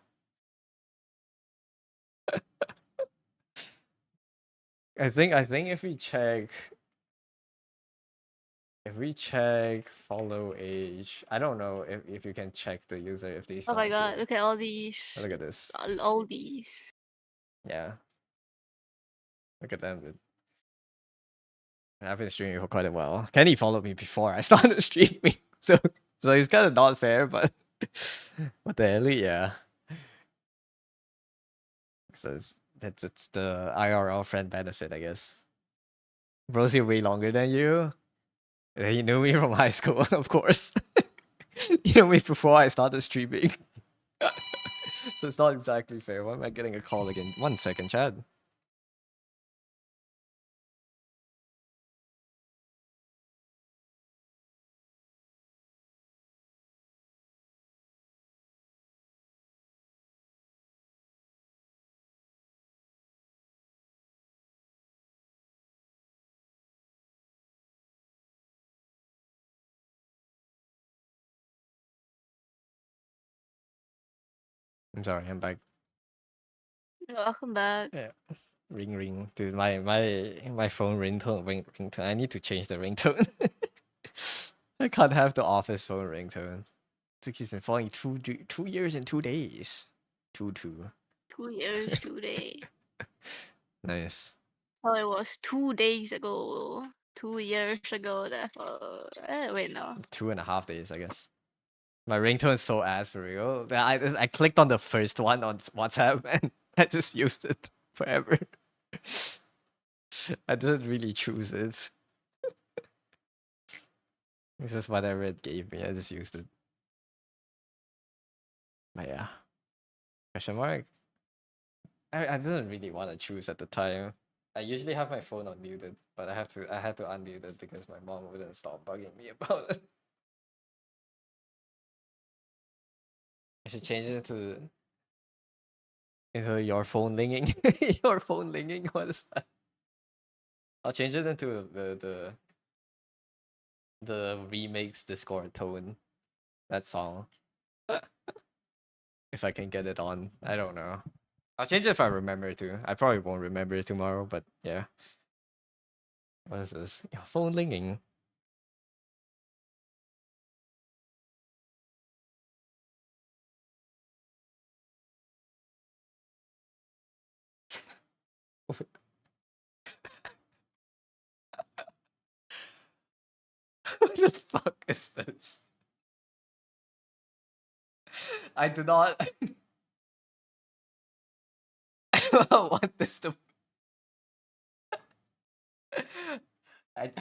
I think if we check follow age, I don't know if you can check the user if they Oh my still god, here. look at all these. Look at this. All these. Yeah. Look at them, dude. I've been streaming for quite a while. Kenny followed me before I started streaming, so it's kind of not fair, but what the hell, yeah. So it's the IRL friend benefit, I guess. Bro's here way longer than you. He knew me from high school, of course. You know me before I started streaming. So it's not exactly fair. Why am I getting a call again? 1 second, Chad. I'm sorry, I'm back. Welcome back. Yeah. Ring ring. Dude, my phone ringtone. I need to change the ringtone. I can't have the office phone ringtone. He's been following 2 years and 2 days. 2. 2 years today. Nice. Oh, it was 2 days ago. 2 years ago. Therefore, wait, no. 2.5 days, I guess. My ringtone is so ass for real. That I clicked on the first one on WhatsApp and I just used it forever. I didn't really choose it. It's just whatever it gave me. I just used it. But yeah. Question mark? I didn't really want to choose at the time. I usually have my phone unmuted, but I had to unmute it because my mom wouldn't stop bugging me about it. I should change it into your phone linging. Your phone linging. What is that? I'll change it into the remakes Discord tone. That song. If I can get it on. I don't know. I'll change it if I remember to. I probably won't remember it tomorrow, but yeah. What is this? Your phone linging. What the fuck is this? I do not. I do not want this to. I,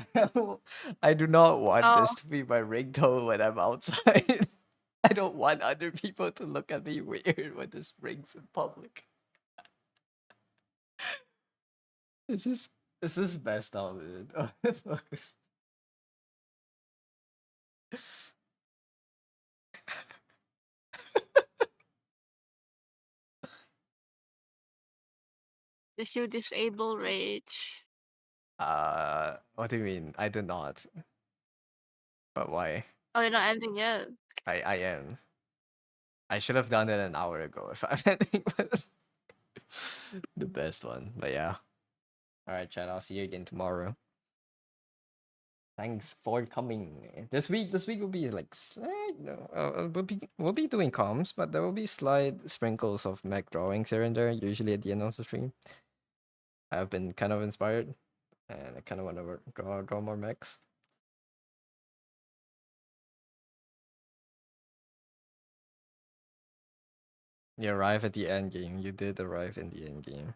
I do not want Oh, this to be my ringtone when I'm outside. I don't want other people to look at me weird when this rings in public. It's just messed up, dude. Oh, this fuck is- did you disable rage? What do you mean? I do not. But why? Oh, you're not ending yet. I am. I should have done it an hour ago if I think was the best one. But yeah. Alright, Chad, I'll see you again tomorrow. Thanks for coming. This week will be like we'll be doing comms, but there will be slight sprinkles of mech drawings here and there, usually at the end of the stream. I've been kind of inspired. And I kind of want to draw more mechs. You arrive at the end game. You did arrive in the end game.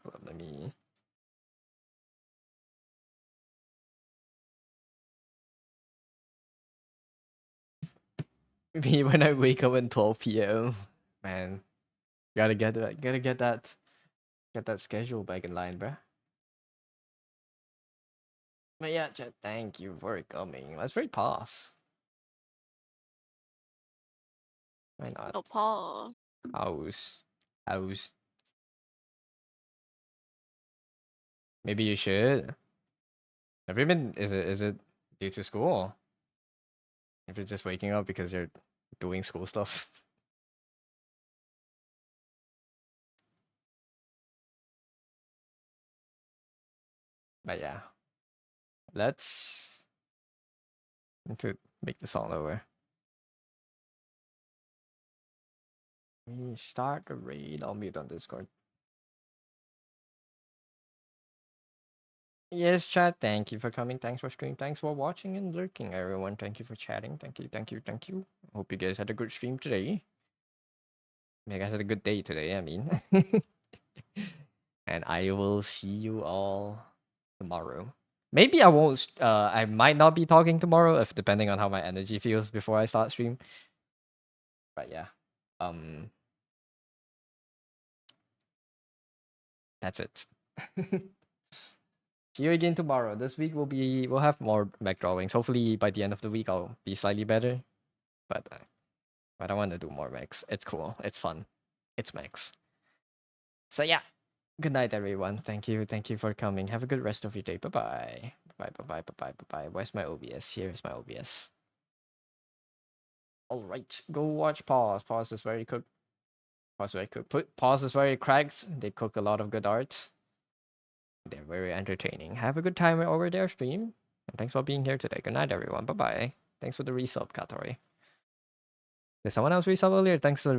Hold on, let me. Me when I wake up at 12 p.m. Man, gotta get that schedule back in line, bruh. But yeah, chat, thank you for coming. Let's rate pause. Why not? Oh, Paul. House. Maybe you should. Have you been? Is it due to school? If you're just waking up because you're doing school stuff. But yeah, let's need to make this all over. We start the raid. I'll mute on Discord. Yes, chat. Thank you for coming. Thanks for stream. Thanks for watching and lurking, everyone. Thank you for chatting. Thank you. Hope you guys had a good stream today. You guys had a good day today, I mean. And I will see you all tomorrow. Maybe I won't. I might not be talking tomorrow, if depending on how my energy feels before I start stream. But yeah, that's it. See you again tomorrow. This week we'll have more mech drawings. Hopefully by the end of the week I'll be slightly better. But I don't want to do more mechs. It's cool. It's fun. It's mechs. So yeah. Good night, everyone. Thank you for coming. Have a good rest of your day. Bye bye. Where's my OBS? Here's my OBS. All right, go watch Pause. Pause is very cooked. Pause is very cracked. They cook a lot of good art. They're very entertaining. Have a good time over their stream. And thanks for being here today. Good night, everyone. Bye bye. Thanks for the resub, Katori. Did someone else resub earlier? Thanks for the